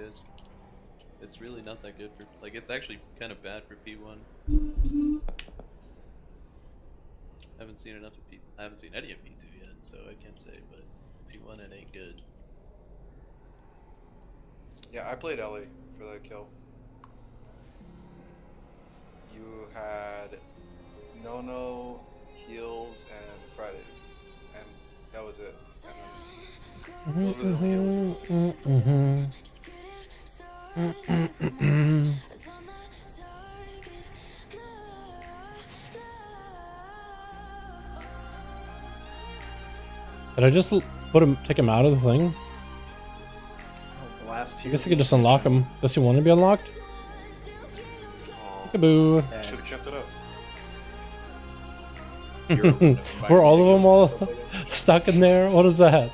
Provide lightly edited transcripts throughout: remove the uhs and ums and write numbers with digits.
guys. It's really not that good for, like, it's actually kind of bad for P1. I haven't seen enough of P. I haven't seen any of P2 yet, so I can't say. But P1 it ain't good. Yeah, I played Ellie for that kill. You had No, heals, and Fridays, and that was it. And then those were the heals. Did I just take him out of the thing? I guess I could just unlock him. Does he want to be unlocked? Peekaboo. Should have kept it up. Were all of them all stuck in there? What is that?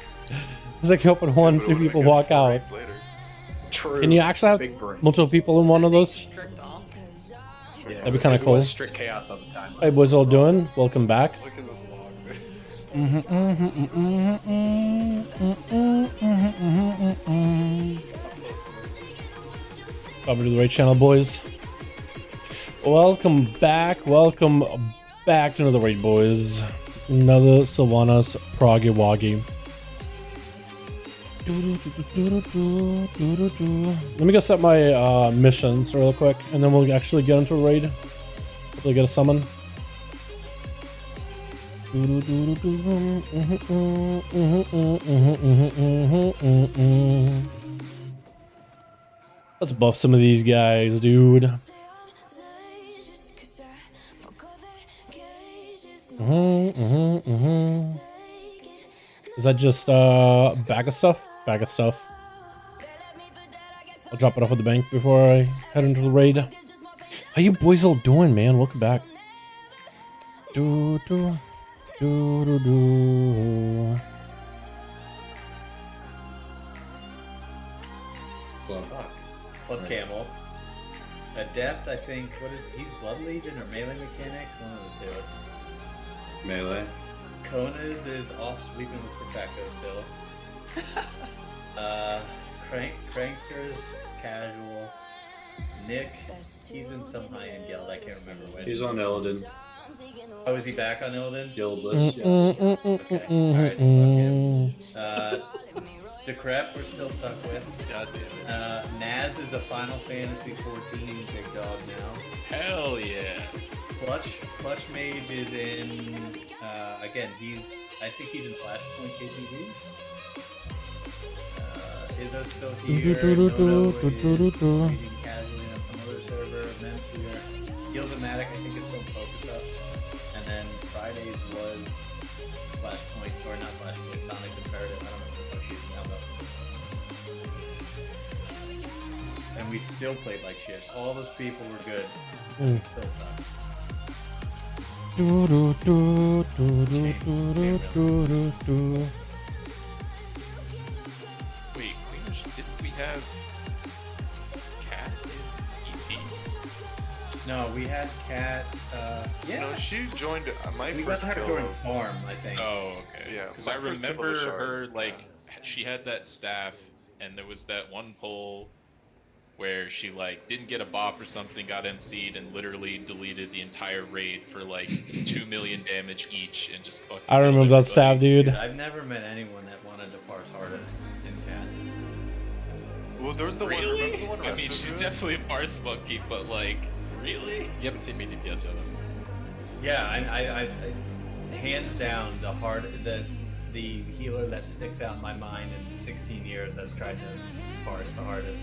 It's like you open one, two people walk out. True. Can you actually have multiple people in one of those? Yeah, That'd be kind of cool. Strict chaos all the time. Hey boys, all doing? Welcome back. Look at this log. Welcome to the right channel, boys. Welcome back to another raid, boys. Another Sylvanas Proggy Woggy. Let me go set my missions real quick, and then we'll actually get into a raid. Hopefully get a summon. Let's buff some of these guys, dude. Is that just bag of stuff? Bag of stuff. I'll drop it off at the bank before I head into the raid. How you boys all doing, man? Welcome back. Blood Camel. Adept, I think, he's Blood Legion or Melee Mechanics? One of the two. Melee. Kona's is off sleeping with Perfecto still. Crankster's casual. Nick, he's in some high-end guild, I can't remember which. He's on Illidan. Oh, is he back on Illidan? Guildless, yes. Okay, alright, so fuck him. Decrep, we're still stuck with. God damn it. Naz is a Final Fantasy 14 big dog now. Hell yeah. Clutch Mage is in, again, I think he's in Flashpoint KTV. Izzo's still here. Nono is reading casually on some other server. Mem's here. Gilzamatic, I think, is still focused up. And then Fridays was Flashpoint, or not Flashpoint, Sonic Imperative. I don't know what the fuck she's now though. And we still played like shit. All those people were good. We still suck. Wait, didn't we have Cat in EP? No, we had Cat. Yeah. No, she joined my We first got her kill. during Farm, I think. Oh, okay. Yeah, Because my I first kill remember was Shards. her, like, she had that staff, and there was that one poll where she, like, didn't get a bop or something, got MC'd, and literally deleted the entire raid for, like, 2 million damage each, and just fucking... I remember that stab, dude. I've never met anyone that wanted to parse hardest in Cat. Well, there was the one. Really? Remember the one I mean, Resto she's did? definitely a parse monkey, but, like, really? You haven't seen me DPS yet, Yeah, I hands down the healer that sticks out in my mind in 16 years that's tried to parse the hardest.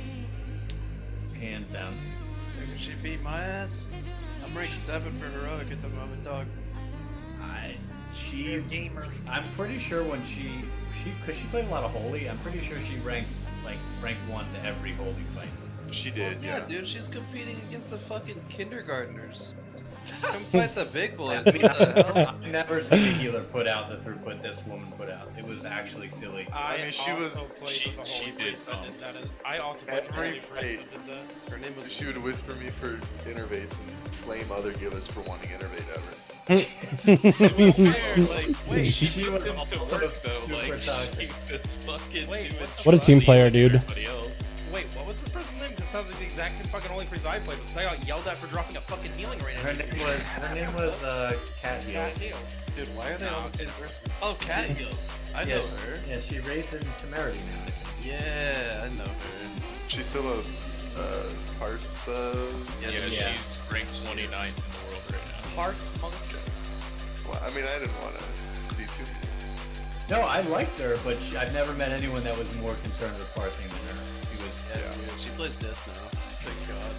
Hands down. Figured she beat my ass. I'm ranked 7 for heroic at the moment, dog. I'm pretty sure when cause she played a lot of holy, I'm pretty sure she ranked 1 to every holy fight. She did, Yeah, yeah. dude, she's competing against the fucking kindergartners. Come fight the big boys. I've What the hell? never seen a healer put out the throughput this woman put out. It was actually silly. I mean, she was. She did. I also Every fight, Her name was. she would whisper me for innervates and flame other healers for wanting innervate ever. To be fair, like, wait, she was put them to also work though. super Like, toxic. she was fucking doing What a team player, dude. everybody else. Wait, what was the sounds like the exact same fucking Holy Freeze I played, but I got yelled at for dropping a fucking healing right Her name was Cat Heel. Cat Heals. Dude, why are they all the same person? Oh, Cat Heals. I know her. Yeah, she raised in Temerity now, I think. Yeah, I know her. She's still a parse. Yeah, Yeah. she's ranked 29th in the world right now. Parse Monster. Well, I mean, I didn't want to be too. No, I liked her, but I've never met anyone that was more concerned with parsing than her. She was. Yeah, dude, she plays this now. Thank God.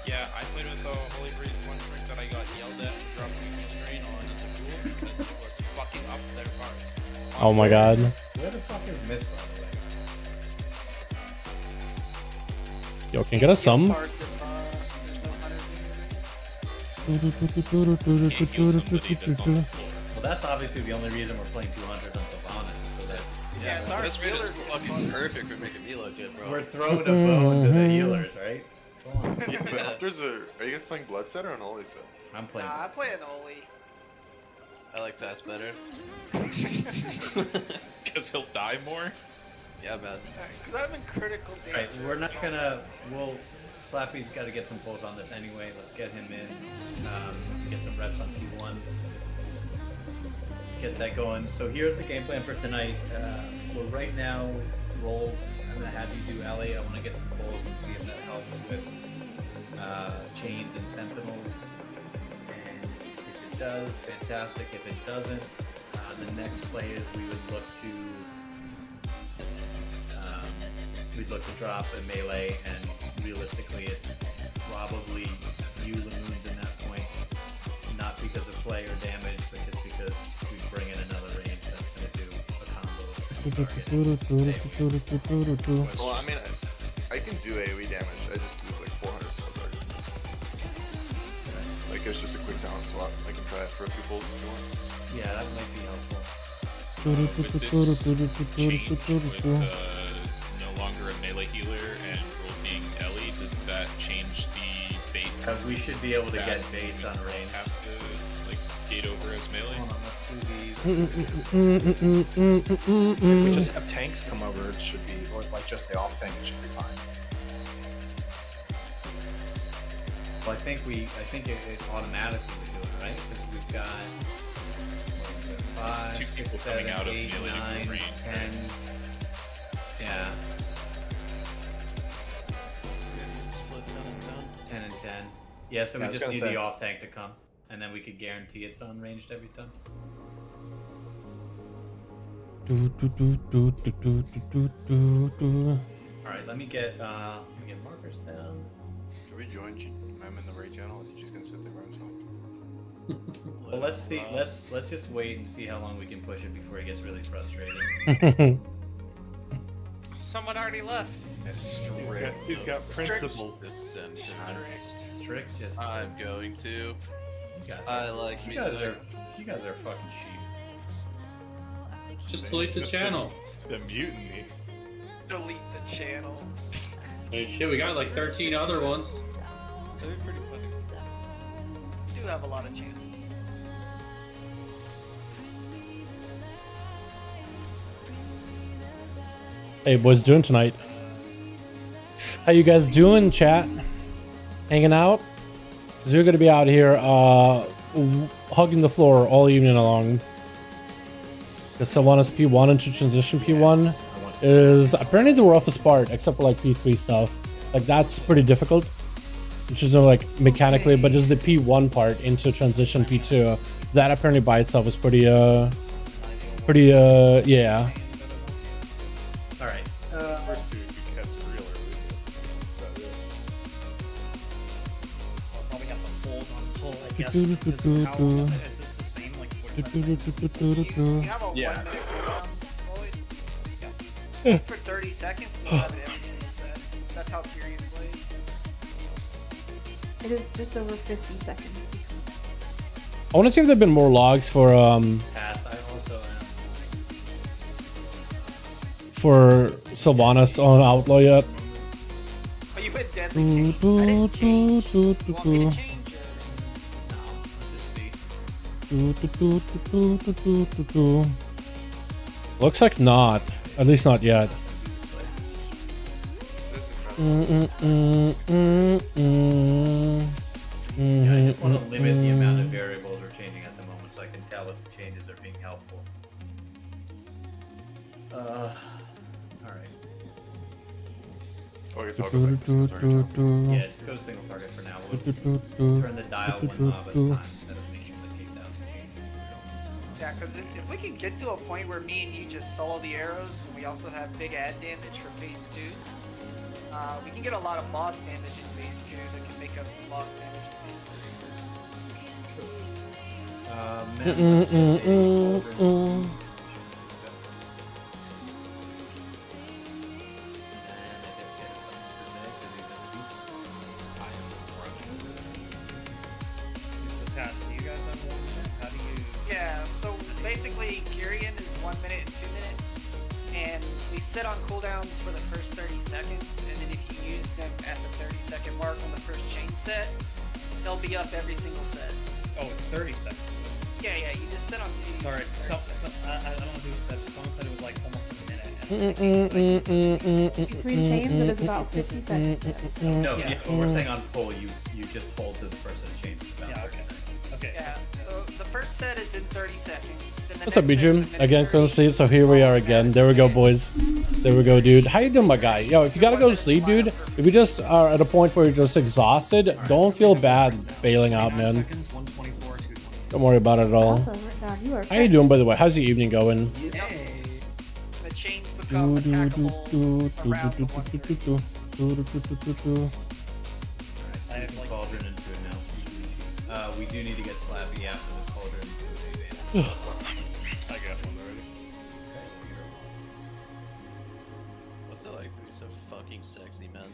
Yeah, I played with Holy Freeze one trick that I got yelled at for dropping a strain on as a rule because it was fucking up their parts. Oh my god. Where the fuck is Myth, by the way? Yo, can you get us some? Can't heal somebody that's on the floor. Well, that's obviously the only reason we're playing 200 on Sylvanas, so that Yeah, sorry, this raid is healers are fucking perfect for making me look good, bro. we're throwing a bone to the healers, right? Come on. Yeah, but hunters are you guys playing blood set or an holy set? I'm playing. Nah, I play an Oli. I like that's better. Because he'll die more? Yeah, man. Because I'm in critical danger. Alright, we're not gonna. Slappy's got to get some pulls on this anyway. Let's get him in. Get some reps on P1. Let's get that going. So here's the game plan for tonight. We're right now roll. I'm gonna have you do Ellie. I want to get some pulls and see if that helps with chains and sentinels. And if it does, fantastic. If it doesn't, the next play is we would look to. We'd look to drop a melee, and realistically, it's probably you Lamoons in that point, not because of play or damage, but just because we bring in another range that's going to do a combo of target. Well, I mean, I can do AoE damage. I just lose like 400 spell target. Like it's just a quick talent swap. I can try it for a few pulls if you want. Yeah, that might be helpful. With this change with no longer a melee healer and role being Ellie, does that change the bait? We should be able to get baits on range. Have to like gate over as melee? Hold on, let's do these. If we just have tanks come over, it should be, or like just the off tank, it should be fine. Well, I think it automatically would do it, right? Because we've got It's 5, two 6, people 7, coming out of 8, melee 9, range, 10. Yeah, Split 10 and 10. 10 and 10. Yeah, so Yeah, I we was just gonna need say. the off tank to come, and then we could guarantee it's unranged every time. Alright, let me get markers down. Can we join Mem in the raid channel? Or is he just gonna sit there by himself? Well, let's see. Let's just wait and see how long we can push it before it gets really frustrating. Someone already left. He's got principles. Dissension. Strict, just I'm going to. you guys I are, like you me. guys are fucking sheep. Just delete the channel. The mutiny. Delete the channel. Hey, shit, we got like 13 other ones. They're pretty funny. We do have a lot of chances. Hey, boys, doing tonight? How you guys doing, chat? Hanging out? Cause you're gonna be out here, hugging the floor all evening long. The Sylvanas P1 into transition P1 is apparently the roughest part, except for like P3 stuff. Like that's pretty difficult, which is like mechanically, but just the P1 part into transition P2, that apparently by itself is pretty, yeah. All right. First two, you catch real early. I'll probably have to hold on pull, I guess. Because how long is it? Is it the same, like 45 seconds? You have a Yeah. 1 minute cooldown, Lloyd. For 30 seconds, you'll have it every single set. That's how Tyrion plays. It is just over 50 seconds. I want to see if there've been more logs for Pass. I also am. for Sylvanas on Outlaw yet. Oh, you hit deadly change. I didn't change. You want me to change? No, let's just see. Looks like not. At least not yet. This is Yeah, I just want to limit the amount of variables we're changing at the moment so I can tell if the changes are being helpful. Alright. Oh, I guess I'll go back to single target now. Yeah, just go single target for now. We'll turn the dial one knob at a time instead of making the 8,000 changes. Yeah, because if we can get to a point where me and you just solo the arrows, and we also have big add damage for phase 2, we can get a lot of boss damage in phase 2 that can make up the boss damage in phase 3. It's a task. Do you guys have one? How do you? Yeah, so basically, Kyrian is 1 minute and 2 minutes, and we sit on cooldowns for the first 30 seconds, and then if you use them at the 30-second mark on the first chain set, they'll be up every single set. Oh, it's 30 seconds. Yeah, you just sit on CD. Sorry, I don't know who said. Someone said it was like almost a minute. Between chains, it is about 50 seconds. No, Yeah. yeah, we're saying on pull, you just pull to the first set of changes. About Yeah, 30 okay. seconds. Okay. Yeah, so the first set is in 30 seconds. Then the What's up, next set is a BJim? minute Again, couldn't 30. sleep, so here we are again. There we go, boys. There we go, dude. How you doing, my guy? Yo, if you gotta go to sleep, dude, if you just are at a point where you're just exhausted, don't feel bad bailing out, man. Don't worry about it at all. Also, Rick, you are How you doing, by the way? How's your evening going? The chains become attackable around the one. I have like Cauldron into it now. We do need to get Slappy after the Cauldron into it. I got one already. What's it like to be so fucking sexy, man?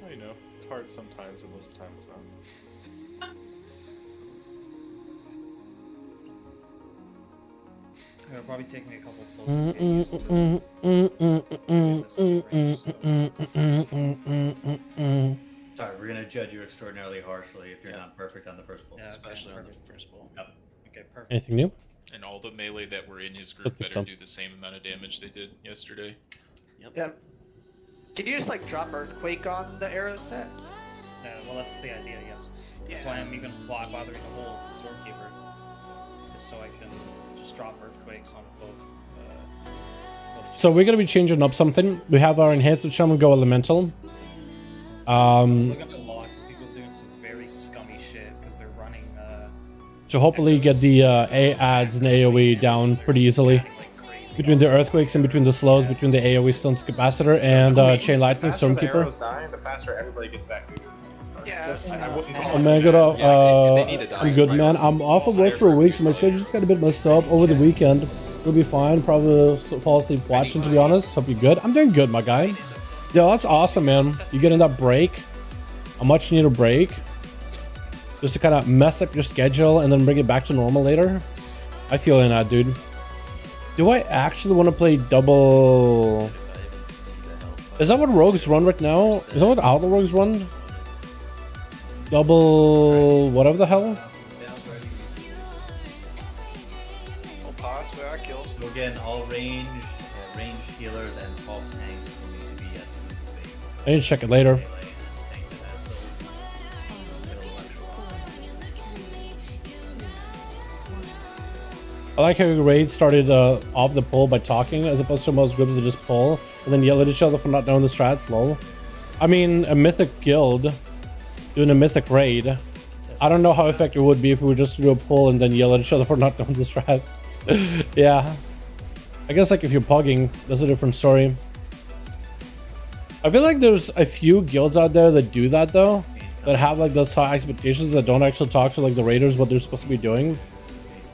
Oh, you know, it's hard sometimes, but most of the time it's not. it'll probably take me a couple pulls to get used to Sorry, we're gonna judge you extraordinarily harshly if you're not perfect on the first pull. Yeah, Especially on perfect. the first ball. Yep. Okay, perfect. Anything new? And all the melee that were in his group Look at better some. do the same amount of damage they did yesterday. Yeah. Can you just like drop Earthquake on the arrow set? Well, that's the idea, yes. That's why I'm even bothering the whole Storekeeper. Just so I can just drop Earthquakes on both. So we're gonna be changing up something. We have our enhanced shaman go elemental. I was looking at the logs of people doing some very scummy shit because they're running. To hopefully get the ads and AoE down pretty easily. Between the earthquakes and between the slows, between the AoE stuns capacitor and chain lightning stormkeeper. The faster everybody gets back moving. Yeah. Oh man, good. I'm good, man. I'm off of work for a week, so my schedule just got a bit messed up over the weekend. We'll be fine. Probably fall asleep watching, to be honest. Hope you're good. I'm doing good, my guy. Yo, that's awesome, man. You getting that break, a much needed break, just to kind of mess up your schedule and then bring it back to normal later. I feel in that, dude. Do I actually want to play double? Is that what rogues run right now? Is that what outlaw rogues run? Double whatever the hell? I'll pass, but I kill. So again, all range healers and pulse tanks will need to be at the base. I need to check it later. Melee and tank that has I like how Raid started off the pull by talking, as opposed to most groups that just pull and then yell at each other for not knowing the strats. Lol. I mean, a mythic guild doing a mythic raid. I don't know how effective it would be if we were just to do a pull and then yell at each other for not knowing the strats. Yeah. I guess like if you're pugging, that's a different story. I feel like there's a few guilds out there that do that though, that have like those high expectations that don't actually talk to like the raiders what they're supposed to be doing.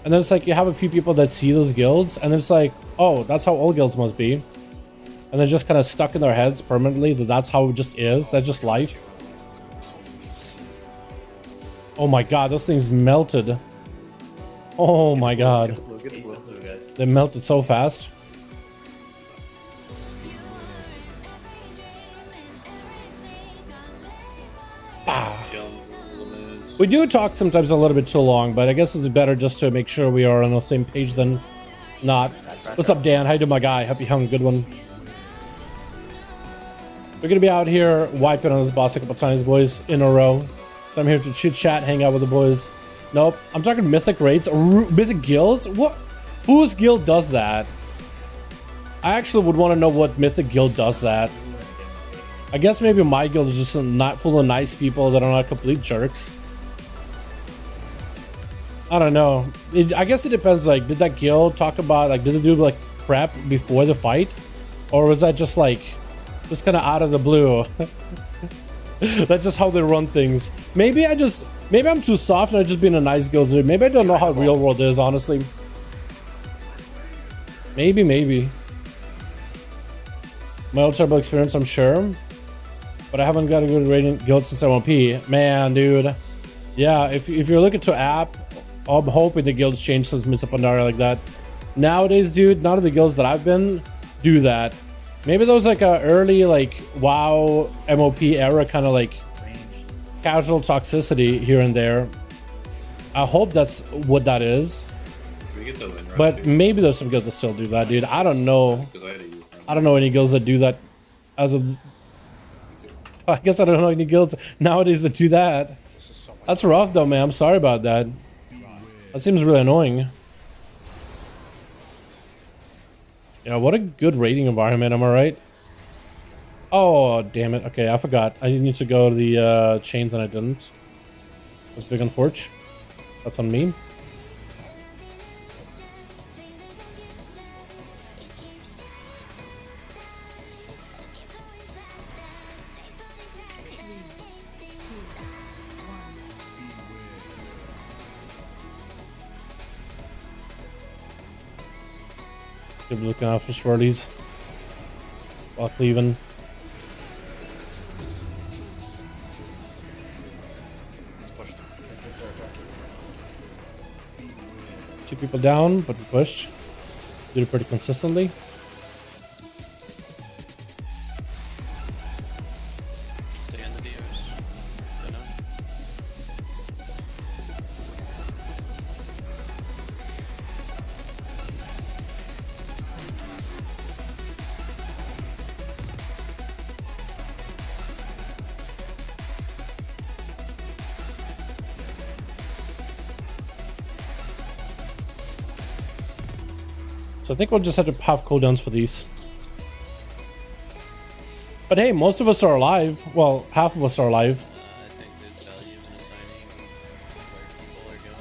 And then it's like you have a few people that see those guilds and it's like, oh, that's how all guilds must be. And they're just kind of stuck in their heads permanently that that's how it just is. That's just life. Oh my god, those things melted. Oh my god. They melted so fast. We do talk sometimes a little bit too long, but I guess it's better just to make sure we are on the same page than not. What's up, Dan? How you doing, my guy? Happy hung, good one. We're gonna be out here wiping on this boss a couple times, boys, in a row. So I'm here to chit chat, hang out with the boys. Nope, I'm talking mythic raids, mythic guilds. What? Whose guild does that? I actually would want to know what mythic guild does that. I guess maybe my guild is just not full of nice people that are not complete jerks. I don't know. I guess it depends. Like, did that guild talk about, like, did they do like prep before the fight, or was that just like, just kind of out of the blue? That's just how they run things. Maybe I'm too soft and I'm just being a nice guild. Maybe I don't know how real world is, honestly. Maybe. My old terrible experience, I'm sure. But I haven't got a good rating guild since M1P. Man, dude. Yeah, if you're looking to app, I'm hoping the guilds change since Miss Pandara like that. Nowadays, dude, none of the guilds that I've been do that. Maybe there was like a early like WoW MOP era kind of like casual toxicity here and there. I hope that's what that is. We get the win, right, But dude? maybe there's some guilds that still do that, dude. I don't know. I don't know any guilds that do that as of... I guess I don't know any guilds nowadays that do that. That's rough though, man. I'm sorry about that. That seems really annoying. Yeah, what a good raiding environment, am I right? Oh, damn it. Okay, I forgot. I need to go to the chains and I didn't. That's big unfortunate. That's on me. Keep looking out for swirlies while cleaving. Two people down, but we pushed. Did it pretty consistently. Stay in the DOs. I know. So I think we'll just have to have cooldowns for these. But hey, most of us are alive. Well, half of us are alive. I think there's value in assigning where people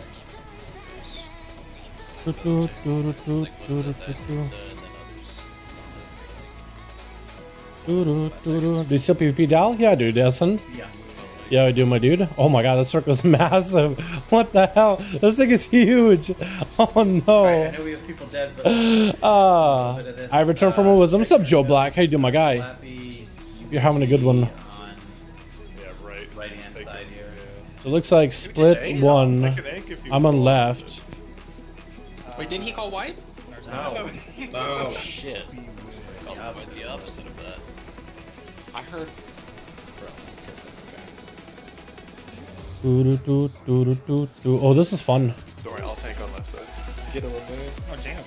are going. Do you still PvP Dal? Yeah, dude, Essen. Yeah, I do, my dude. Oh my god, that circle's massive. What the hell? This thing is huge. Oh no. Right, I know we have people dead, but I returned from a wisdom. What's up, Joe Black? How you doing, my guy? Slappy, You're having a good one. on right hand side here. So it looks like split one. I'm on left. Wait, didn't he call white? No. Oh shit. Oh, the opposite of that. I heard. Oh, this is fun. Don't worry, I'll tank on left side. Get a little bit. Oh, damn.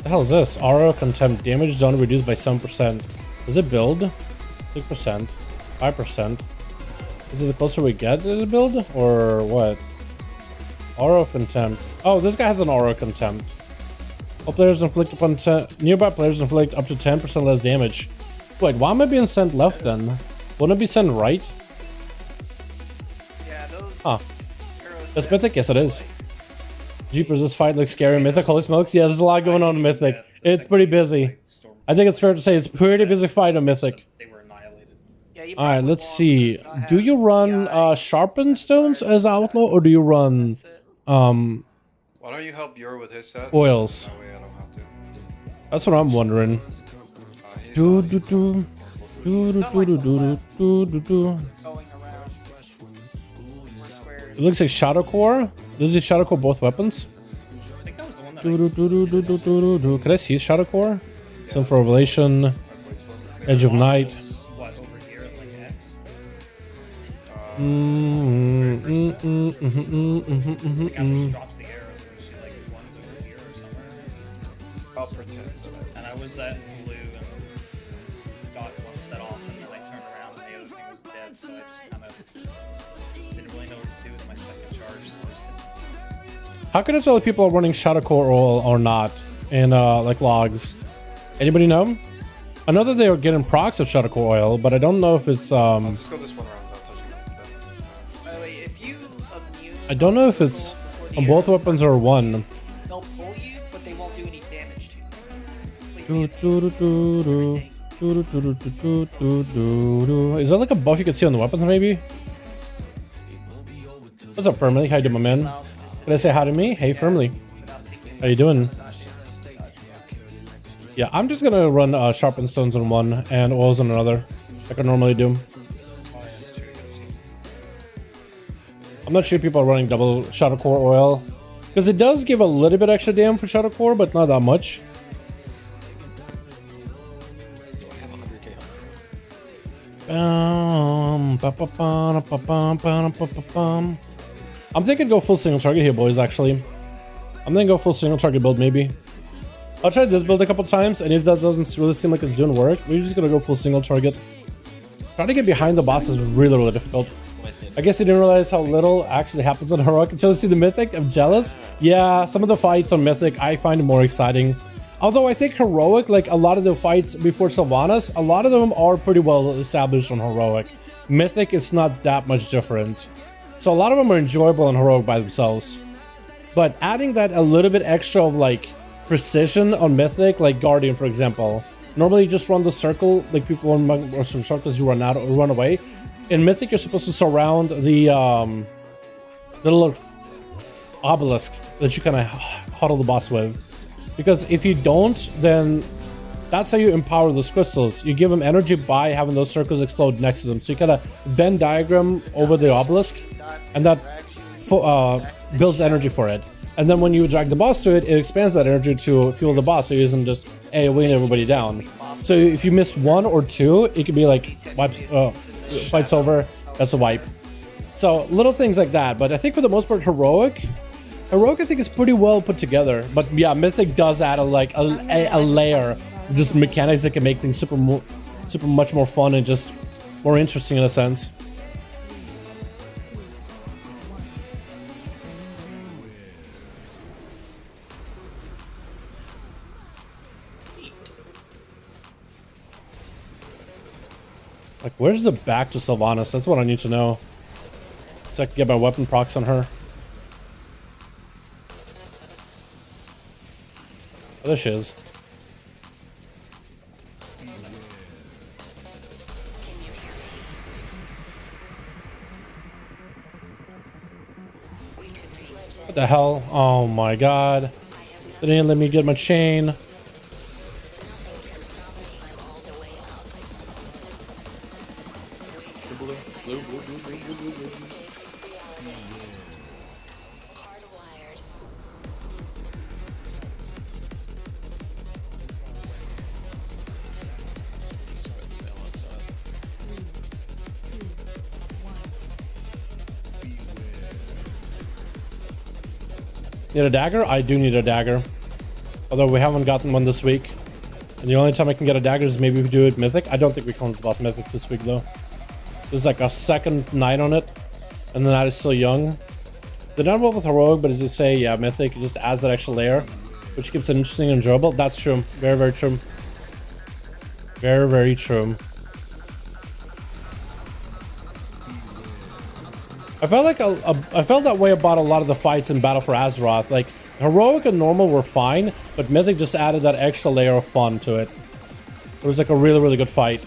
The hell is this? Aura contempt damage done reduced by 7%. Does it build? 6%, 5%. Is it the closer we get to the build, or what? Aura contempt. Oh, this guy has an aura contempt. All players inflict upon nearby players inflict up to 10% less damage. Wait, why am I being sent left then? Wouldn't it be sent right? Yeah, those Huh. arrows That's that- mythic? Yes, it is. Jeepers, this fight looks scary. Mythic, holy smokes. Yeah, there's a lot going on in Mythic. It's pretty busy. I think it's fair to say it's pretty busy fight on Mythic. They were annihilated. Yeah, you Alright, probably let's won't see. because I Do have you run PCIe. sharpened stones as outlaw, or do you run That's it. Why don't you help Yor with his set? oils? That way I don't have to. That's what I'm wondering. He's Do on. do do do do do do do do do do. Going around. Four squares. It looks like Shadow Core. Does he Shadow Core both weapons? I think that was the one that Do do do do do do do do. Can I see Shadow Core? Silver Revelation, Edge of Night. what over here at like X. Like after she drops the arrows, she like runs over here or I'll pretend that And I was at blue and got one set off, and then I turned around and the other thing was dead, so I just kind of didn't really know what to do with my second charge. So I just didn't. How can I tell if people are running Shadow Core oil or not in like logs? Anybody know? I know that they are getting procs of Shadow Core oil, but I don't know if it's I'll just go this one round without touching it. By the way, if you immune I don't know if it's on both weapons or one. they'll pull you, but they won't do any damage to Do, you. do, do, do, do. Do, do, do, do, do, do, do, do. Is there like a buff you can see on the weapons maybe? What's up, Firmly? How you doing, my man? Can I say hi to me? Hey, Firmly. How you doing? Yeah, I'm just gonna run sharpened stones on one and oils on another, like I normally do. I'm not sure people are running double Shadow Core oil, because it does give a little bit extra damage for Shadow Core, but not that much. I'm thinking go full single target here, boys. Actually, I'm gonna go full single target build maybe. I'll try this build a couple times, and if that doesn't really seem like it's doing work, we're just gonna go full single target. Trying to get behind the boss is really, really difficult. I guess you didn't realize how little actually happens on Heroic until you see the Mythic. I'm jealous. Yeah, some of the fights on Mythic I find more exciting. Although I think Heroic, like a lot of the fights before Sylvanas, a lot of them are pretty well established on Heroic. Mythic is not that much different. So a lot of them are enjoyable on Heroic by themselves. But adding that a little bit extra of like precision on Mythic, like Guardian for example. Normally you just run the circle, like people or some circles you run out or run away. In Mythic you're supposed to surround the little obelisks that you kind of huddle the boss with. Because if you don't, then that's how you empower those crystals. You give them energy by having those circles explode next to them. So you kind of Venn diagram over the obelisk, and that builds energy for it. And then when you drag the boss to it, it expands that energy to fuel the boss, so it isn't just AoEing everybody down. So if you miss one or two, it could be like fight's over, that's a wipe. So little things like that. But I think for the most part, Heroic I think is pretty well put together. But yeah, Mythic does add a layer of just mechanics that can make things super much more fun and just more interesting in a sense. Like, where's the back to Sylvanas? That's what I need to know. So I can get my weapon procs on her. Oh, there she is. What the hell? Oh my god. They didn't let me get my chain. Need a dagger? I do need a dagger. Although we haven't gotten one this week. And the only time I can get a dagger is maybe we do it Mythic. I don't think we can spot Mythic this week though. There's like a second night on it. And the night is still young. They're not well with Heroic, but as you say, yeah, Mythic, it just adds that extra layer. Which keeps it interesting and enjoyable. That's true. Very, very true. Very, very true. I felt like I felt that way about a lot of the fights in Battle for Azeroth. Like Heroic and normal were fine, but Mythic just added that extra layer of fun to it. It was like a really, really good fight.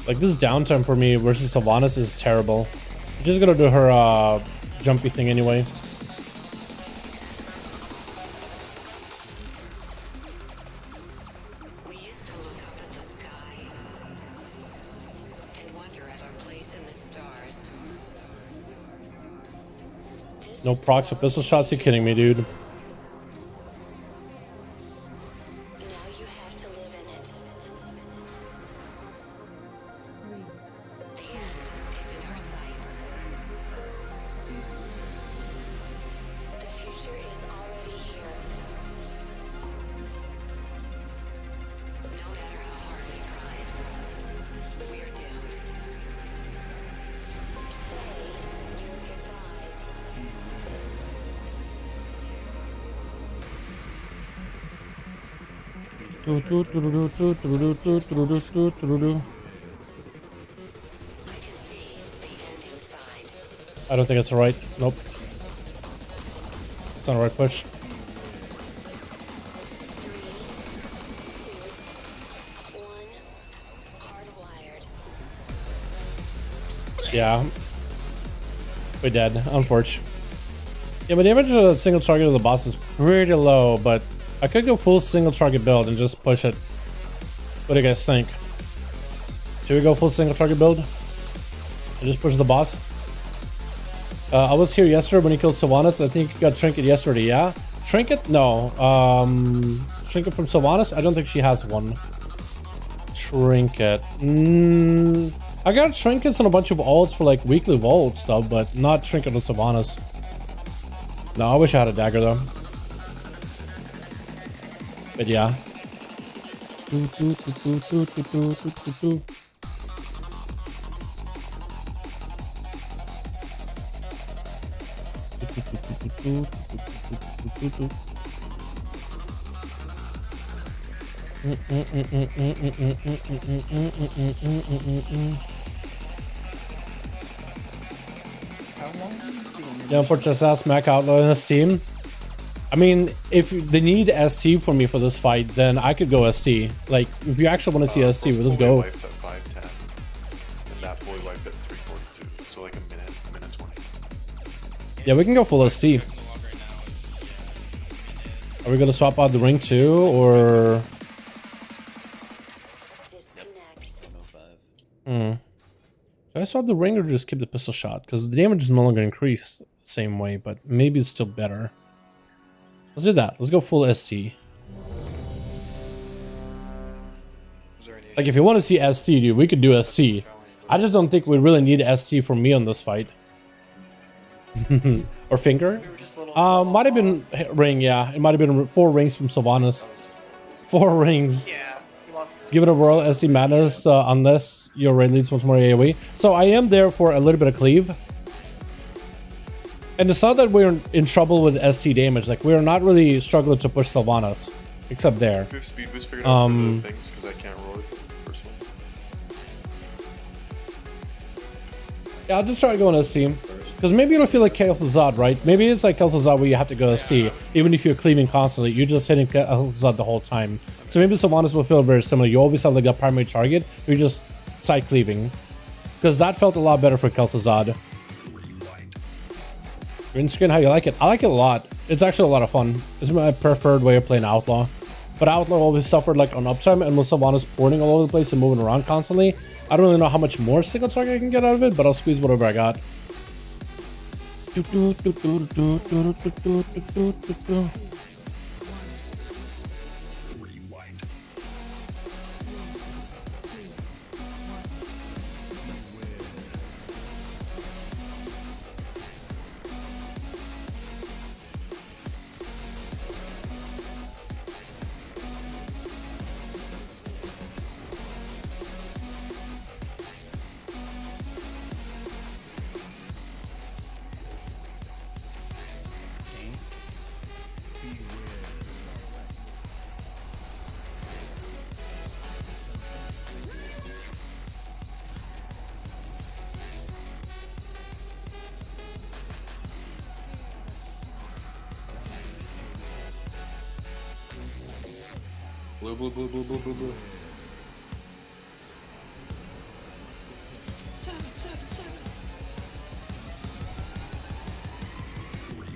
Like this downtime for me versus Sylvanas is terrible. I'm just gonna do her jumpy thing anyway. We used to look up at the sky and wonder at our place in the stars. No procs with pistol shots, you kidding me, dude? Now you have to live in it. The end is in our sights. The future is already here. No matter how hard we tried, we're doomed. Say your goodbyes. I can see the end inside. I don't think it's right. Nope. It's not the right push. 3, 2, 1. Hardwired. Yeah. We're dead, unfortunately. Yeah, but the average of the single target of the boss is pretty low, but I could go full single target build and just push it. What do you guys think? Should we go full single target build? And just push the boss? I was here yesterday when he killed Sylvanas. I think he got Trinket yesterday, yeah? Trinket? No. Trinket from Sylvanas? I don't think she has one. Trinket. I got trinkets and a bunch of ults for like weekly vault stuff, but not Trinket on Sylvanas. No, I wish I had a dagger though. But yeah. Yeah, for just ask Mac Outlaw in Steam. I mean, if they need ST for me for this fight, then I could go ST. Like, if you actually want to see ST, well, let's go. Wiped at 5:10, and that boy wiped at 3:42. So like a minute 20. Yeah, we can go full ST. Are we gonna swap out the ring too, or? Should I swap the ring or just keep the pistol shot? Because the damage is no longer increased the same way, but maybe it's still better. Let's do that. Let's go full ST. Like, if you want to see ST, dude, we could do ST. I just don't think we really need ST for me on this fight. Or finger? Might have been ring, yeah. It might have been 4 rings from Sylvanas. 4 rings. Yeah, we lost. Give it a whirl, ST Madness, unless your raid leads once more AoE. So I am there for a little bit of cleave. And it's not that we're in trouble with ST damage. Like, we're not really struggling to push Sylvanas. Except there. Do you have speed boost figured out for the things? Because I can't roll it first one. Yeah, I'll just try going ST. Because maybe it'll feel like Kel'Thuzad, right? Maybe it's like Kel'Thuzad where you have to go ST. Even if you're cleaving constantly, you're just hitting Kel'Thuzad the whole time. So maybe Sylvanas will feel very similar. You always have like a primary target. You're just side cleaving. Because that felt a lot better for Kel'Thuzad. Green screen, how you like it? I like it a lot. It's actually a lot of fun. It's my preferred way of playing Outlaw. But Outlaw always suffered like on uptime, and with Sylvanas porting all over the place and moving around constantly, I don't really know how much more single target I can get out of it, but I'll squeeze whatever I got. Blue, blue, blue, blue, blue, blue, blue.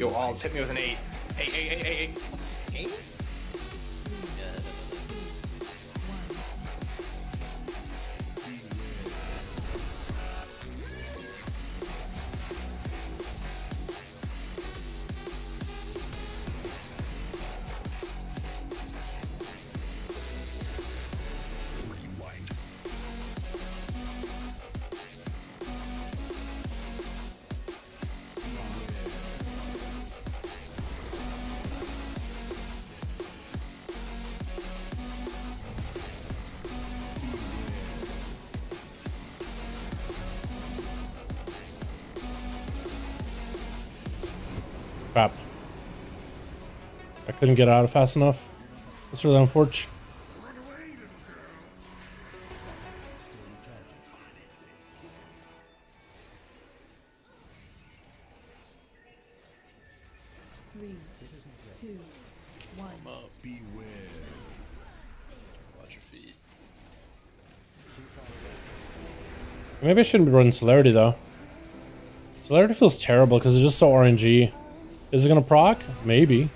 Yo, Alls, hit me with an 8. Hey. Crap. I couldn't get out fast enough. That's really unfortunate. Watch your feet. Maybe I shouldn't be running Celerity though. Celerity feels terrible because it's just so RNG. Is it gonna proc? Maybe.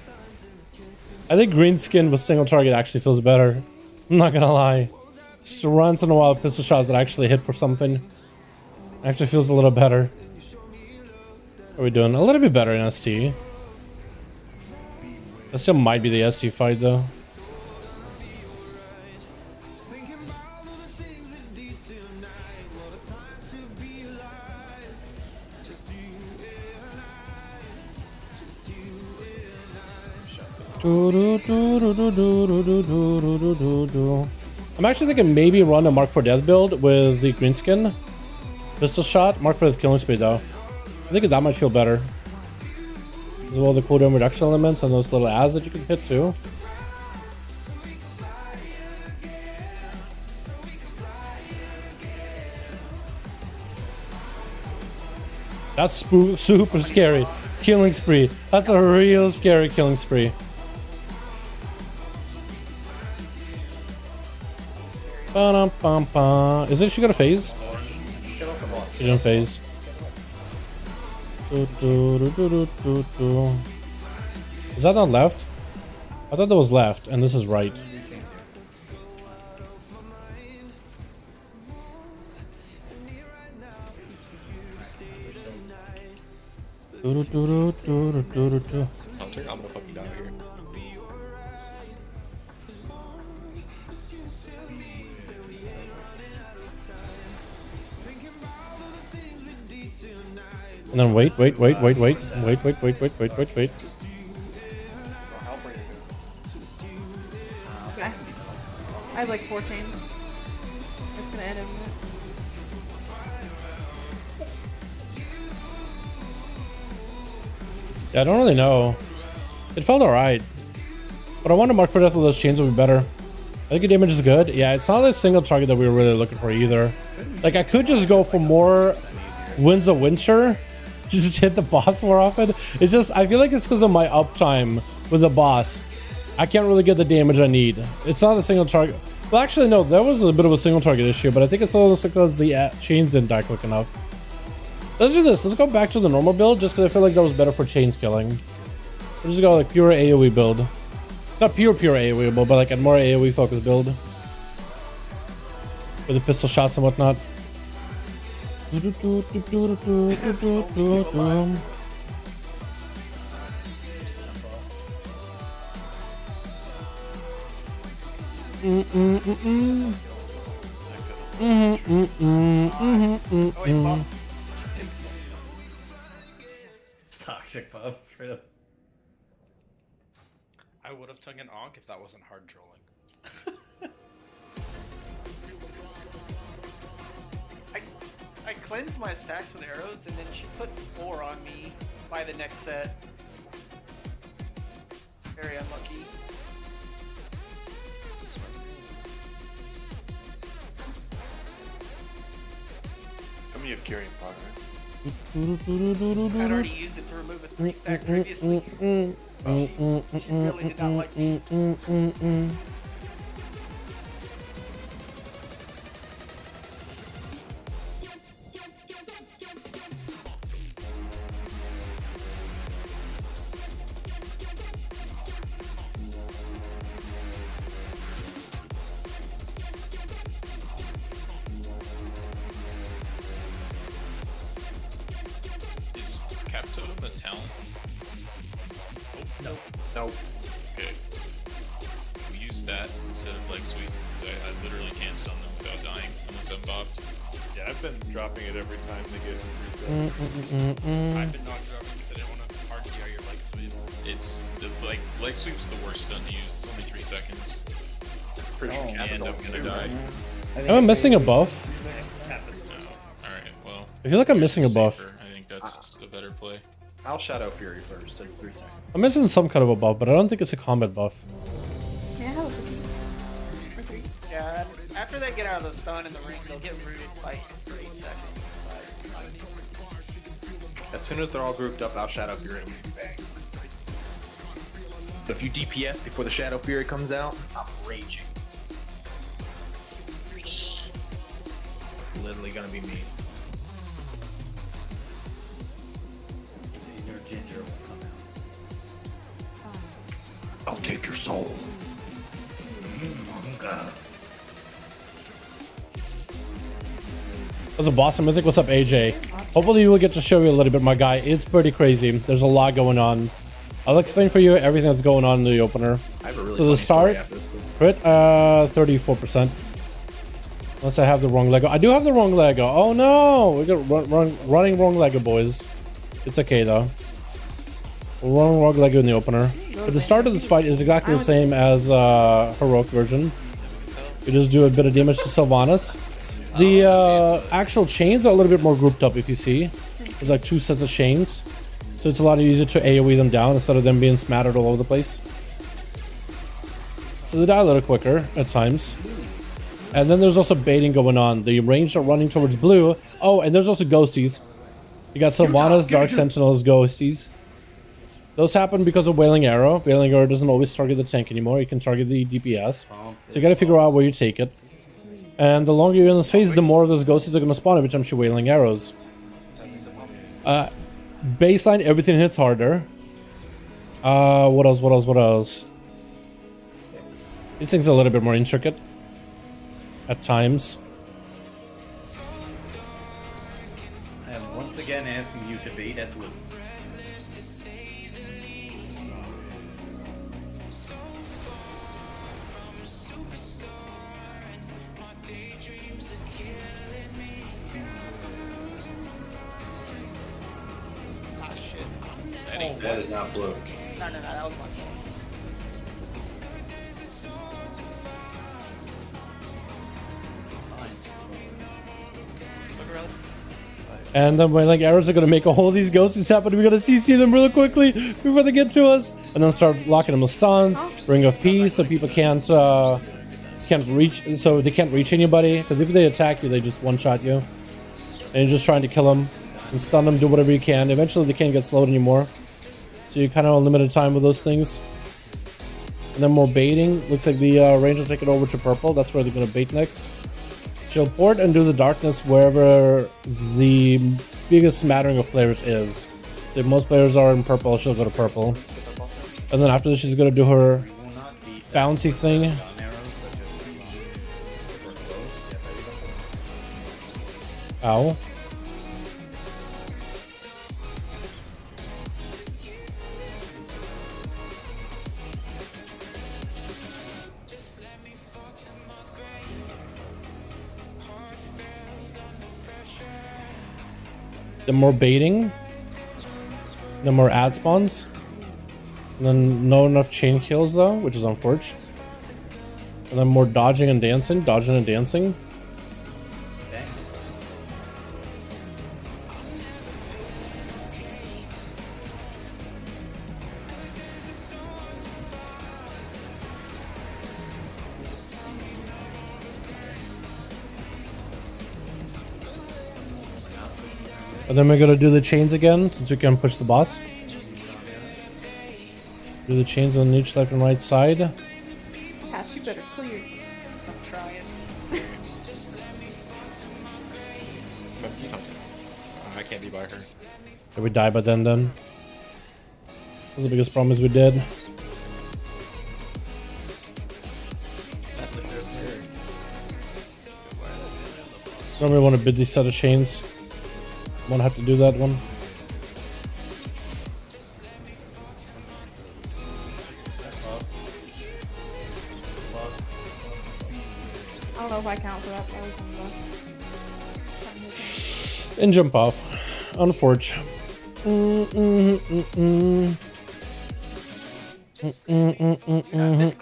I think green skin with single target actually feels better. I'm not gonna lie. Just once in a while, pistol shots that actually hit for something actually feels a little better. What are we doing? A little bit better in ST. That still might be the ST fight though. I'm actually thinking maybe run a Mark for Death build with the green skin. Pistol shot, Mark for the killing speed though. I think that might feel better. As well, the cooldown reduction elements and those little ads that you can hit too. That's super scary. Killing spree. That's a real scary killing spree. Ba-dum-bum-bum. Isn't she gonna phase? She didn't phase. Is that not left? I thought that was left, and this is right. I'm gonna fucking die here. And then wait. I'll bring it in. Okay. I have like 4 chains. It's gonna end in a minute. Yeah, I don't really know. It felt alright. But I want to Mark for Death with those chains would be better. I think the damage is good. Yeah, it's not a single target that we were really looking for either. Like, I could just go for more Winds of Winter. Just hit the boss more often. It's just, I feel like it's because of my uptime with the boss. I can't really get the damage I need. It's not a single target. Well, actually, no, there was a bit of a single target issue, but I think it's also because the chains didn't die quick enough. Let's do this. Let's go back to the normal build just because I feel like that was better for chains killing. We'll just go like pure AoE build. Not pure AoE build, but like a more AoE focused build. With the pistol shots and whatnot. Toxic buff, really. I would have taken Onk if that wasn't hard trolling. I cleansed my stacks with arrows, and then she put 4 on me by the next set. Very unlucky. How many of Carrying Fire? I'd already used it to remove a 3-stack previously. She really did not like me. a talent? No. No. Okay. We use that instead of leg sweep, because I literally can't stun them without dying unless I'm bopped. Yeah, I've been dropping it every time they get refilled. I've been not dropping because I didn't want to hard DI your leg sweep. It's the leg sweep's the worst stun to use. It's only 3 seconds. Pretty sure And I'm gonna die. Am I missing a buff? No. Alright, well. I feel like I'm missing a buff. safer. I think that's a better play. I'll Shadow Fury first. It's 3 seconds. I'm missing some kind of a buff, but I don't think it's a combat buff. Yeah, have a cookie. Yeah, and after they get out of the stun in the ring, they'll get rooted like for 8 seconds. As soon as they're all grouped up, I'll Shadow Fury and we can bang. But if you DPS before the Shadow Fury comes out, I'm raging. Literally gonna be me. Your ginger will come out. I'll take your soul. There's a boss mythic. What's up, AJ? Hopefully we'll get to show you a little bit, my guy. It's pretty crazy. There's a lot going on. I'll explain for you everything that's going on in the opener. I have a really So the funny story start, after this, but- crit, 34%. Unless I have the wrong Lego. I do have the wrong Lego. Oh no! We got running wrong Lego, boys. It's okay though. We're running wrong Lego in the opener. But the start of this fight is exactly the same as heroic version. You just do a bit of damage to Sylvanas. The actual chains are a little bit more grouped up, if you see. There's like 2 sets of chains. So it's a lot easier to AoE them down instead of them being smattered all over the place. So they die a little quicker at times. And then there's also baiting going on. The ranged are running towards blue. Oh, and there's also ghosties. You got Sylvanas, Dark Sentinels, ghosties. Those happen because of Wailing Arrow. Wailing Arrow doesn't always target the tank anymore. You can target the DPS. So you gotta figure out where you take it. And the longer you're in this phase, the more of those ghosties are gonna spawn every time you Wailing Arrows. Baseline, everything hits harder. What else? These things are a little bit more intricate. At times. I am once again asking you to bait at blue. Ah, shit. That ain't That is not blue. No, that was my fault. And then Wailing Arrows are gonna make all these ghosties happen. We gotta CC them really quickly before they get to us. And then start locking them with stuns. Ring of Peace, so people can't reach, so they can't reach anybody. Because if they attack you, they just one-shot you. And you're just trying to kill them and stun them, do whatever you can. Eventually they can't get slowed anymore. So you're kind of on limited time with those things. And then more baiting. Looks like the range will take it over to purple. That's where they're gonna bait next. She'll port and do the darkness wherever the biggest smattering of players is. So if most players are in purple, she'll go to purple. And then after this, she's gonna do her bouncy thing. Ow. Then more baiting. Then more ad spawns. And then no enough chain kills though, which is unfortunate. And then more dodging and dancing. Dodging and dancing. And then we're gonna do the chains again, since we can push the boss. Do the chains on each left and right side. Cash, you better clear. I'm trying. I can't be by her. Did we die by then? That's the biggest problem is we did. Remember, we want to bid these set of chains. Won't have to do that one. And jump off. Unfortunate. Misclicked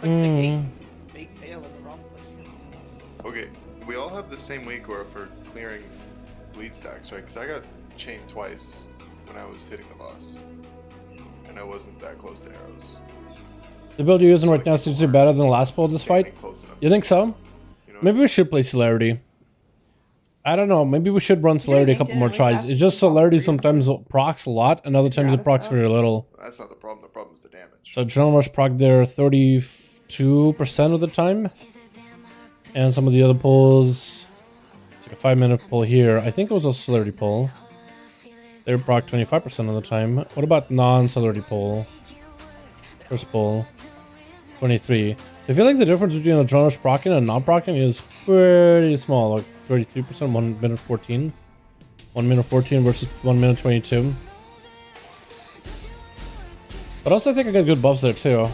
the gate. Big fail in the wrong place. Okay, we all have the same weak aura for clearing bleed stacks, right? Because I got chained twice when I was hitting the boss. And I wasn't that close to arrows. The build you're using right now seems to be better than the last build this fight. You think so? Maybe we should play Celerity. I don't know. Maybe we should run Celerity a couple more tries. It's just Celerity sometimes procs a lot, and other times it procs very little. That's not the problem. The problem is the damage. So Adrenaline Rush proc there 32% of the time. And some of the other pulls, it's like a 5-minute pull here. I think it was a Celerity pull. They proc 25% of the time. What about non-Celerity pull? First pull, 23. So I feel like the difference between a Adrenaline Rush proccing and non-proccing is pretty small. Like 33%, 1 minute 14. 1 minute 14 versus 1 minute 22. But also I think I got good buffs there too.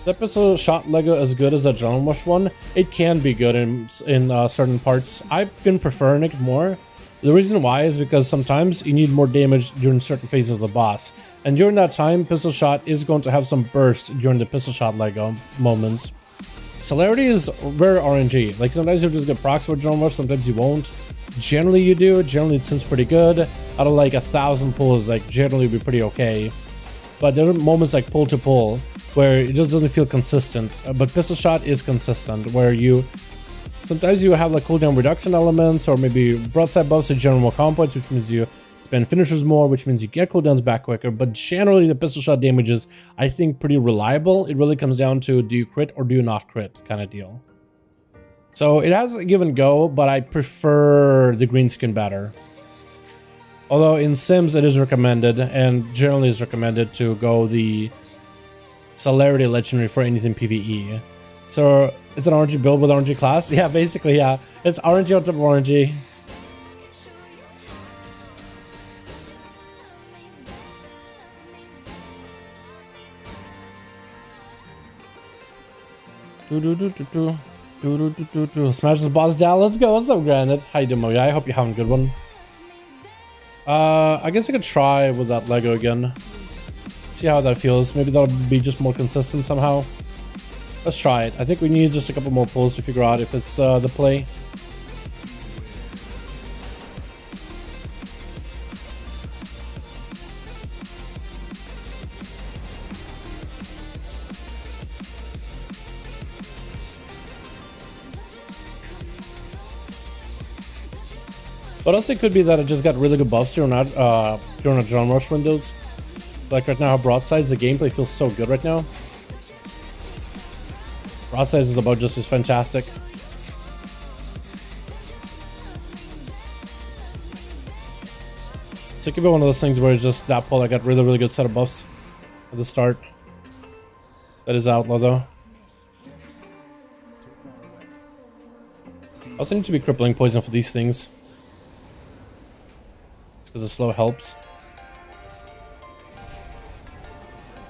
The pistol shot Lego as good as the Adrenaline Rush one. It can be good in certain parts. I've been preferring it more. The reason why is because sometimes you need more damage during certain phases of the boss. And during that time, pistol shot is going to have some burst during the pistol shot Lego moments. Celerity is very RNG. Like sometimes you'll just get procs for Adrenaline Rush, sometimes you won't. Generally you do. Generally it seems pretty good. Out of like 1,000 pulls, like generally it'll be pretty okay. But there are moments like pull to pull where it just doesn't feel consistent. But pistol shot is consistent, where you sometimes you have like cooldown reduction elements, or maybe broadside buffs to general comp points, which means you spend finishers more, which means you get cooldowns back quicker. But generally the pistol shot damage is, I think, pretty reliable. It really comes down to do you crit or do you not crit kind of deal. So it has a give and go, but I prefer the green skin better. Although in Sims it is recommended, and generally is recommended to go the Celerity Legendary for anything PvE. So it's an RNG build with RNG class? Yeah, basically, yeah. It's RNG on top of RNG. Smash this boss down. Let's go. What's up, Granite? How you doing, my guy? I hope you're having a good one. I guess I could try with that Lego again. See how that feels. Maybe that would be just more consistent somehow. Let's try it. I think we need just a couple more pulls to figure out if it's the play. But also it could be that I just got really good buffs during Adrenaline Rush windows. Like right now, how broadsides, the gameplay feels so good right now. Broadsides is about just as fantastic. So it could be one of those things where it's just that pull I got really good set of buffs at the start. That is outlaw though. I also need to be crippling poison for these things. Because the slow helps.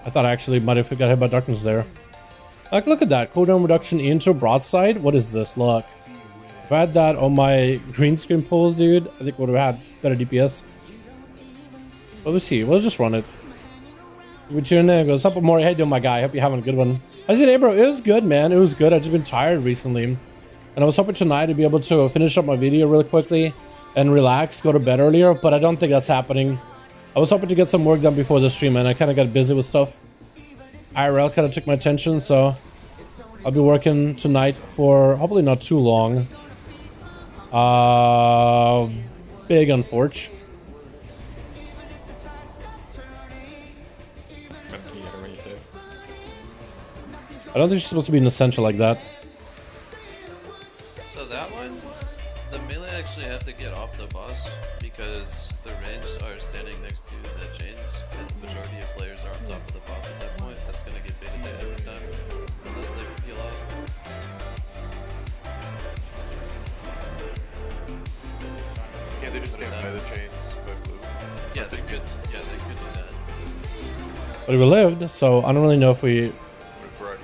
I thought I actually might have got hit by darkness there. Like, look at that. Cooldown reduction into broadside. What is this? Look. If I had that on my green screen pulls, dude, I think would have had better DPS. But we'll see. We'll just run it. We tune in. What's up, Amori? How you doing, my guy? I hope you're having a good one. I said, hey, bro. It was good, man. It was good. I've just been tired recently. And I was hoping tonight to be able to finish up my video really quickly and relax, go to bed earlier, but I don't think that's happening. I was hoping to get some work done before the stream, and I kind of got busy with stuff. IRL kind of took my attention, so I'll be working tonight for hopefully not too long. Big unfortunate. I don't think she's supposed to be an essential like that. So that one, the melee actually have to get off the boss because the ranged are standing next to the chains, and the majority of players are on top of the boss at that point. That's gonna get baited there every time, unless they peel off. Yeah, they just stand by the chains, by blue. Yeah, they could. Yeah, they could do that. But we lived, so I don't really know if we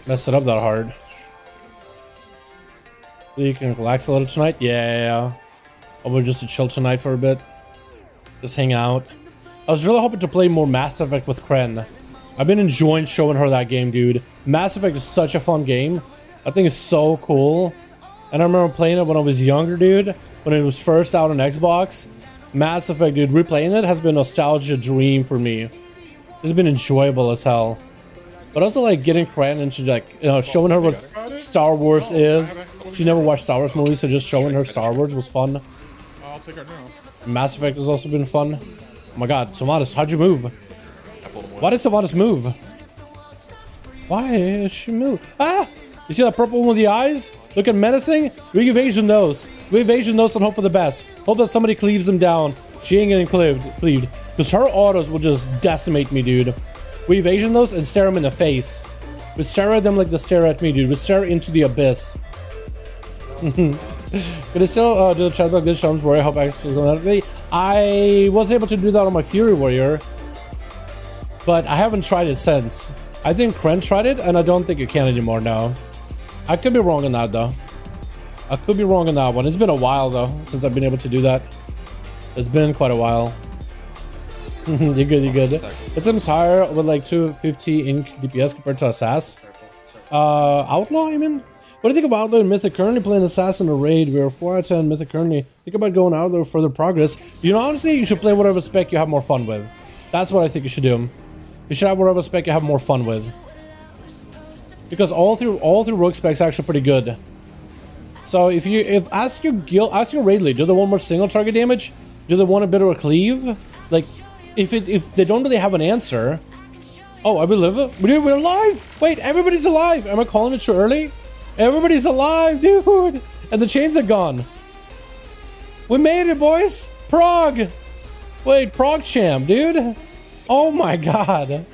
messed it up that hard. So you can relax a little tonight? Yeah. Or we're just to chill tonight for a bit. Just hang out. I was really hoping to play more Mass Effect with Kren. I've been enjoying showing her that game, dude. Mass Effect is such a fun game. I think it's so cool. And I remember playing it when I was younger, dude. When it was first out on Xbox. Mass Effect, dude. Replaying it has been a nostalgia dream for me. It's been enjoyable as hell. But also like getting Kren into like, you know, showing her what Star Wars is. She never watched Star Wars movies, so just showing her Star Wars was fun. I'll take her now. Mass Effect has also been fun. Oh my god, Sylvanas, how'd you move? Why did Sylvanas move? Why did she move? Ah! You see that purple one with the eyes? Looking menacing? We evasion those. We evasion those and hope for the best. Hope that somebody cleaves them down. She ain't getting cleaved. Because her autos will just decimate me, dude. We evasion those and stare them in the face. We stare at them like they stare at me, dude. We stare into the abyss. But it's still do the chat about good shows where I hope actually going out. I was able to do that on my Fury Warrior, but I haven't tried it since. I think Kren tried it, and I don't think you can anymore now. I could be wrong on that though. I could be wrong on that one. It's been a while though since I've been able to do that. It's been quite a while. You're good, you're good. It seems higher with like 250 in DPS compared to Assassin. Outlaw, you mean? What do you think of Outlaw and Mythic? Currently playing Assassin in a raid. We are 4 out of 10 Mythic currently. Think about going Outlaw for further progress. You know, honestly, you should play whatever spec you have more fun with. That's what I think you should do. You should have whatever spec you have more fun with. Because all three rogue specs are actually pretty good. So if ask your raid lead, do they want more single target damage? Do they want a bit of a cleave? Like, if they don't really have an answer. Oh, I believe it. We're alive. Wait, everybody's alive. Am I calling it too early? Everybody's alive, dude. And the chains are gone. We made it, boys. Prague. Wait, Prague champ, dude. Oh my god.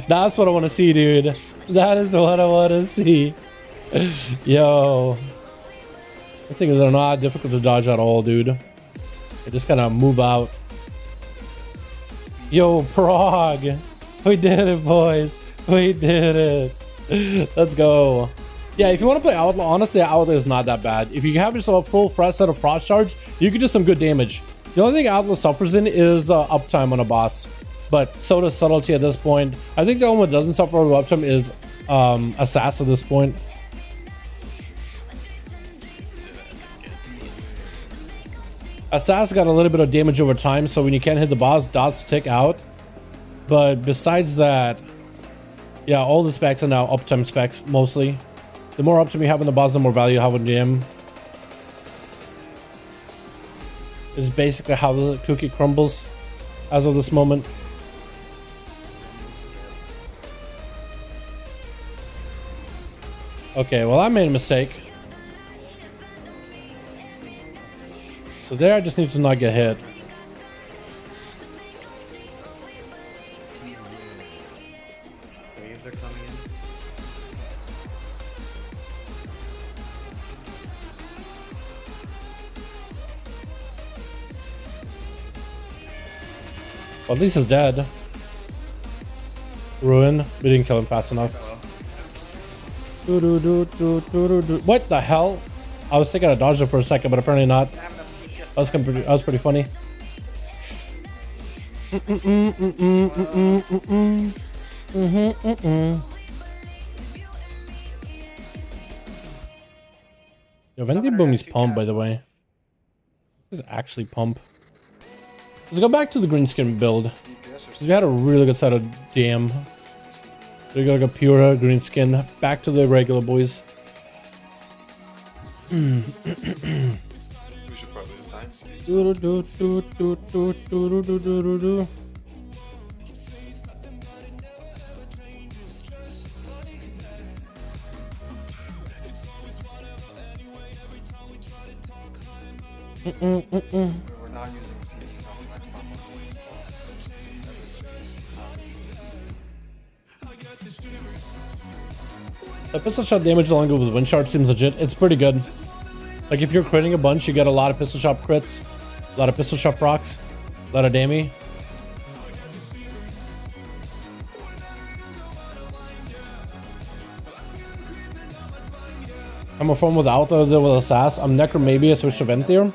That's what I want to see, dude. That is what I want to see. Yo. These things are not difficult to dodge at all, dude. They just kind of move out. Yo, Prague. We did it, boys. We did it. Let's go. Yeah, if you want to play Outlaw, honestly, Outlaw is not that bad. If you have yourself a full fresh set of frost shards, you can do some good damage. The only thing Outlaw suffers in is uptime on a boss. But so does subtlety at this point. I think the only one that doesn't suffer with uptime is Assassin at this point. Assassin got a little bit of damage over time, so when you can't hit the boss, dots tick out. But besides that, yeah, all the specs are now uptime specs, mostly. The more uptime you have in the boss, the more value you have in the game. Is basically how the cookie crumbles as of this moment. Okay, well, I made a mistake. So there, I just need to not get hit. Waves are coming in. Well, at least he's dead. Ruin. We didn't kill him fast enough. What the hell? I was thinking I dodged it for a second, but apparently not. That was pretty funny. Yo, Venti Boom is pump, by the way. This is actually pump. Let's go back to the green skin build. We had a really good set of DM. We got like a pure green skin. Back to the regular boys. We should probably assign skins. We're not using skins on the next platform. The pistol shot damage along with wind shard seems legit. It's pretty good. Like if you're critting a bunch, you get a lot of pistol shot crits, a lot of pistol shot procs, a lot of damage. I'm a form without the with Assassin. I'm Necro maybe I switch to Vent here.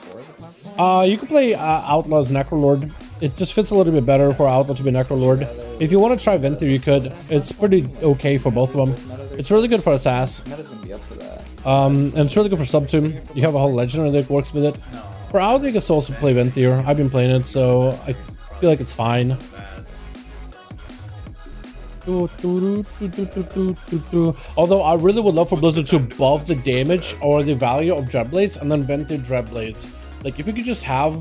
You can play Outlaw as Necrolord. It just fits a little bit better for Outlaw to be Necrolord. If you want to try Venthyr, you could. It's pretty okay for both of them. It's really good for Assassin. And it's really good for Subtum. You have a whole legendary that works with it. For Outlaw, you can also play Venthyr. I've been playing it, so I feel like it's fine. Although I really would love for Blizzard to buff the damage or the value of Dreadblades and then Venthyr Dreadblades. Like, if you could just have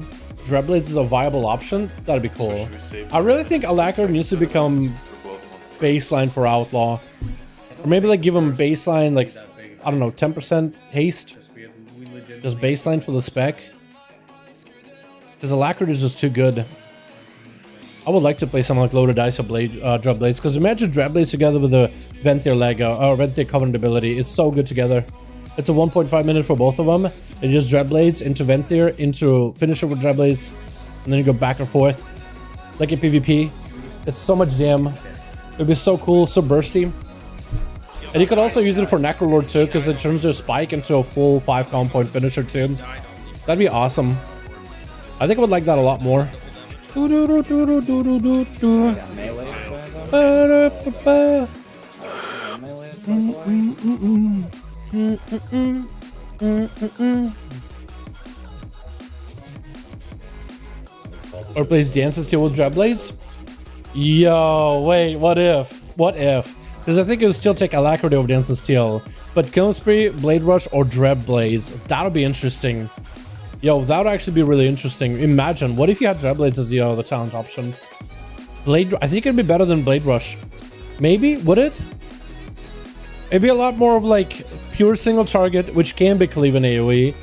Dreadblades as a viable option, that'd be cool. I really think Alacrity needs to become baseline for Outlaw. Or maybe like give him baseline, like, I don't know, 10% haste. Just baseline for the spec. Because Alacrity is just too good. I would like to play something like Loaded Dice or Dreadblades, because imagine Dreadblades together with the Venthyr Lego or Venthyr Covenant ability. It's so good together. It's a 1.5 minute for both of them. And just Dreadblades into Venthyr, into finisher with Dreadblades, and then you go back and forth like in PvP. It's so much damn. It'd be so cool, so bursty. And you could also use it for Necrolord too, because it turns your spike into a full 5 compound finisher too. That'd be awesome. I think I would like that a lot more. Or plays Dance's Steel with Dreadblades? Yo, wait, what if? What if? Because I think it would still take Alacrity over Dance's Steel. But Killing Spree, Blade Rush, or Dreadblades. That would be interesting. Yo, that would actually be really interesting. Imagine, what if you had Dreadblades as the challenge option? I think it'd be better than Blade Rush. Maybe? Would it? It'd be a lot more of like pure single target, which can be cleave in AoE.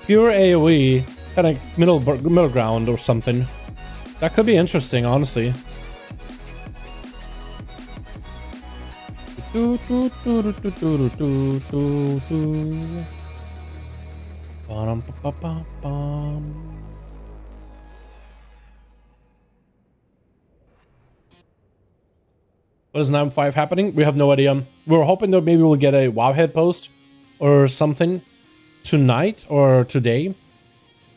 Pure AoE, kind of middle ground or something. That could be interesting, honestly. What is 9.5 happening? We have no idea. We were hoping that maybe we'll get a Wowhead post or something tonight or today.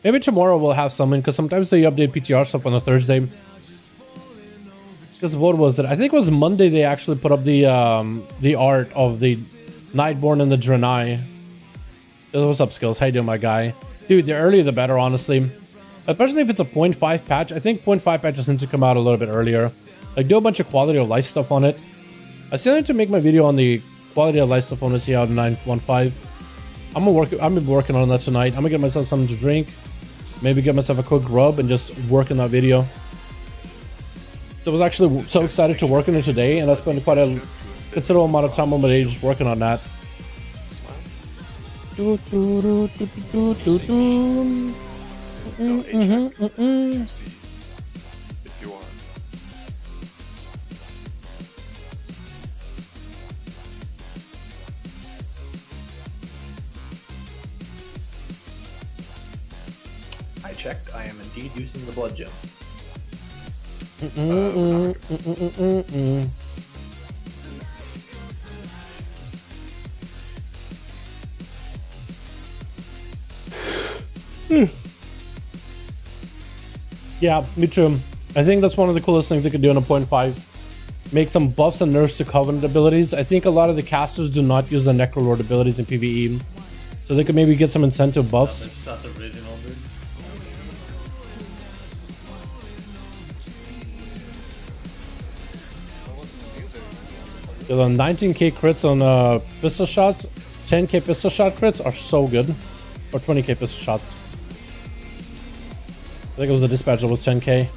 Maybe tomorrow we'll have something, because sometimes they update PTR stuff on a Thursday. Because what was it? I think it was Monday they actually put up the art of the Nightborn and the Draenei. What's up, Skills? How you doing, my guy? Dude, the earlier the better, honestly. Especially if it's a 0.5 patch. I think 0.5 patches need to come out a little bit earlier. Like, do a bunch of quality of life stuff on it. I still need to make my video on the quality of life stuff on see out in 9.1.5. I'm gonna be working on that tonight. I'm gonna get myself something to drink. Maybe get myself a quick rub and just work on that video. So I was actually so excited to work on it today, and I spent quite a considerable amount of time on my day just working on that. If you want. I checked. I am indeed using the blood gem. Yeah, me too. I think that's one of the coolest things they could do in a 0.5. Make some buffs and nerfs to Covenant abilities. I think a lot of the casters do not use the Necrolord abilities in PvE. So they could maybe get some incentive buffs. That's original, dude. The 19k crits on pistol shots, 10k pistol shot crits are so good. Or 20k pistol shots. I think it was a dispatch that was 10k.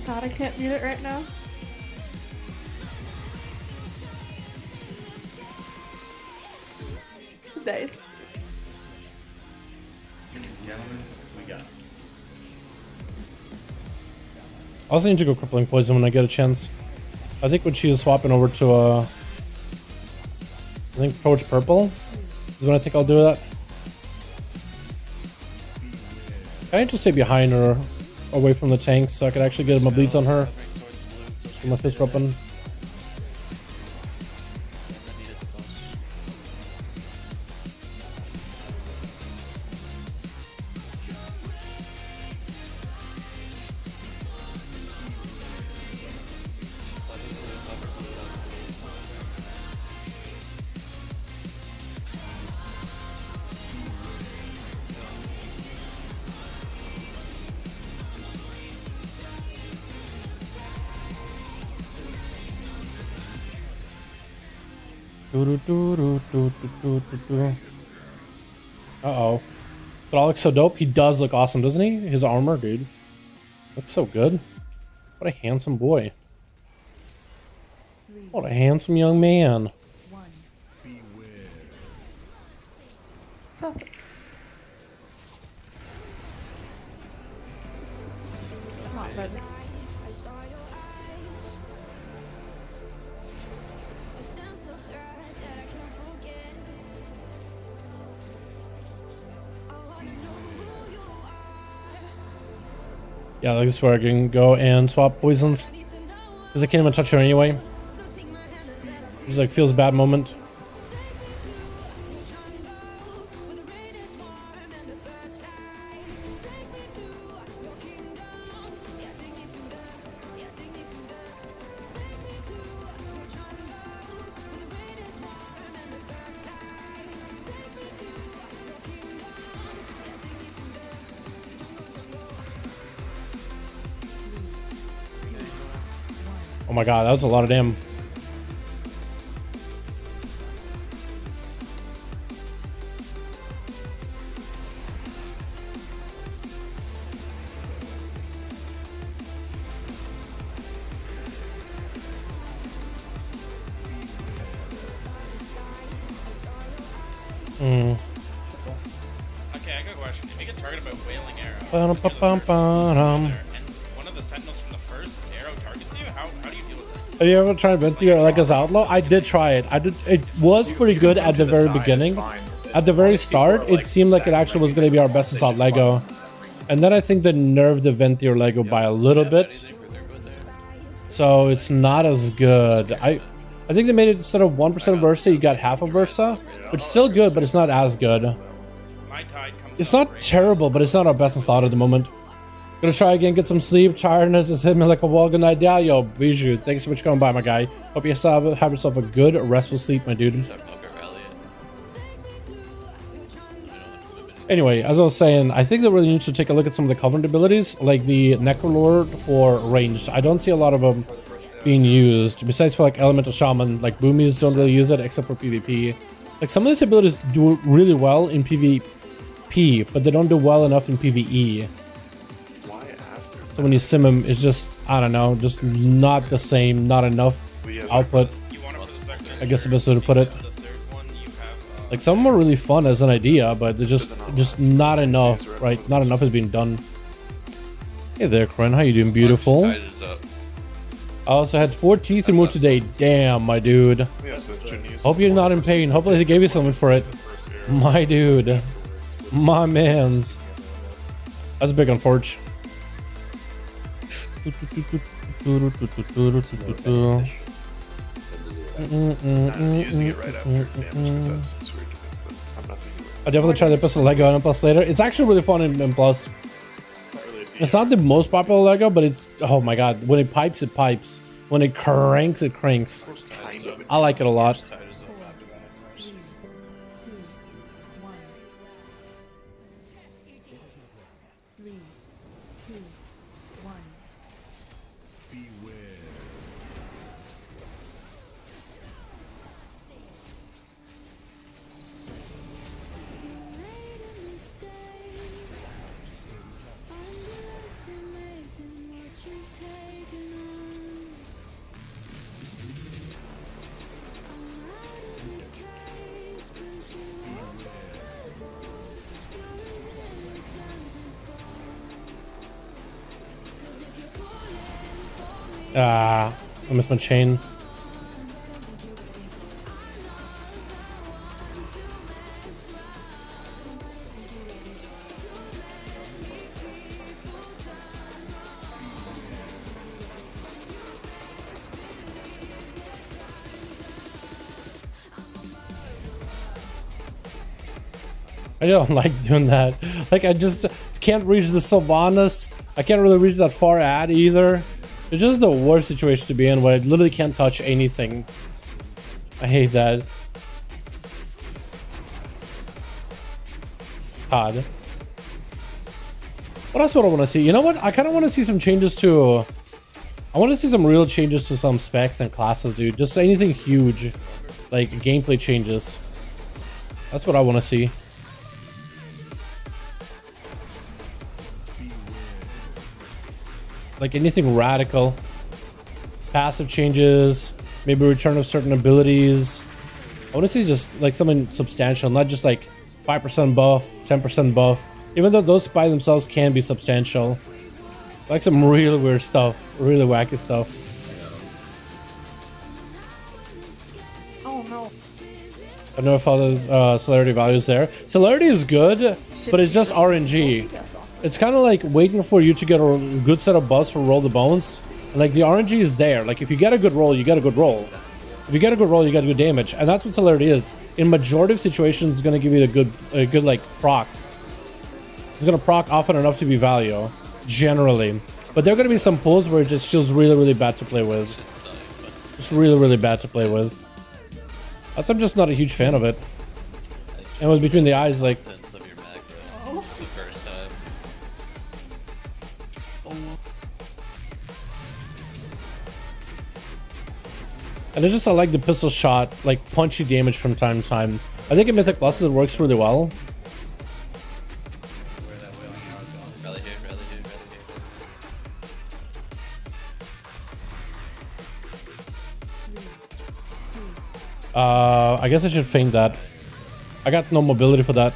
God, I can't mute it right now. Nice. Gentlemen, we got. I also need to go Crippling Poison when I get a chance. I think when she is swapping over to I think Torch Purple is when I think I'll do that. I need to stay behind her, away from the tanks, so I could actually get my bleeds on her. Get my fist open. Uh-oh. But all looks so dope. He does look awesome, doesn't he? His armor, dude. Looks so good. What a handsome boy. What a handsome young man. So, it's not bad. Yeah, like this is where I can go and swap poisons. Because I can't even touch her anyway. Just like feels a bad moment. Oh my god, that was a lot of damn. Okay, I got a question. If you get targeted by wailing arrow, And one of the sentinels from the first arrow targets you, how do you deal with that? have you ever tried Venti like as outlaw? I did try it. It was pretty good at the very beginning. At the very start, it seemed like it actually was going to be our best assault Lego. And then I think they nerfed the Venti or Lego by a little bit. So it's not as good. I think they made it instead of 1% Versa, you got half of Versa. Which is still good, but it's not as good. It's not terrible, but it's not our best installed at the moment. Gonna try again, get some sleep. Tiredness has hit me like a wall. Good night, yeah, yo, Bijou. Thanks so much for coming by, my guy. Hope you have yourself a good, restful sleep, my dude. Anyway, as I was saying, I think that we really need to take a look at some of the Covenant abilities, like the Necrolord for ranged. I don't see a lot of them being used, besides for like Elemental Shaman. Like Boomies don't really use it except for PvP. Like some of these abilities do really well in PvP, but they don't do well enough in PvE. So when you sim them, it's just, I don't know, just not the same, not enough output. I guess the best way to put it. Like some of them are really fun as an idea, but they're just not enough, right? Not enough is being done. Hey there, Corinne, how you doing, beautiful? I also had 4 teeth removed today. Damn, my dude. Hope you're not in pain. Hopefully they gave you something for it. My dude. My mans. That's big on Forge. I definitely try the plus Lego and plus later. It's actually really fun in plus. It's not the most popular Lego, but it's, oh my god, when it pipes, it pipes. When it cranks, it cranks. I like it a lot. I missed my chain. I don't like doing that. Like, I just can't reach the Sylvanas. I can't really reach that far ad either. It's just the worst situation to be in, where I literally can't touch anything. I hate that. God. What else would I want to see? You know what? I kind of want to see some changes to... I want to see some real changes to some specs and classes, dude. Just anything huge. Like, gameplay changes. That's what I want to see. Like anything radical. Passive changes, maybe return of certain abilities. I want to see just like something substantial, not just like 5% buff, 10% buff. Even though those by themselves can be substantial. Like some really weird stuff, really wacky stuff. Oh no. I don't know if all the celerity values there. Celerity is good, but it's just RNG. It's kind of like waiting for you to get a good set of buffs for roll the bones. And like the RNG is there. Like if you get a good roll, you get a good roll. If you get a good roll, you get good damage, and that's what celerity is. In majority of situations, it's gonna give you a good like proc. It's gonna proc often enough to be value, generally. But there are gonna be some pulls where it just feels really, really bad to play with. Just really, really bad to play with. That's I'm just not a huge fan of it. And with between the eyes, like. And it's just I like the pistol shot, like punchy damage from time to time. I think in Mythic Plus it works really well. Rally here, rally here, rally here. I guess I should feint that. I got no mobility for that.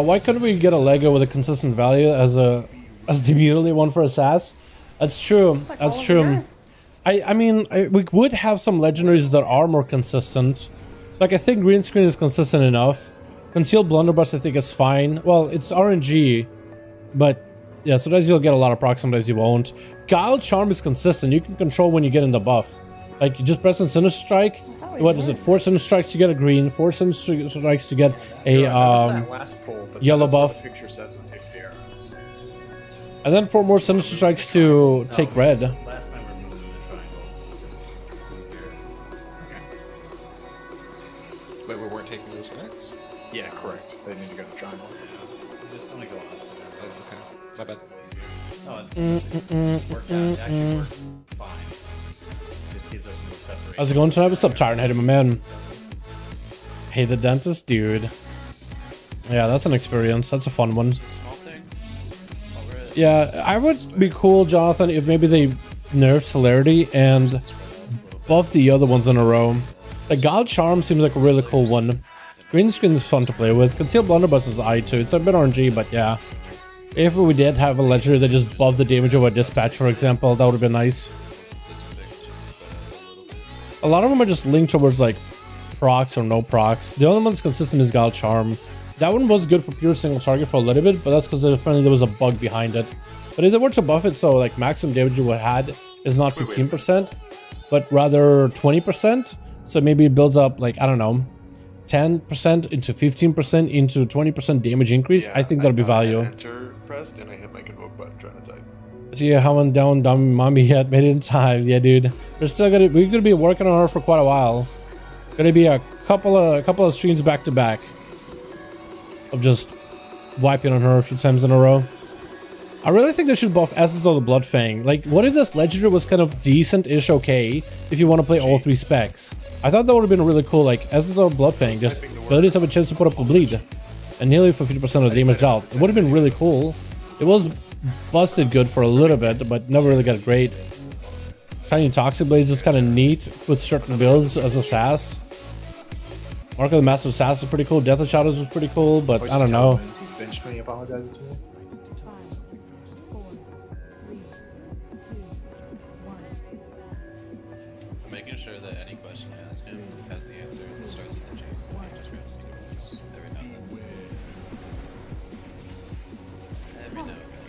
Why couldn't we get a Lego with a consistent value as the mutilate one for Assas? That's true. Like That's all true. over. I mean, we would have some legendaries that are more consistent. Like, I think green screen is consistent enough. Concealed blunderbuss, I think, is fine. Well, it's RNG, but yeah, sometimes you'll get a lot of proc, sometimes you won't. Guile Charm is consistent. You can control when you get in the buff. Like, you just press on Sinister Strike. What is it? 4 Sinister Strikes to get a green, 4 Sinister Strikes to get a yellow buff. And then 4 more Sinister Strikes to take red. Last time we're moving the triangle. Wait, we weren't taking those strikes? Yeah, correct. They need to go to triangle. Just only go on. Oh, okay. My bad. No, it's worked out. It actually works fine. Just gives us more separation. How's it going tonight? What's up, Tyrant Head, my man? Hey, the dentist, dude. Yeah, that's an experience. That's a fun one. Small thing. Over it. Yeah, I would be cool, Jonathan, if maybe they nerfed celerity and buff the other ones in a row. Like, Guile Charm seems like a really cool one. Green screen is fun to play with. Concealed blunderbuss is I too. It's a bit RNG, but yeah. If we did have a legendary that just buffed the damage of a dispatch, for example, that would have been nice. A lot of them are just linked towards like procs or no procs. The only one that's consistent is Guile Charm. That one was good for pure single target for a little bit, but that's because apparently there was a bug behind it. But if they were to buff it, so like maximum damage you would had is not 15%, but rather 20%. So maybe it builds up like, I don't know, 10% into 15% into 20% damage increase. Yeah, I think that'll be thought I had value. Enter pressed and I hit my convoke button trying to type. See how I'm down, dumb mommy yet made it in time. Yeah, dude. We're gonna be working on her for quite a while. Gonna be a couple of streams back to back of just wiping on her a few times in a row. I really think they should buff Essence of the Bloodfang. Like, what if this legendary was kind of decent-ish okay if you want to play all 3 specs? I thought that would have been really cool. Like, Essence of the Bloodfang, just abilities have a chance to put up a bleed and nearly for 50% of the damage out. It would have been really cool. It was busted good for a little bit, but never really got great. Tiny Toxic Blades is kind of neat with certain builds as a sass. Mark of the Master of Sass is pretty cool. Death of Shadows was pretty cool, but I don't know. He's benched me, he apologizes to me. 5, 4, 3, 2, 1. I'm making sure that any question I ask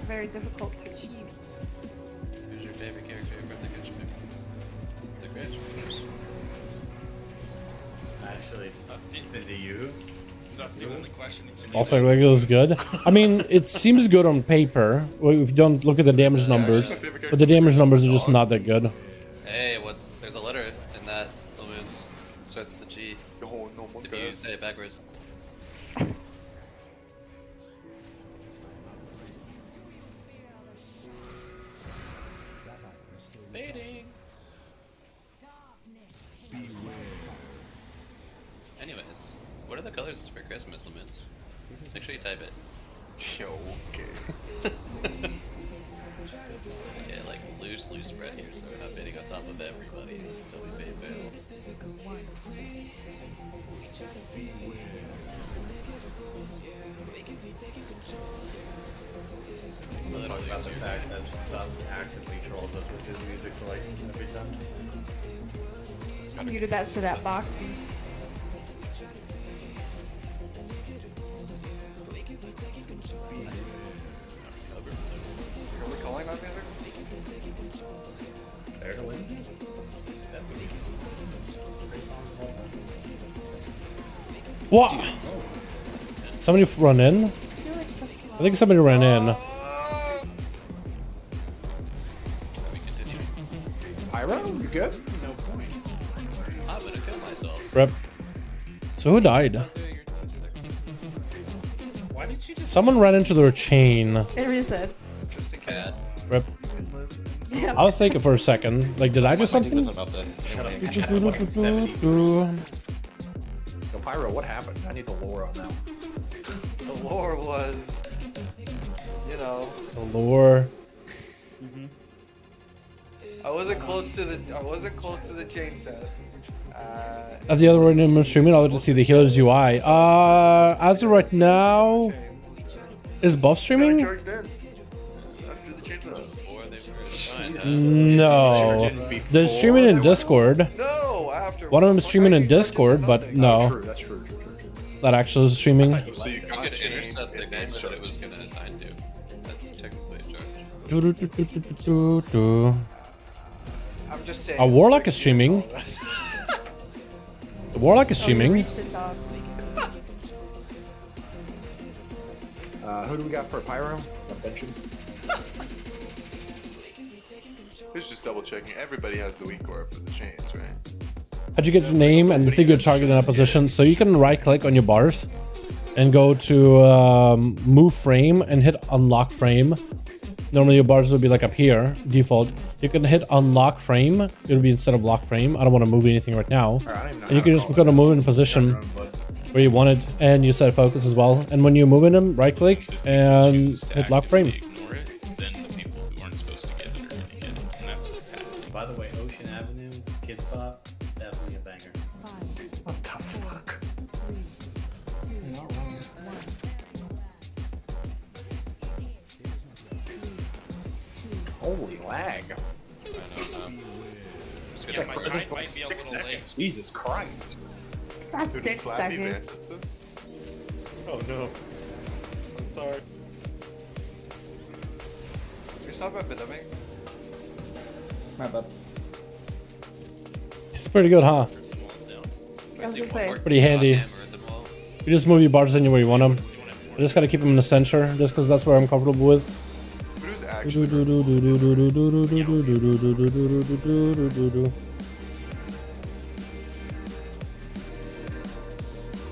very difficult to achieve. Who's your favorite character from the Grinch movie? The Grinch movie. Actually, it's to you. That's the only question. All three Legos good. I mean, it seems good on paper if you don't look at the damage numbers, but the damage numbers are just not that good. Hey, there's a letter in that Lumens. It starts with the G. Oh, no more If you guys. say it backwards. Baiting. Anyways, what are the colors for Christmas, Lumens? Make sure you type it. Yo, okay. Yeah, like loose spread here, so we're not bidding on top of everybody until we pay bills. We'll talk about the fact that Sub actively trolls us with his music selection every time. You did that shit at boxing. Are we calling on music? Fair to win. What? Somebody run in? I think somebody ran in. We continue. Pyro, you good? I'm gonna kill myself. Rip. So who died? Why did you just? Someone ran into their chain. It resets. Just in case. Cat. Rip. Yeah. I was thinking for a second. Like, did I do something? Shut up. Do. Yo, Pyro, what happened? I need the lore on that one. The lore was, you know, The lore. I wasn't close to the chain set. At the other end of streaming, I'll get to see the healer's UI. As of right now, is Buff streaming? Charged in after the chain set. Or they were fine. No. They're streaming in Discord. No, after. One of them is streaming in Discord, but no. True, that's true. That actually is streaming. So you You got could chained intercept the and then game that it was charged. gonna assign to. That's technically a charge. Do-do-do-do-do-do-do. I'm just saying. A Warlock is streaming. The Warlock is Oh, you streaming. reached it, dog. Who do we got for Pyro? Benching. It's just double checking. Everybody has the weak core for the chains, right? How'd you get your name and the thing you're targeting in a position? So you can right click on your bars and go to move frame and hit unlock frame. Normally your bars would be like up here, default. You can hit unlock frame. It'll be instead of lock frame. I don't want to move anything right now. And you can just go to move in a position where you want it, and you set focus as well. And when you move in them, right click and Choose to hit lock frame. actively ignore it, then the people who aren't supposed to get it are gonna get it, and that's what's happening. By the way, Ocean Avenue, Kid Spot, definitely a banger. What the fuck? Holy lag. Just Yeah, gonna my press- mind might be a little late. Jesus Christ. It's not Dude, 6 Slappy seconds. vanished this? Oh no. I'm sorry. We stop epidemic. My bad. It's pretty good, huh? I was gonna say. Pretty handy. Hammer at the wall. You just move your bars anywhere you want them. I just gotta keep them in the center, just because that's where I'm comfortable with. Who's actually?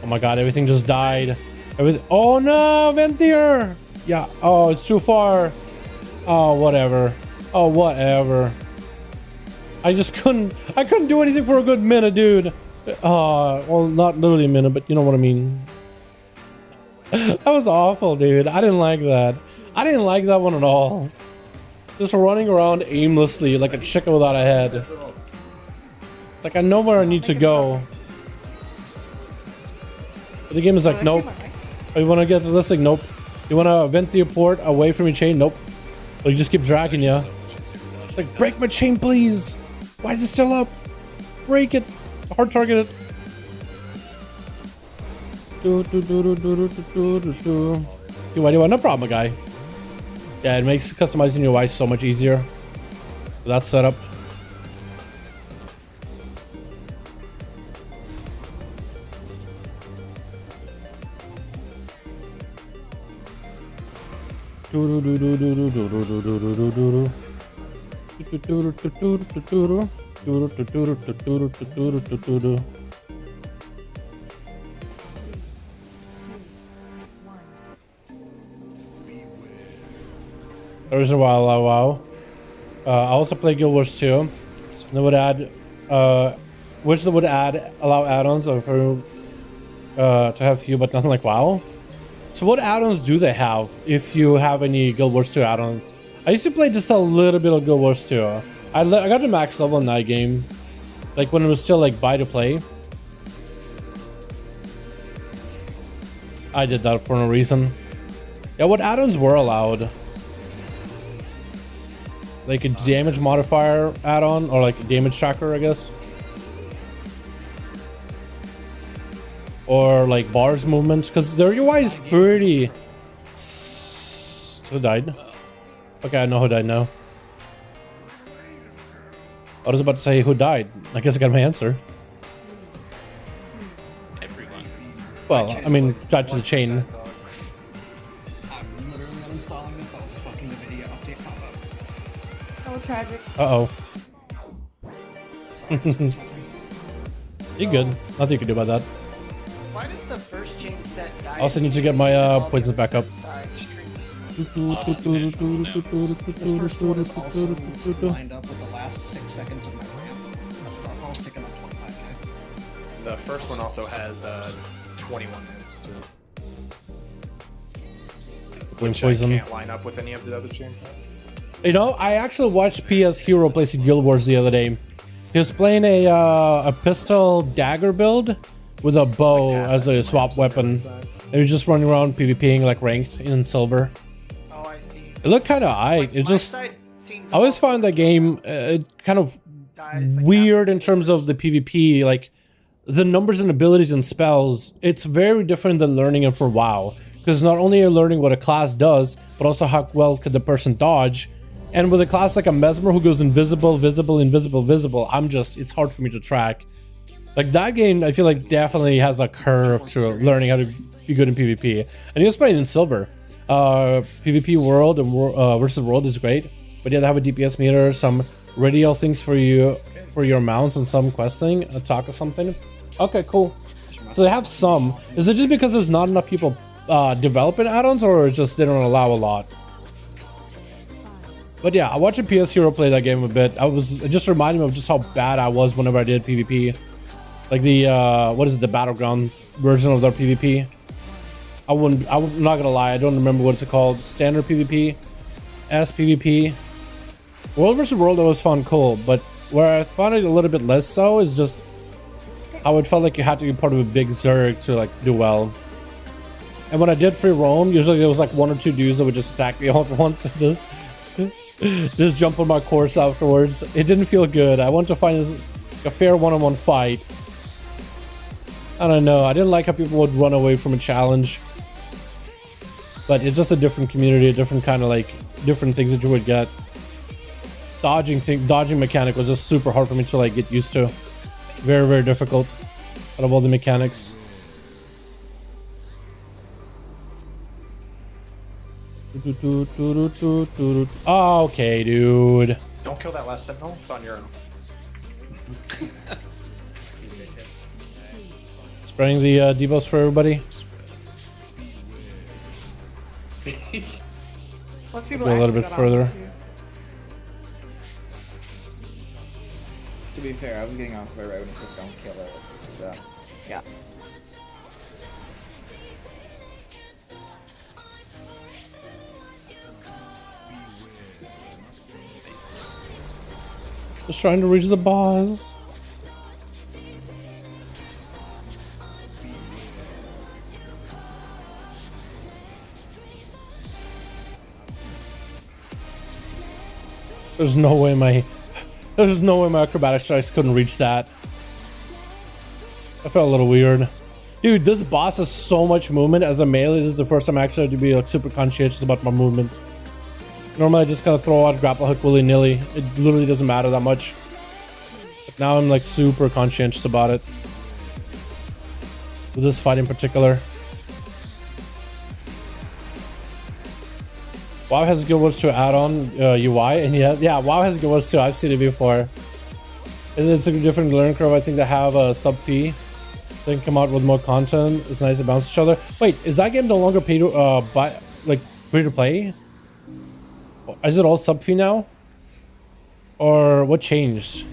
Oh my god, everything just died. Oh no, Ventier! Yeah, oh, it's too far. Oh, whatever. Oh, whatever. I couldn't do anything for a good minute, dude. Well, not literally a minute, but you know what I mean. That was awful, dude. I didn't like that. I didn't like that one at all. Just running around aimlessly like a chicken without a head. It's like I know where I need to go. But the game is like, nope. Oh, you want to get to this thing? Nope. You want to vent the port away from your chain? Nope. Or you just keep dragging you. Like, break my chain, please. Why is it still up? Break it. Hard target it. Do. Why do you want? No problem, guy. Yeah, it makes customizing your UI so much easier. That setup. The reason why I allow WoW. I also play Guild Wars 2. And it would add, which would allow add-ons for to have few, but nothing like WoW. So what add-ons do they have if you have any Guild Wars 2 add-ons? I used to play just a little bit of Guild Wars 2. I got to max level in that game, like when it was still like buy to play. I did that for no reason. Yeah, what add-ons were allowed? Like a damage modifier add-on, or like a damage tracker, I guess. Or like bars movements, because their UI is pretty... Who died? Okay, I know who died now. I was about to say who died. I guess I got my answer. Everyone. Well, I mean, died to the chain. I'm literally uninstalling this. That was a fucking video update pop-up. Oh, tragic. Uh-oh. Sorry, that's what's You good. Nothing you can do about that. Why does the first chain set die? I also need to get my points back up. The first one is also lined up with the last 6 seconds of my ramp. That's Dark Hall's taking up 25k. The first one also has 21 moves too. Which Poison. can't line up with any of the other chain sets. You know, I actually watched PS Hero play some Guild Wars the other day. He was playing a pistol dagger build with a bow as a swap weapon. And he was just running around PvPing like ranked in silver. Oh, I see. It looked kind of aight. It just, I always found that game kind of weird in terms of the PvP, like the numbers and abilities and spells. It's very different than learning it for WoW, because not only are you learning what a class does, but also how well could the person dodge. And with a class like a Mesmer who goes invisible, visible, invisible, visible, it's hard for me to track. Like that game, I feel like definitely has a curve to learning how to be good in PvP. And he was playing in silver. PvP world and versus world is great, but yeah, they have a DPS meter, some radial things for you for your mounts, and some questing, a talk or something. Okay, cool. So they have some. Is it just because there's not enough people developing add-ons, or just they don't allow a lot? But yeah, I watched a PS Hero play that game a bit. It just reminded me of just how bad I was whenever I did PvP. Like the what is it, the battleground version of their PvP. I'm not gonna lie, I don't remember what it's called. Standard PvP, SPvP, World vs. World. That was fun, cool. But where I found it a little bit less so is just how it felt like you had to be part of a big Zerg to like do well. And when I did free roam, usually there was like 1 or 2 dudes that would just attack me all at once and just jump on my course afterwards. It didn't feel good. I wanted to find a fair one-on-one fight. I don't know. I didn't like how people would run away from a challenge. But it's just a different community, a different kind of like different things that you would get. Dodging mechanic was just super hard for me to like get used to. Very, very difficult out of all the mechanics. Okay, dude. Don't kill that last sentinel. It's on your own. Spreading the debuffs for everybody. Most people Go a little bit actually got further. off too. To be fair, I was getting off right when it said don't kill it. So, yeah. Just trying to reach the boss. There's no way my acrobatic strikes couldn't reach that. I felt a little weird. Dude, this boss has so much movement as a melee. This is the first time I actually had to be like super conscientious about my movement. Normally I just kind of throw out grapple hook willy-nilly. It literally doesn't matter that much. But now I'm like super conscientious about it. With this fight in particular. WoW has good words to add on UI, and yeah, WoW has good words too. I've seen it before. And it's a different learning curve. I think they have a sub fee, so they can come out with more content. It's nice to bounce each other. Wait, is that game no longer pay to buy, like free to play? Is it all sub fee now, or what changed?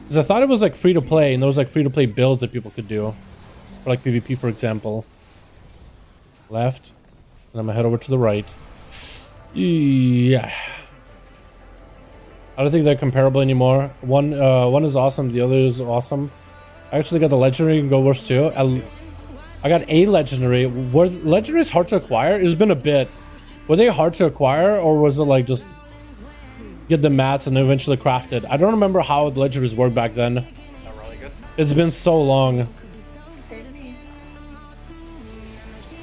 Because I thought it was like free to play, and there was like free to play builds that people could do, for like PvP, for example. Left, and I'm gonna head over to the right. Yeah, I don't think they're comparable anymore. One is awesome, the other is awesome. I actually got the legendary and gold wars too. I got a legendary. Were legendaries hard to acquire? It's been a bit. Were they hard to acquire, or was it like just get the mats and eventually craft it? I don't remember how the legendaries worked back then. Not really good. It's been so long.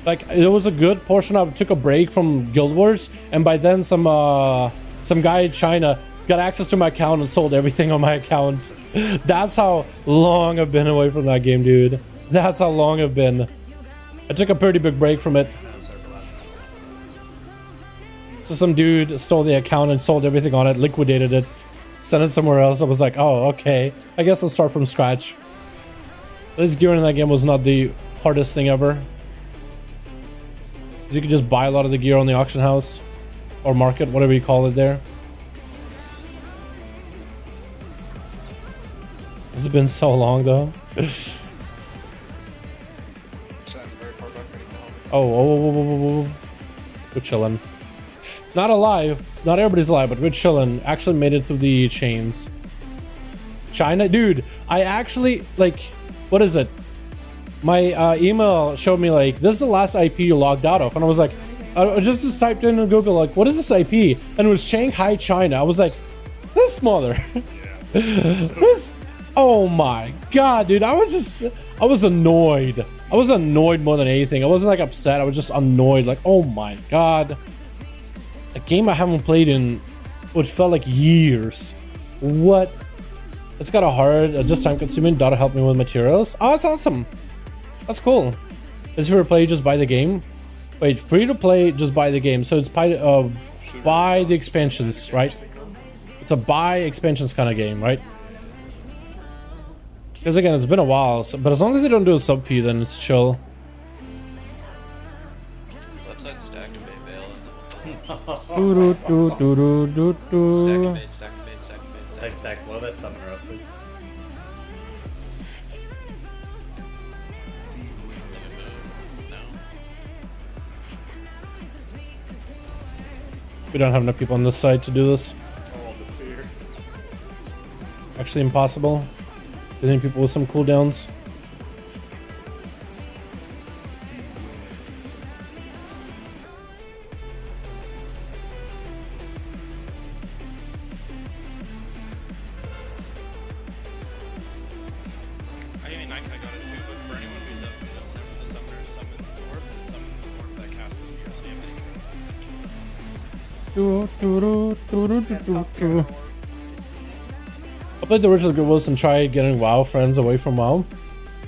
Like, it was a good portion. I took a break from Guild Wars, and by then some guy in China got access to my account and sold everything on my account. That's how long I've been away from that game, dude. That's how long I've been. I took a pretty big break from it. So some dude stole the account and sold everything on it, liquidated it, sent it somewhere else. I was like, oh, okay. I guess I'll start from scratch. This gear in that game was not the hardest thing ever. You could just buy a lot of the gear on the auction house or market, whatever you call it there. It's been so long though. Oh, we're chilling. Not alive. Not everybody's alive, but we're chilling. Actually made it through the chains. China, dude. I actually like. What is it? My email showed me like, this is the last IP you logged out of, and I was like, I just typed in Google like, what is this IP? And it was Shanghai, China. I was like, this mother, this, oh my god, dude. I was annoyed. I was annoyed more than anything. I wasn't like upset. I was just annoyed. Like, oh my god, a game I haven't played in what felt like years. What? It's got a hard, just time consuming. Data help me with materials. Oh, that's awesome. That's cool. Is free to play, just buy the game. Wait, free to play, just buy the game. So it's buy the expansions, right? It's a buy expansions kind of game, right? Because again, it's been a while. So, but as long as they don't do a sub fee, then it's chill. Left side stack and bait bail. Stack, blow that summoner up, please. We don't have enough people on this side to do this. Actually impossible. Getting people with some cooldowns. I played the original Good Wills and tried getting WoW friends away from WoW.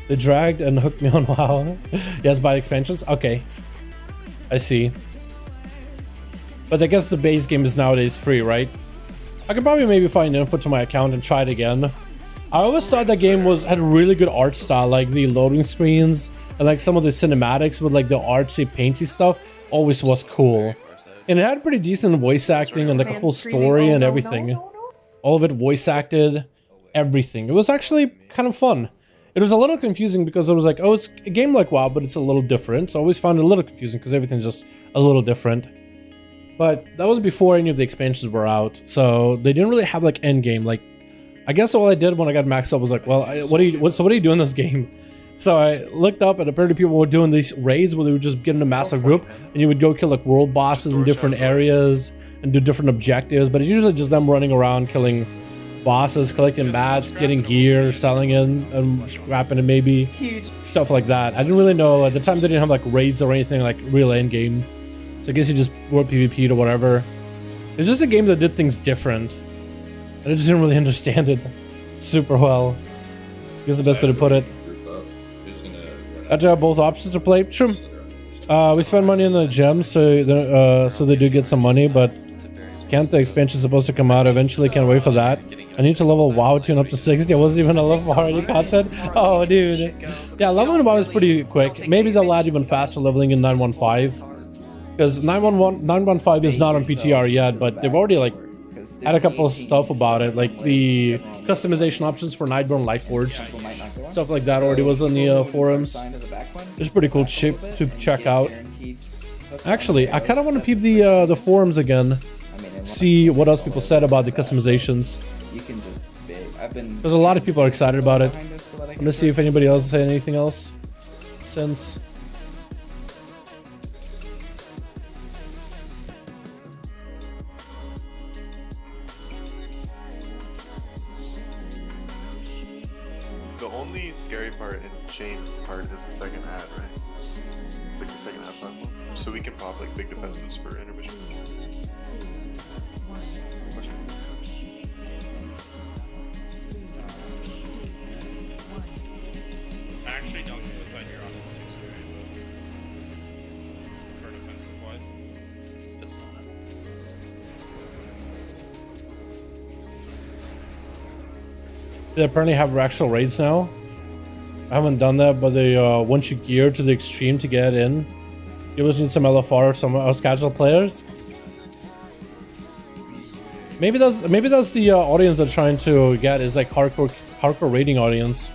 They dragged and hooked me on WoW. Yes, buy expansions? Okay. I see. But I guess the base game is nowadays free, right? I could probably maybe find info to my account and try it again. I always thought that game had really good art style, like the loading screens and like some of the cinematics with like the artsy painty stuff always was cool. And it had pretty decent voice acting and like a full story and everything. All of it voice acted, everything. It was actually kind of fun. It was a little confusing because it was like, oh, it's a game like WoW, but it's a little different. So I always found it a little confusing because everything's just a little different. But that was before any of the expansions were out. So they didn't really have like end game. Like, I guess all I did when I got maxed up was like, well, what do you do in this game? So I looked up and apparently people were doing these raids where they would just get in a massive group and you would go kill like world bosses in different areas and do different objectives. But it's usually just them running around killing bosses, collecting mats, getting gear, selling it, and scrapping it maybe. Huge. Stuff like that. I didn't really know. At the time they didn't have like raids or anything like real end game. So I guess you just were PvP'd or whatever. It's just a game that did things different. And I just didn't really understand it super well. I guess the best way to put it. I had to have both options to play. True. We spend money on the gems, so they do get some money, but can't the expansion supposed to come out eventually? Can't wait for that. I need to level WoW tune up to 60. I wasn't even a level already content. Oh, dude. Yeah, leveling WoW is pretty quick. Maybe they'll add even faster leveling in 9.1.5. Because 9.1.5 is not on PTR yet, but they've already like had a couple of stuff about it, like the customization options for Nightborn Lightforged. Stuff like that already was on the forums. It's pretty cool shit to check out. Actually, I kind of want to peep the forums again. See what else people said about the customizations. Because a lot of people are excited about it. I'm gonna see if anybody else said anything else since. The only scary part in chain part is the second ad, right? Like the second ad platform. So we can pop like big defenses for intermission. I actually don't think the side you're on is too scary, but for defensive wise. It's not. They apparently have actual raids now. I haven't done that, but they once you gear to the extreme to get in, you always need some LFR or some else casual players. Maybe that's the audience they're trying to get, is like hardcore raiding audience.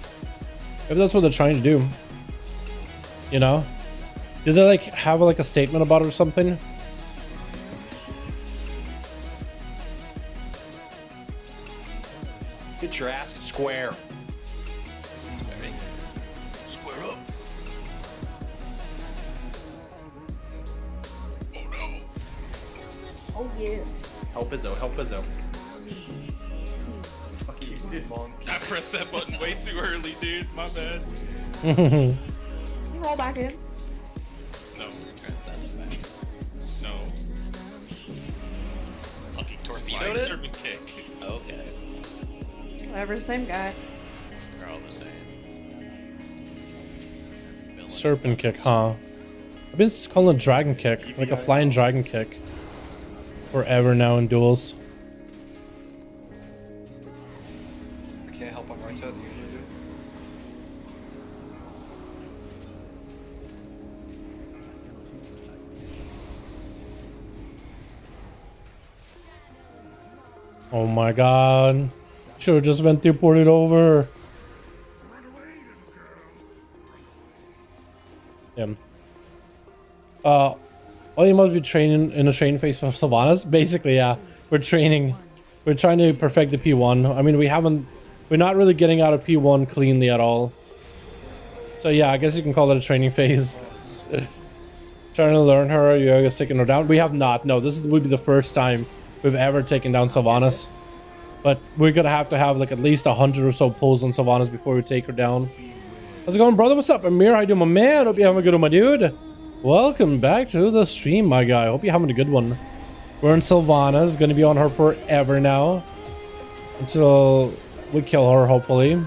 Maybe that's what they're trying to do. You know? Did they like have like a statement about it or something? Get your ass square. Square up. Oh no. Oh yeah. Help Izzo, help Izzo. Fuck you did, Monk. I pressed that button way too early, dude. My bad. You roll back in. No. No. Fucking torpedo serpent kick. Okay. Whatever, same guy. They're all the same. Serpent kick, huh? I've been calling it dragon kick, like a flying dragon kick, forever now in duels. I can't help on right side. You usually do. Oh my god. Should've just went ported over. Yeah. Well, you must be training in a training phase for Sylvanas. Basically, yeah. We're training. We're trying to perfect the P1. I mean, we're not really getting out of P1 cleanly at all. So yeah, I guess you can call it a training phase. Trying to learn her, you're taking her down. We have not. No, this would be the first time we've ever taken down Sylvanas. But we're gonna have to have like at least 100 or so pulls on Sylvanas before we take her down. How's it going, brother? What's up, Amir? How you doing, my man? Hope you're having a good one, my dude. Welcome back to the stream, my guy. Hope you're having a good one. We're in Sylvanas. Gonna be on her forever now. Until we kill her, hopefully.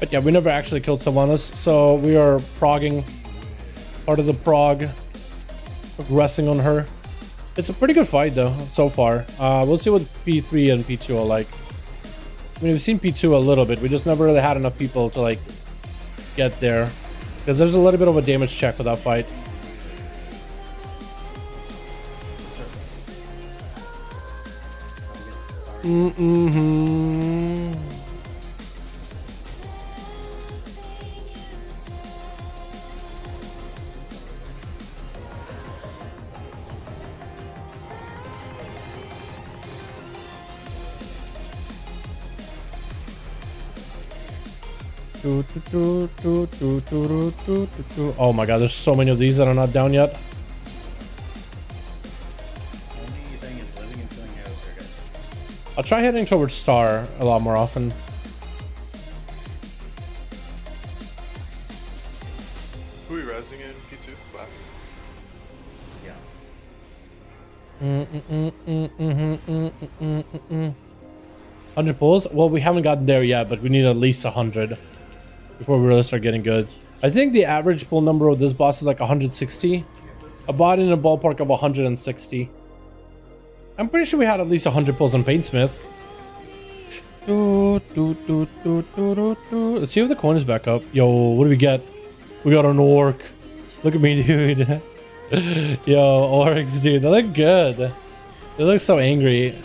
But yeah, we never actually killed Sylvanas, so we are progging. Part of the prog. Progressing on her. It's a pretty good fight though, so far. We'll see what P3 and P2 are like. I mean, we've seen P2 a little bit. We just never really had enough people to like get there. Because there's a little bit of a damage check for that fight. Oh my god, there's so many of these that are not down yet. Only thing is living and feeling out there, guys. I'll try heading towards Star a lot more often. Who are we resing in P2? Slap. Yeah. 100 pulls? Well, we haven't gotten there yet, but we need at least 100 before we really start getting good. I think the average pull number of this boss is like 160. I bought in a ballpark of 160. I'm pretty sure we had at least 100 pulls on Paintsmith. Let's see if the coin is back up. Yo, what do we get? We got an orc. Look at me, dude. Yo, orcs, dude. They look good. They look so angry.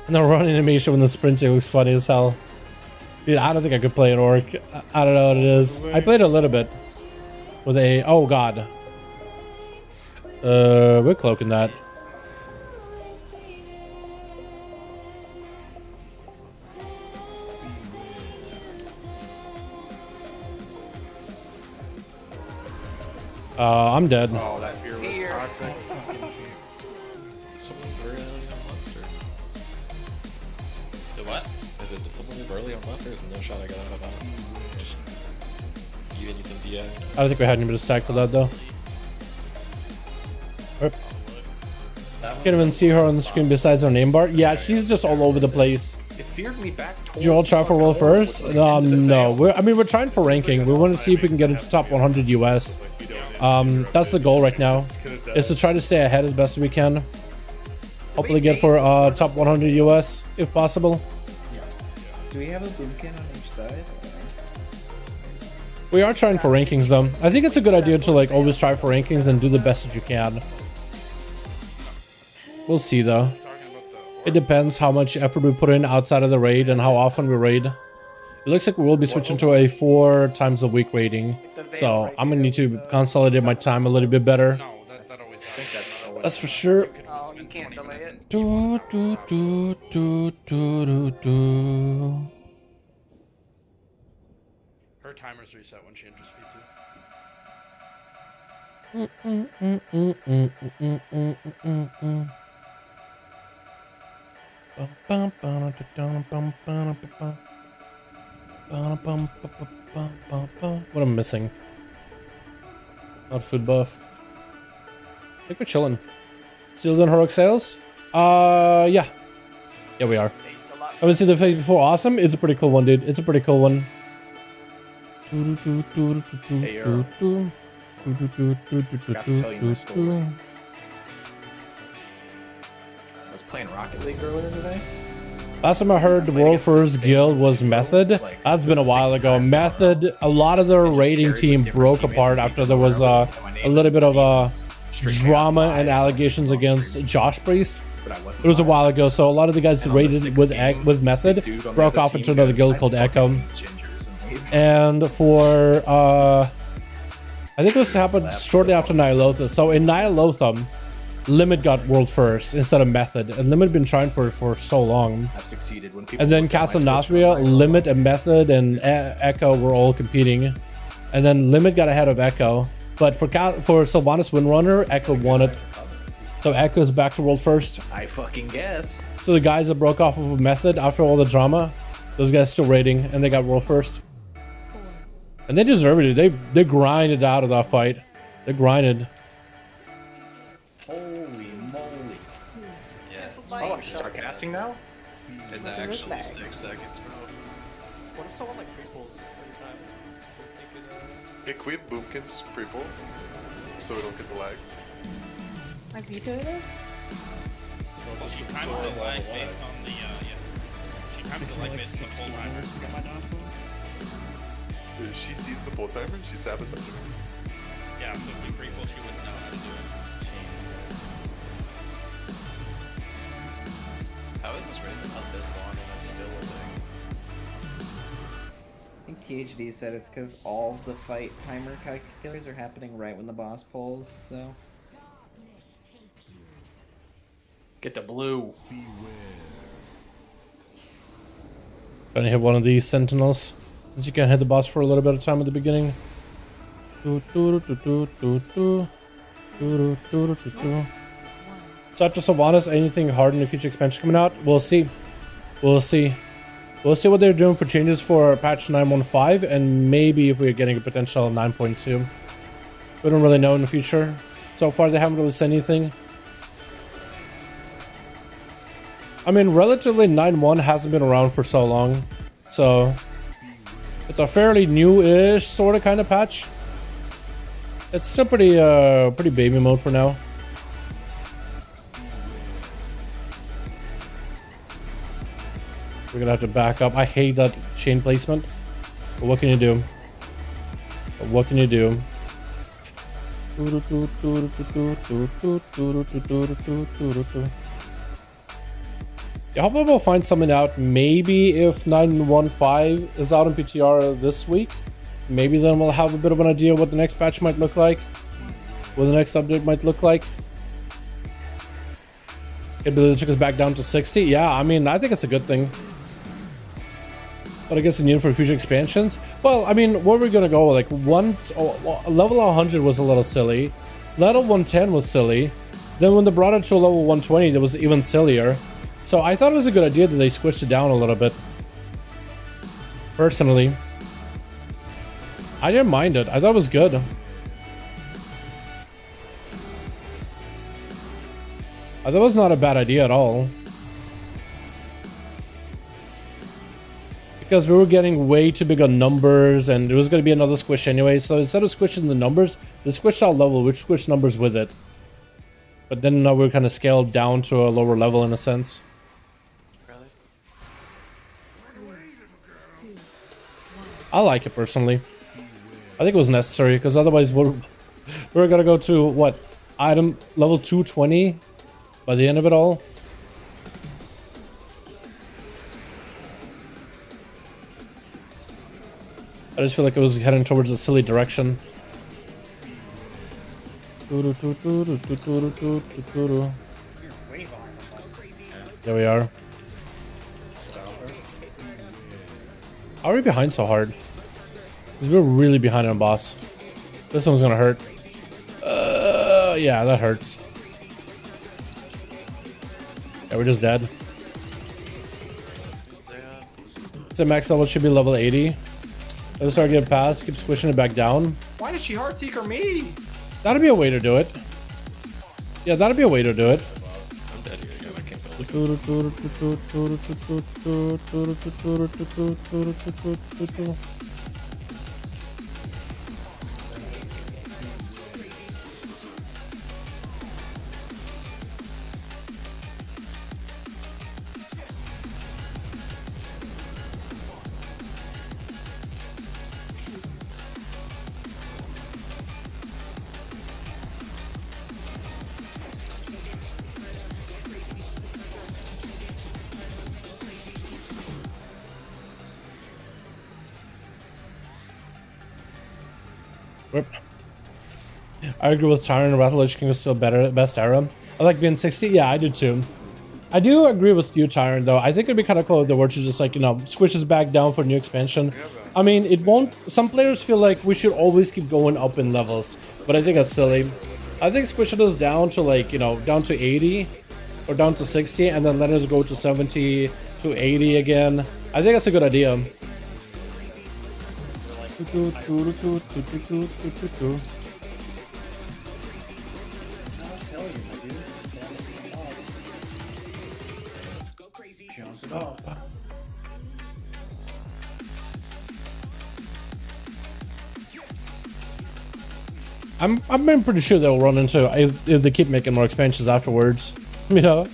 And the run animation when the sprinting looks funny as hell. Dude, I don't think I could play an orc. I don't know what it is. I played a little bit with a... Oh, God. We're cloaking that. I'm dead. Oh, that fear was Fear. toxic. Someone early on left, or The what? is it someone early on left, or is no shot I got out of that? Just you anything DI? I don't think we had anybody to stack for that, though. Can't even see her on the screen besides her name bar. Yeah, she's just all over the place. It feared me back. Did you all try for world first? No. We're trying for ranking. We want to see if we can get into top 100 US. That's the goal right now, is to try to stay ahead as best as we can. Hopefully get for top 100 US if possible. Do we have a boomkin on each side? We are trying for rankings though. I think it's a good idea to like always try for rankings and do the best that you can. We'll see though. It depends how much effort we put in outside of the raid and how often we raid. It looks like we will be switching to a 4 times a week raiding. So I'm gonna need to consolidate my time a little bit better. That's for sure. Oh, you can't delay it. Do, do, do, do, do, do, do. Her timer's reset when she enters P2. What am I missing? Not food buff. I think we're chilling. Still doing heroic sales? Yeah. Yeah, we are. I haven't seen the face before. Awesome. It's a pretty cool one, dude. It's a pretty cool one. Hey, I was playing Rocket League earlier today. Last time I heard the world first guild was Method. That's been a while ago. Method, a lot of their raiding team broke apart after there was a little bit of drama and allegations against Josh Priest. It was a while ago, so a lot of the guys who raided with Method broke off into another guild called Echo. And for I think this happened shortly after Nylotham. So in Nylotham, Limit got world first instead of Method, and Limit had been trying for it for so long. I've succeeded when people And then Castle Nathria, Limit and Method and Echo were all competing, and then Limit got ahead of Echo. But for Sylvanas Windrunner, Echo won it. So Echo's back to world first. I fucking guess. So the guys that broke off of Method after all the drama, those guys still raiding, and they got world first. And they deserve it. They grinded out of that fight. They grinded. Holy moly. Yeah, Oh, she's sarcastic now? it's actually 6 seconds, bro. What if someone like pre-pulls every time? Hey, can we have boomkins pre-pull? So we don't get the lag. I vetoed this? Well, she times the lag based on the she times the lag based on the full timer. If she sees the pull timer, she sabotages us. Yeah, so if we pre-pull, she wouldn't know how to do it. How is this raid been up this long and it's still a thing? I think THD said it's because all the fight timer calculators are happening right when the boss pulls, so. Get the blue. Trying to hit one of these sentinels. Since you can hit the boss for a little bit of time at the beginning. So after Sylvanas, anything hard in the future expansion coming out? We'll see. We'll see. We'll see what they're doing for changes for patch 9.1.5 and maybe if we're getting a potential 9.2. We don't really know in the future. So far they haven't really said anything. I mean, relatively 9.1 hasn't been around for so long. So it's a fairly new-ish sort of kind of patch. It's still pretty baby mode for now. We're gonna have to back up. I hate that chain placement. But what can you do? But what can you do? Yeah, hopefully we'll find something out. Maybe if 9.1.5 is out in PTR this week, maybe then we'll have a bit of an idea what the next patch might look like. What the next update might look like. Maybe they took us back down to 60. Yeah, I mean, I think it's a good thing. But I guess we need it for future expansions. Well, I mean, where are we gonna go? Like level 100 was a little silly. Level 110 was silly. Then when they brought it to level 120, that was even sillier. So I thought it was a good idea that they squished it down a little bit. Personally, I didn't mind it. I thought it was good. I thought it was not a bad idea at all. Because we were getting way too big on numbers and there was going to be another squish anyway. So instead of squishing the numbers, they squished our level, which squished numbers with it. But then now we're kind of scaled down to a lower level in a sense. I like it personally. I think it was necessary because otherwise we're gonna go to what, item level 220 by the end of it all. I just feel like it was heading towards a silly direction. Way behind There we are. How are we behind so hard? Because we're really behind on boss. This one's gonna hurt. Yeah, that hurts. Yeah, we're just dead. So max level should be level 80. Let's start getting past, keep squishing it back down. Why did she heart seeker me? That'd be a way to do it. Yeah, that'd be a way to do it. I'm dead here again. I can't believe it. I agree with Tyrant. Wrath of the Lich King is still better, best era. I like being 60. Yeah, I do too. I do agree with you, Tyrant, though. I think it'd be kind of cool if the Witcher just like, you know, squishes back down for new expansion. I mean, it won't. Some players feel like we should always keep going up in levels, but I think that's silly. I think squishing us down to like, you know, down to 80 or down to 60 and then let us go to 70 to 80 again. I think that's a good idea. I'm pretty sure they'll run into if they keep making more expansions afterwards. You know,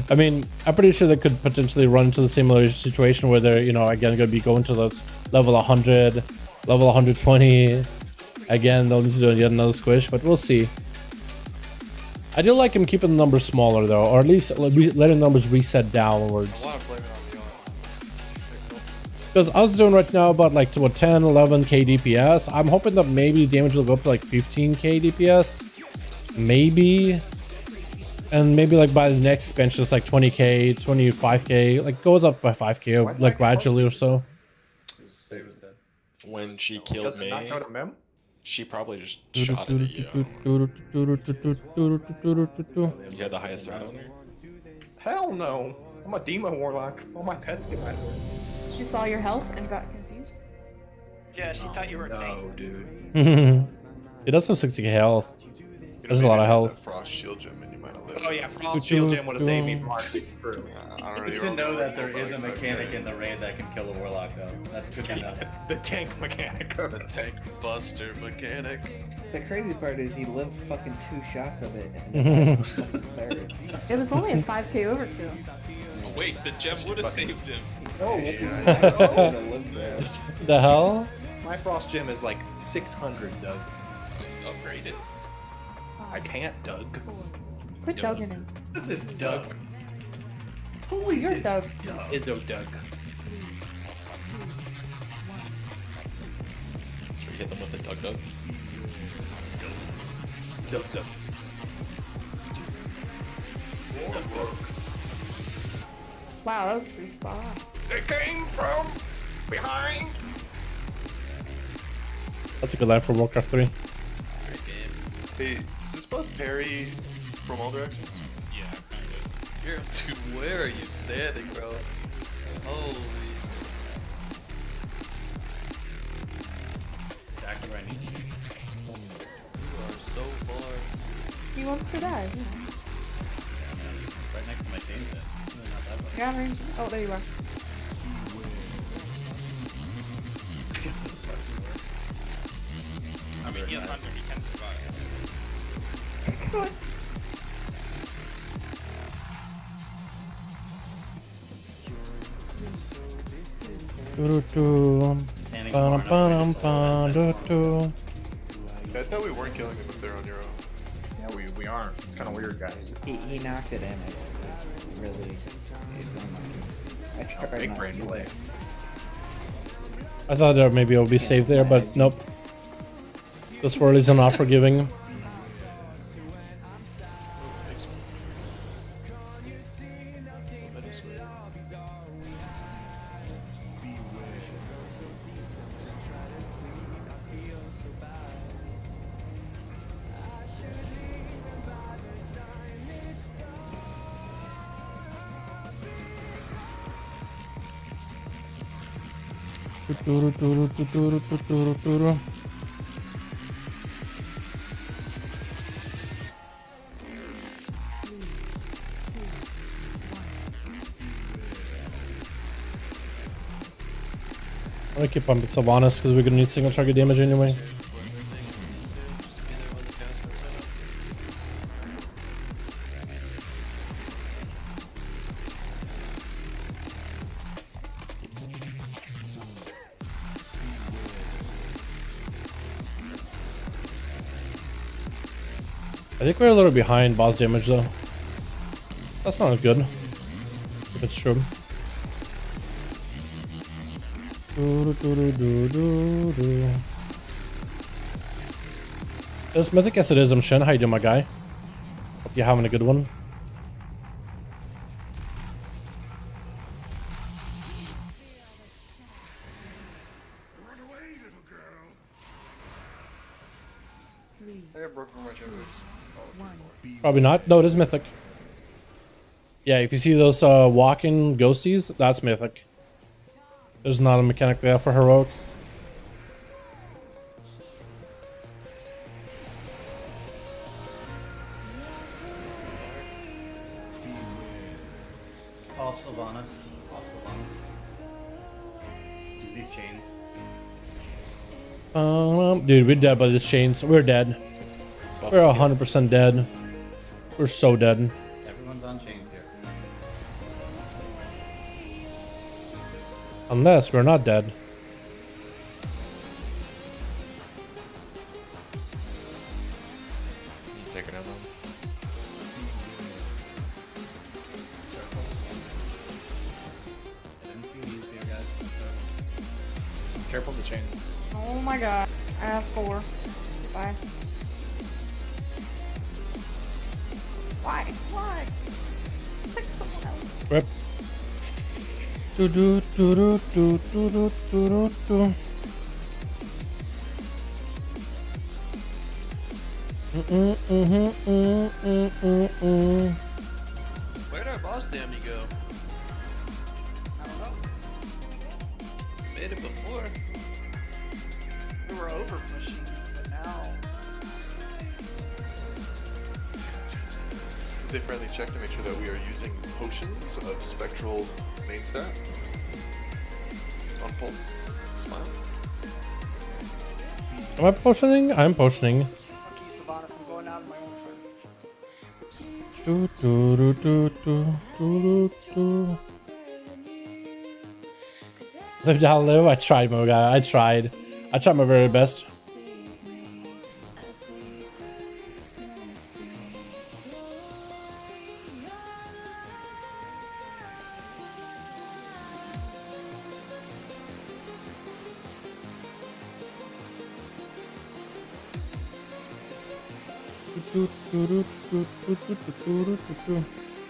I mean, I'm pretty sure they could potentially run into the similar situation where they're, you know, again going to be going to those level 100, level 120. Again, they'll need to do yet another squish, but we'll see. I do like him keeping the numbers smaller though, or at least letting numbers reset downwards. Because I was doing right now about like to what 10, 11k DPS. I'm hoping that maybe damage will go up to like 15k DPS, maybe, and maybe like by the next expansion it's like 20k, 25k, like goes up by 5k, like gradually or so. when she killed Does it me, not go to Mem? she probably just shot it at you. You had the highest threat on her? Hell no. I'm a Demo Warlock. All my pets get my word. She saw your health and got confused. Yeah, she thought you were a tank. No, dude. It does have 60k health. There's a lot of health. Frost Shield Gem, and you might have lived. Oh yeah, Frost Shield Gem would have saved me from RT. True. I don't Good really to know that there remember, is a but mechanic in the raid that can kill a warlock, though. That's good to know. The tank mechanic. The tank buster mechanic. The crazy part is he lived fucking 2 shots of it. It was only a 5k overkill. Oh, wait, the gem would have saved him. Oh, The hell? my Frost Gem is like 600, Doug. Upgrade it. I can't, Doug. Quit dogging him. This is Doug. Who is your Doug? Izzo Doug. So we hit them with the Dug Dug. Zip zip. Wow, that was pretty spot on. They came from behind. That's a good line for Warcraft 3. Great game. Hey, does this bus parry from all directions? Yeah, kind of. You're dude, where are you standing, bro? Holy. Exactly where I need you. You are so far. He wants to die. Yeah. Right next to my team set. Really not that bad. Ground range. Oh, there you are. I mean, he has 100, he can survive. Good. Standing far enough away just so I thought we weren't killing them if they're on your own. Yeah, we aren't. It's kind of weird, guys. He knocked it in. It's really. It's unlucky. I tried Big not brain to. play. I thought that maybe it would be safe there, but nope. The swirlies are not forgiving. I'm gonna keep pumping Sylvanas because we're gonna need single target damage anyway. I think we're a little behind boss damage though. That's not good. If it's true. This Mythic Acidism, Shen, how you doing, my guy? Hope you're having a good one. I got broken my shoulders. Probably not. No, it is Mythic. Yeah, if you see those walking ghosties, that's Mythic. There's not a mechanic there for Heroic. Off Sylvanas. Off Sylvanas. Dude, these chains. Dude, we're dead by these chains. We're dead. We're 100% dead. We're so dead. Everyone's on chains here. Unless we're not dead. You take it out, man. I didn't see these here, guys. Careful of the chains. Oh my god. I have 4. Bye. Why? Why? Pick someone else. Rip. Do do do do do do do do do. Where'd our boss damn you go? I don't know. Made it before. We were over pushing, but now. Is a friendly check to make sure that we are using potions of spectral main stat? On pull. Smile. Am I potioning? I'm potioning. Fuck you, Sylvanas. I'm going out of my own terms. Do, do, do, do, do, do, do. Live down, live. I tried, my guy. I tried my very best.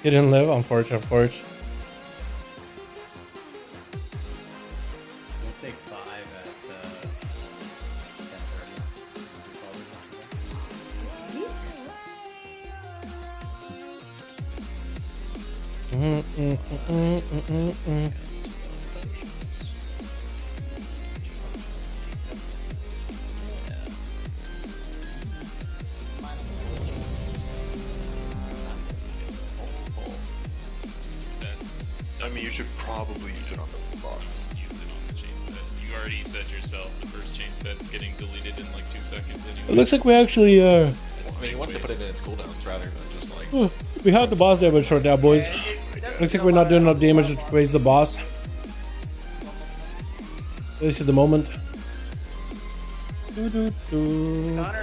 He didn't live, unfortunately. We'll take 5 at 10:30. I mean, you should probably use it on the boss. Use it on the chain set. You already said yourself the first chain set's getting deleted in like 2 seconds anyway. It looks like we actually I mean, you want to put it in its cooldowns rather than just like. we had the boss damage short now, boys. Looks like we're not doing enough damage to raise the boss. At least at the moment. I was looking at the wrong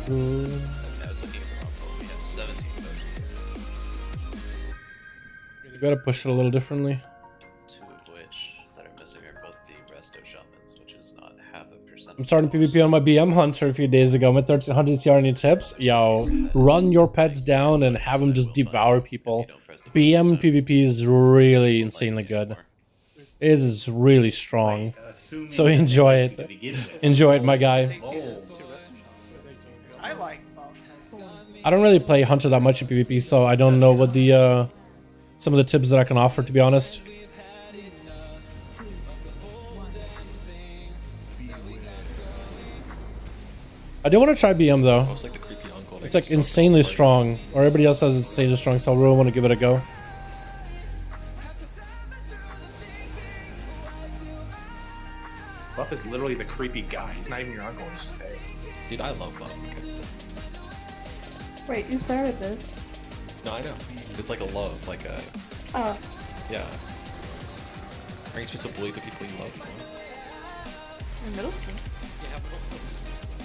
poll. We had 17 potions. You gotta push it a little differently. 2 of which that are missing are both the resto shamans, which is not half a percent. I'm starting PvP on my BM Hunter a few days ago. I'm at 1300 CR. Any tips? Yo, run your pets down and have them just devour people. BM PvP is really insanely good. It is really strong. So enjoy it. Enjoy it, my guy. I like buff. I don't really play Hunter that much in PvP, so I don't know what the some of the tips that I can offer, to be honest. I do want to try BM though. It's like the creepy uncle. It's like insanely strong, or everybody else says it's insanely strong, so I really want to give it a go. Buff is literally the creepy guy. He's not even your uncle. He's just there. Dude, I love Buff. Wait, you started this? No, I know. It's like a love, like a. Oh. Yeah. Are you supposed to bully the people you love? In middle school?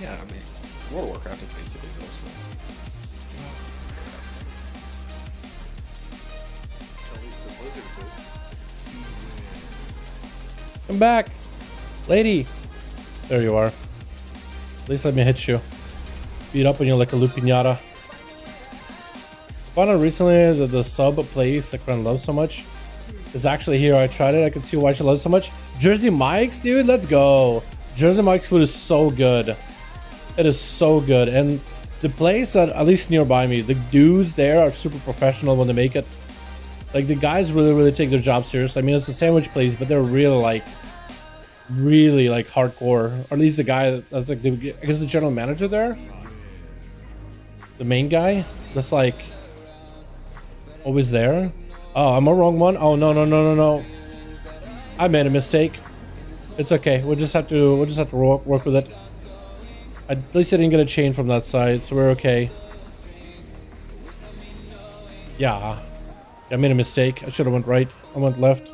Yeah, I mean, World of Warcraft is basically middle school. Come back, lady. There you are. At least let me hit you. Beat up on you like a lupinata. Found out recently that the sub place that Kren loves so much is actually here. I tried it. I can see why she loves so much. Jersey Mike's, dude. Let's go. Jersey Mike's food is so good. It is so good. And the place that, at least nearby me, the dudes there are super professional when they make it. Like, the guys really take their job seriously. I mean, it's a sandwich place, but they're really like hardcore. Or at least the guy that's like, I guess the general manager there, the main guy that's like always there. Oh, I'm a wrong one. Oh no. I made a mistake. It's okay. We'll just have to work with it. At least I didn't get a chain from that side, so we're okay. Yeah. I made a mistake. I should have went right. I went left.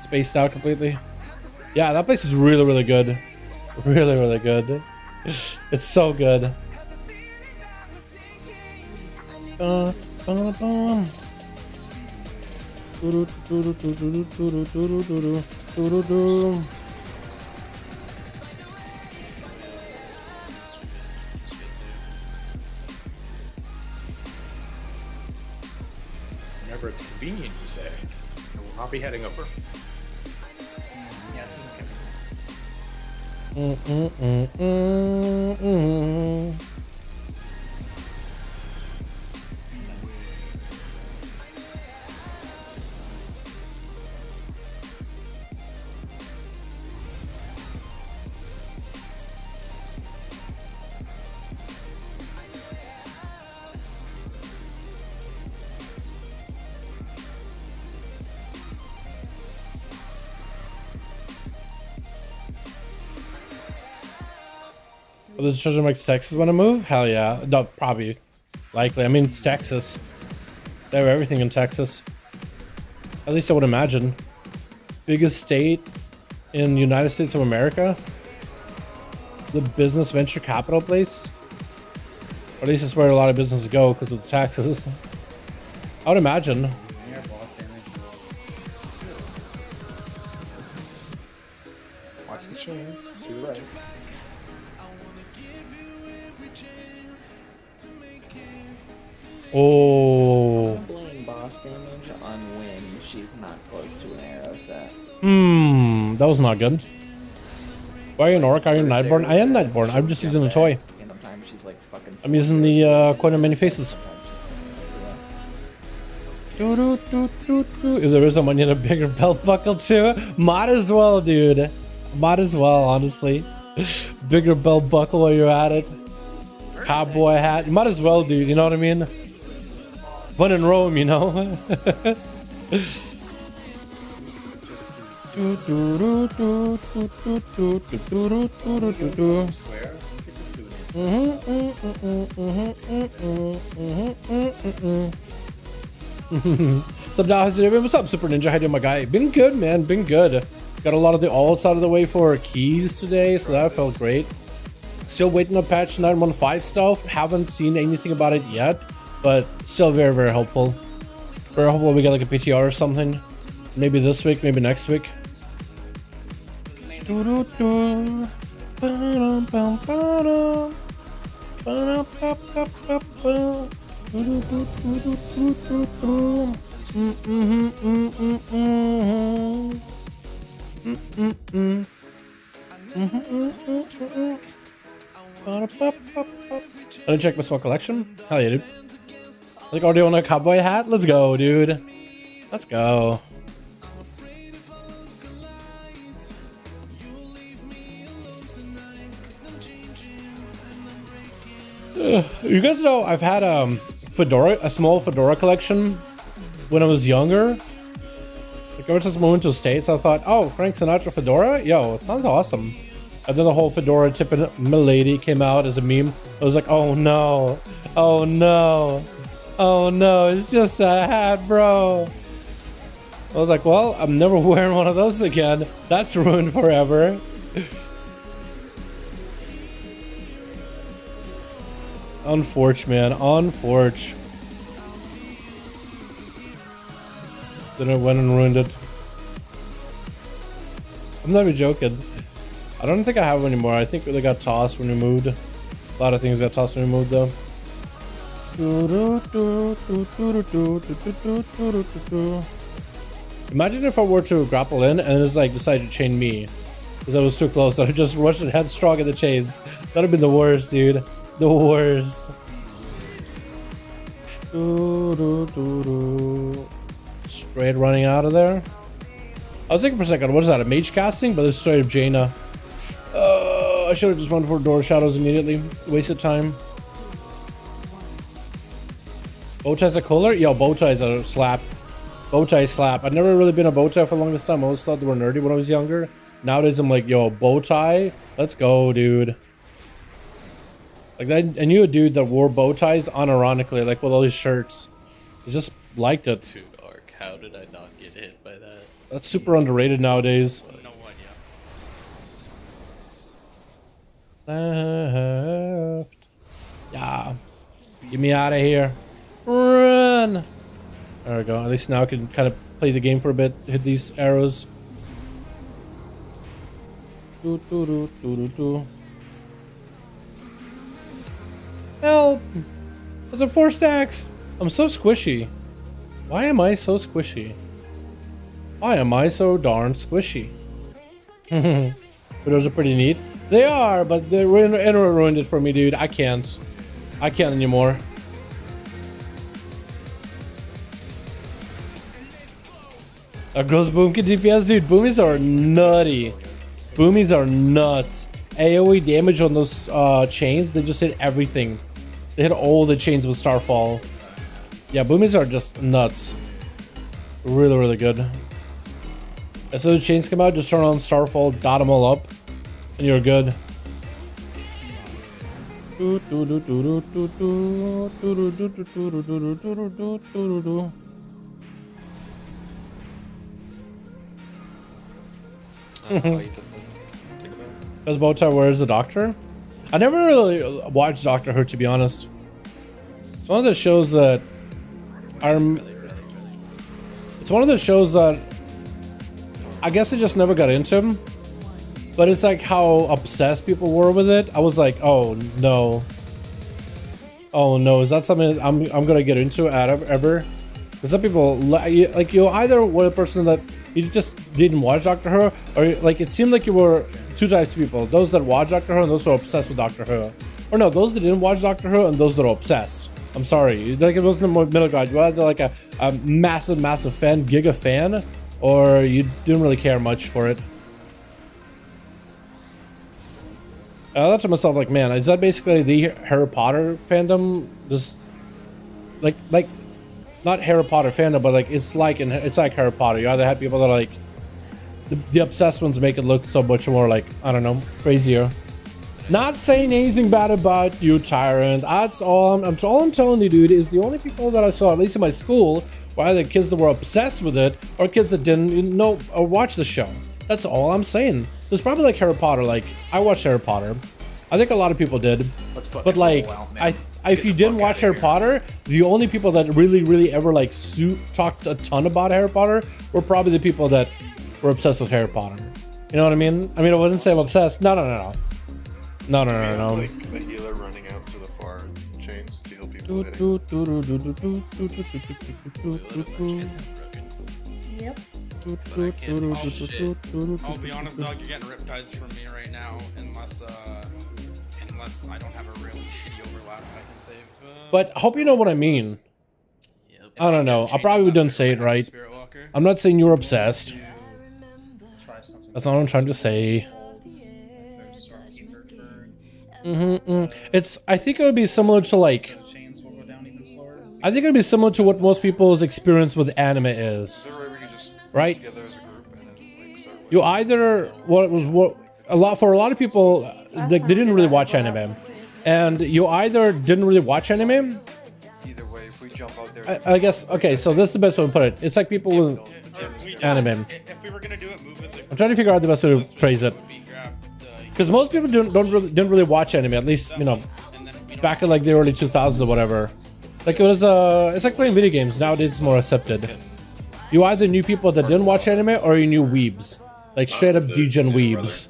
Spaced out completely. Yeah, that place is really good. Really good. It's so good. Whenever it's convenient, you say. I will not be heading over. Yes, Will the children like Texas want to move? Hell yeah. No, probably. Likely. I mean, it's Texas. They have everything in Texas. At least I would imagine. Biggest state in the United States of America. The business venture capital place. Or at least it's where a lot of businesses go because of the taxes. I would imagine. Watch the chains. To the right. Oh. Blame boss damage on when she's not close to an arrow set. That was not good. Why are you an orc? Are you Nightborn? I am Nightborn. I'm just using a toy. I'm using the quite many faces. If there is someone in a bigger belt buckle too, might as well, dude. Might as well, honestly. Bigger belt buckle while you're at it. Cowboy hat. You might as well, dude. You know what I mean? When in Rome, you know. What's up, now? How's it been? What's up, Super Ninja? How you doing, my guy? Been good, man. Been good. Got a lot of the alts out of the way for keys today, so that felt great. Still waiting on patch 9.1.5 stuff. Haven't seen anything about it yet, but still very, very helpful. Very hopeful we get like a PTR or something. Maybe this week, maybe next week. Wanna check my small collection? Hell yeah, dude. Like, are you on a cowboy hat? Let's go, dude. Let's go. You guys know I've had a small fedora collection when I was younger. Like ever since I moved to the States, I thought, oh, Frank Sinatra fedora? Yo, it sounds awesome. And then the whole fedora tipping milady came out as a meme. I was like, oh no, oh no, oh no, it's just a hat, bro. I was like, well, I'm never wearing one of those again. That's ruined forever. Unforge, man, unforge. Then I went and ruined it. I'm not even joking. I don't think I have them anymore. I think they got tossed when we moved. A lot of things got tossed when we moved, though. Imagine if I were to grapple in and it's like decided to chain me because I was too close. I just rushed it headstrong in the chains. That'd have been the worst, dude. The worst. Straight running out of there. I was thinking for a second, what is that? A mage casting? But it's straight up Jaina. I should have just run for door shadows immediately. Wasted time. Bowtie's a cooler? Yo, Bowtie's a slap. Bowtie slap. I've never really been a Bowtie for the longest time. I always thought they were nerdy when I was younger. Nowadays, I'm like, yo, Bowtie, let's go, dude. Like, I knew a dude that wore bow ties unironically, like with all his shirts. He just liked it. Dude, Ark, how did I not get hit by that? That's super underrated nowadays. No idea. Left. Yeah. Get me out of here. Run. There we go. At least now I can kind of play the game for a bit. Hit these arrows. Help! Those are 4 stacks! I'm so squishy. Why am I so squishy? Why am I so darn squishy? But those are pretty neat. They are, but the internet ruined it for me, dude. I can't anymore. Girls Boomkin DPS, dude. Boomies are nutty. Boomies are nuts. AoE damage on those chains, they just hit everything. They hit all the chains with Starfall. Yeah, boomies are just nuts. Really, really good. As soon as the chains come out, just turn on Starfall, dot them all up, and you're good. As Bowtie, where's the Doctor? I never really watched Doctor Who, to be honest. It's one of the shows that it's one of the shows that I guess I just never got into. But it's like how obsessed people were with it. I was like, oh no. Oh no, is that something I'm gonna get into ever? Because some people like you either were a person that you just didn't watch Doctor Who, or like it seemed like you were two types of people: those that watch Doctor Who and those who are obsessed with Doctor Who. Or no, those that didn't watch Doctor Who and those that are obsessed. I'm sorry, like it wasn't a middle ground. You were either like a massive fan, giga fan, or you didn't really care much for it. I thought to myself, like, man, is that basically the Harry Potter fandom? Just like not Harry Potter fandom, but like it's like Harry Potter. You either have people that are like the obsessed ones make it look so much more like, I don't know, crazier. Not saying anything bad about you, Tyrant. That's all I'm telling you, dude, is the only people that I saw, at least in my school, were either kids that were obsessed with it or kids that didn't know or watch the show. That's all I'm saying. So it's probably like Harry Potter. Like, I watched Harry Potter. I think a lot of people did. But like, if you didn't watch Harry Potter, the only people that really ever like talked a ton about Harry Potter were probably the people that were obsessed with Harry Potter. You know what I mean? I wouldn't say I'm obsessed. No. Like a healer running out to the far chains to heal people. Yep. I'll be honest, dog, you're getting riptides from me right now, unless I don't have a really shitty overlap I can save. But I hope you know what I mean. I don't know. I probably didn't say it right. I'm not saying you're obsessed. That's not what I'm trying to say. I think it would be similar to like. I think it would be similar to what most people's experience with anime is, right? You either for a lot of people, they didn't really watch anime, and you either didn't really watch anime. Either way, if we jump out there, I guess okay. So this is the best way to put it. It's like people with anime. If we were gonna do it, move as I'm trying to figure out the best way to phrase it. Because most people didn't really watch anime, at least, you know, back in like the early 2000s or whatever. Like it was it's like playing video games. Nowadays it's more accepted. You either knew people that didn't watch anime or you knew weebs, like straight up degen weebs.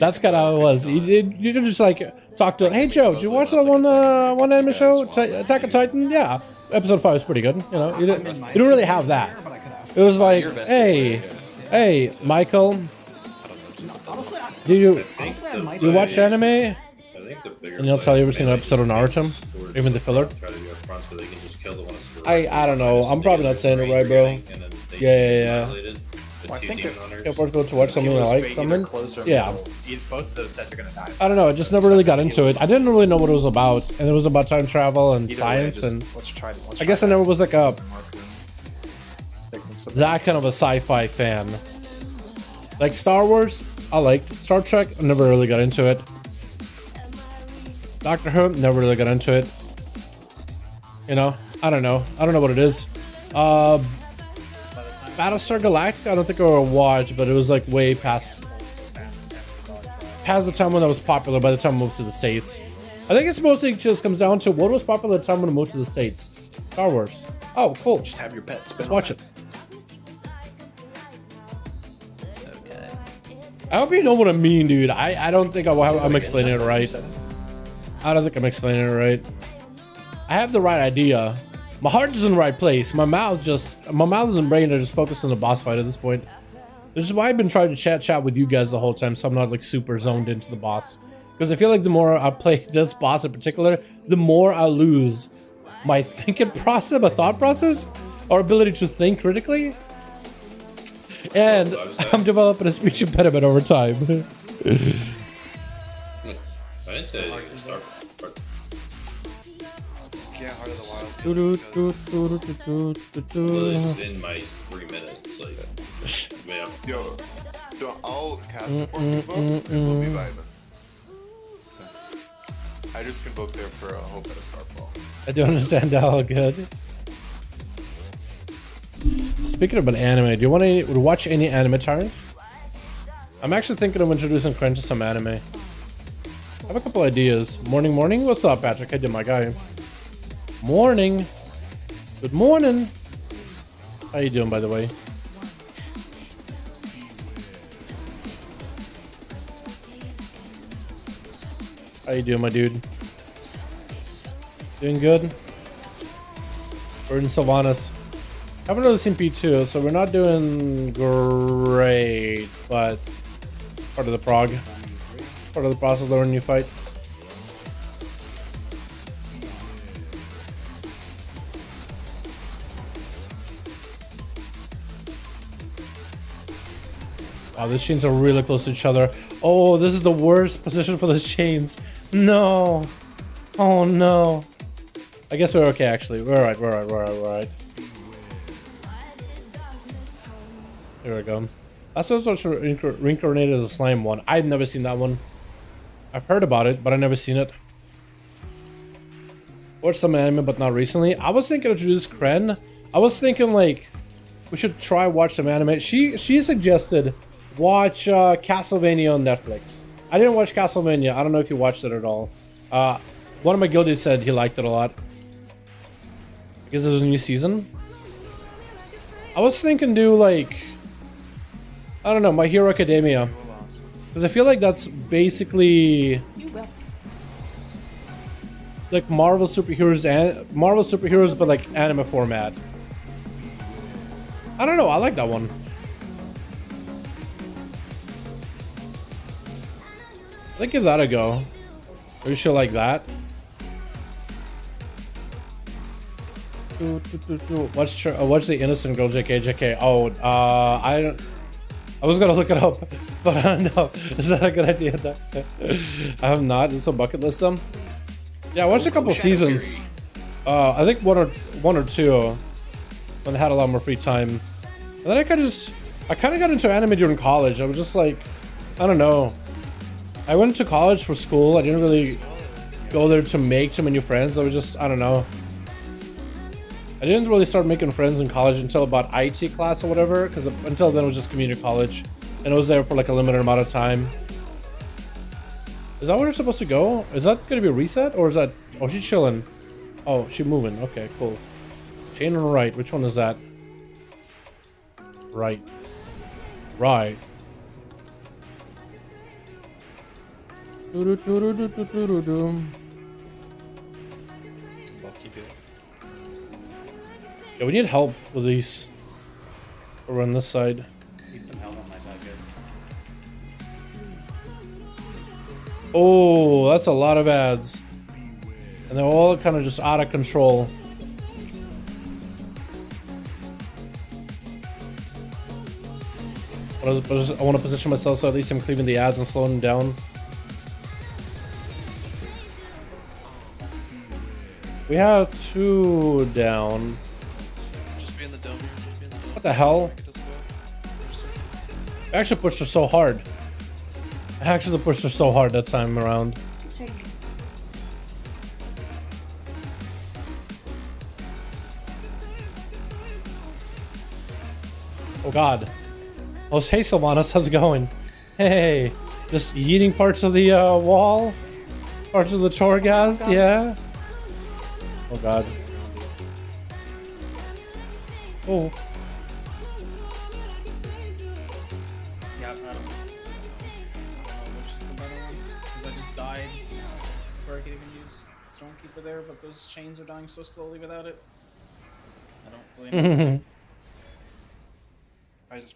That's kind of how it was. You could just like talk to, hey Joe, did you watch that one anime show, Attack on Titan? Yeah, episode 5 was pretty good. You know, you didn't really have that. It was like, hey, Michael. Do you watch anime? And he'll tell you every single episode of Naruto, even the filler. I don't know. I'm probably not saying it right, bro. Yeah. Well, I think if we're going to watch something I like, something. Yeah. Both of those sets are gonna die. I don't know. I just never really got into it. I didn't really know what it was about, and it was about time travel and science, and I guess I never was like that kind of a sci-fi fan. Like Star Wars, I liked. Star Trek, I never really got into it. Doctor Who, never really got into it. You know, I don't know what it is. Battlestar Galactica, I don't think I ever watched, but it was like way past the time when that was popular. By the time I moved to the States, I think it's mostly just comes down to what was popular at the time when I moved to the States. Star Wars. Oh, cool. Just have your pets. Let's watch it. I hope you know what I mean, dude. I don't think I'm explaining it right. I don't think I'm explaining it right. I have the right idea. My heart is in the right place. My mouth and brain are just focused on the boss fight at this point. This is why I've been trying to chat with you guys the whole time, so I'm not like super zoned into the boss. Because I feel like the more I play this boss in particular, the more I lose my thinking process, my thought process, or ability to think critically. And I'm developing a speech impediment over time. I didn't say start. Yeah, Heart of the Wild. Well, it's in my 3 minutes. Like, yeah. Yo, I'll cast it for you, and we'll be vibing. I just convoked there for a hope at a Starfall. I don't understand how good. Speaking of an anime, do you want to watch any anime, Tyrant? I'm actually thinking of introducing Kren to some anime. I have a couple ideas. Morning. What's up, Patrick? How you doing, my guy? Morning. Good morning. How you doing, by the way? How you doing, my dude? Doing good? We're in Sylvanas. Haven't really seen P2, so we're not doing great, but part of the prog. Part of the process of learning new fight. Wow, these chains are really close to each other. Oh, this is the worst position for those chains. No. Oh no. I guess we're okay actually. We're alright. Here we go. That's also reincarnated as a slime one. I've never seen that one. I've heard about it, but I've never seen it. Watched some anime, but not recently. I was thinking of introduce Kren. I was thinking like we should try watch some anime. She suggested watch Castlevania on Netflix. I didn't watch Castlevania. I don't know if you watched it at all. One of my guildies said he liked it a lot. I guess there's a new season. I was thinking do like, I don't know, My Hero Academia. Because I feel like that's basically like Marvel superheroes, but like anime format. I don't know, I like that one. I'd give that a go. Maybe she'll like that. Watch the Innocent Girl JK. Oh, I was gonna look it up, but I don't know. Is that a good idea? I have not. It's a bucket list them. Yeah, I watched a couple seasons. I think one or two when I had a lot more free time. And then I kind of got into anime during college. I was just like, I don't know. I went to college for school. I didn't really go there to make too many friends. I was just, I don't know. I didn't really start making friends in college until about IT class or whatever, because until then it was just community college, and I was there for like a limited amount of time. Is that where we're supposed to go? Is that gonna be a reset, or is that? Oh, she's chilling. Oh, she's moving. Okay, cool. Chain on the right. Which one is that? Right. Right. Yeah, we need help with these. Over on this side. Need some help on my side, good. Oh, that's a lot of ads. And they're all kind of just out of control. I want to position myself so at least I'm cleaving the ads and slowing them down. We have 2 down. Just be in the dome here. Just be in the dome. What the hell? I actually pushed her so hard. I actually pushed her so hard that time around. Oh god. Oh, hey Sylvanas, how's it going? Hey, just eating parts of the wall? Parts of the Torghast, yeah? Oh god. Oh. Yeah, I don't know which is the better one, because I just died before I could even use Stonekeeper there, but those chains are dying so slowly without it. I don't really know.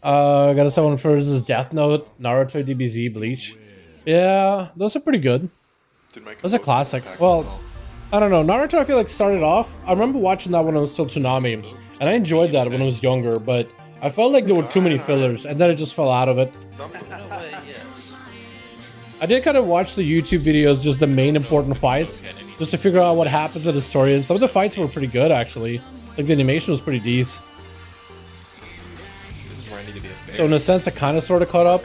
I got a someone for this is Death Note, Naruto, DBZ, Bleach. Yeah, those are pretty good. Those are classic. Well, I don't know. Naruto, I feel like started off. I remember watching that when I was still Toonami, and I enjoyed that when I was younger. But I felt like there were too many fillers, and then I just fell out of it. I did kind of watch the YouTube videos, just the main important fights, just to figure out what happens in the story. And some of the fights were pretty good, actually. Like the animation was pretty decent. So in a sense, I kind of sort of caught up.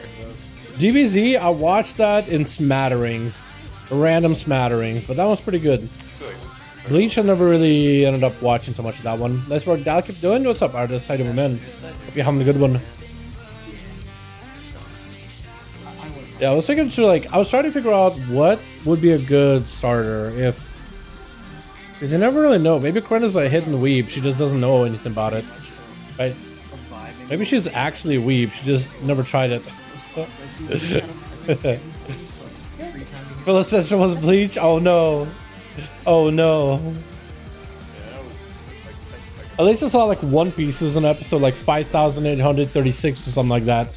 DBZ, I watched that in smatterings, random smatterings, but that was pretty good. Bleach, I never really ended up watching too much of that one. Nice work, Dal. Keep doing. What's up, artist? How you doing, man? Hope you're having a good one. Yeah, I was thinking to I was trying to figure out what would be a good starter if, because you never really know. Maybe Corinna's a hidden weeb. She just doesn't know anything about it, right? Maybe she's actually a weeb. She just never tried it. Phyllis says she was Bleach. Oh no. Oh no. At least I saw like One Piece was an episode like 5,836 or something like that.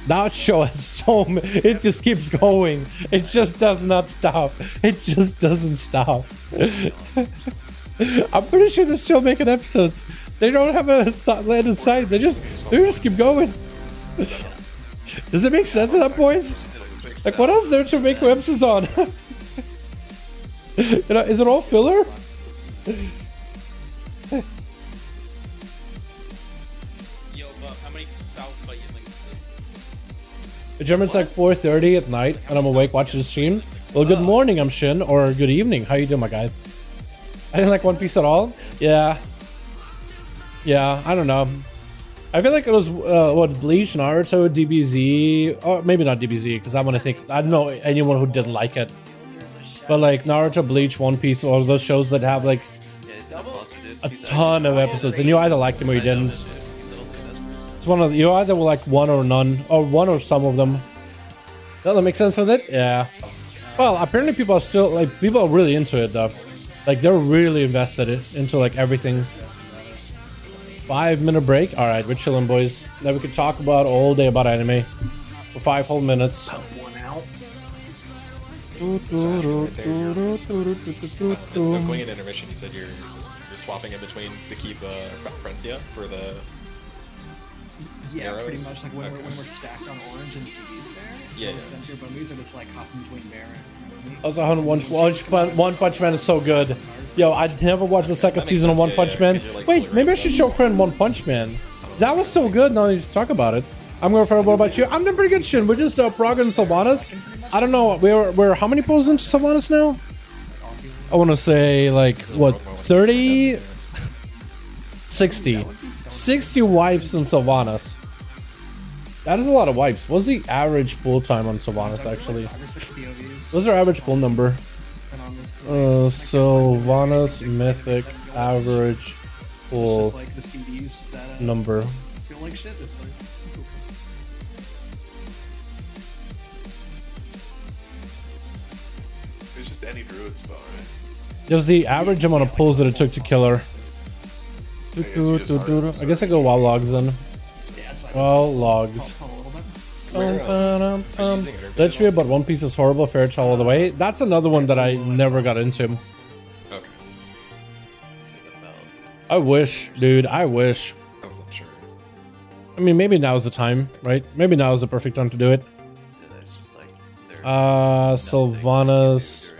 That show has so many, it just keeps going. It just does not stop. It just doesn't stop. I'm pretty sure they're still making episodes. They don't have a land in sight. They just keep going. Does it make sense at that point? Like, what else is there to make episodes on? You know, is it all filler? The German's like 4:30 at night, and I'm awake watching the stream. Well, good morning, I'm Shin, or good evening. How you doing, my guy? I didn't like One Piece at all. Yeah, I don't know. I feel like it was what, Bleach, Naruto, DBZ, or maybe not DBZ, because I don't know anyone who didn't like it. But like Naruto, Bleach, One Piece, all those shows that have like a ton of episodes, and you either liked them or you didn't. It's one of you either will like one or none, or one or some of them. Does that make sense with it? Yeah. Well, apparently people are really into it though. Like they're really invested into like everything. 5-minute break. All right, we're chilling, boys. Now we could talk about all day about anime for 5 whole minutes. One out. Going in intermission, you said you're swapping in between to keep Frenthia for the. Yeah, arrows? pretty much like when we're stacked on orange and CDs there. Yeah. But these are just like hopping between Baron. Also, One Punch Man is so good. Yo, I never watched the second season of One Punch Man. Wait, maybe I should show Corinne One Punch Man. That was so good. Now you talk about it. I'm going for what about you? I'm doing pretty good, Shin. We're just progging Sylvanas. I don't know. We're how many pulls into Sylvanas now? I want to say like what, 30, 60 wipes in Sylvanas. That is a lot of wipes. What's the average pull time on Sylvanas actually? What's our average pull number? Sylvanas Mythic average pull number. It's just any druid spell, right? There's the average amount of pulls that it took to kill her. I guess I go WoW logs then. WoW logs. Literally, but One Piece is horrible. Fairchild all the way. That's another one that I never got into. Okay. I wish, dude. I wish. I wasn't sure. I mean, maybe now is the time, right? Maybe now is the perfect time to do it. Sylvanas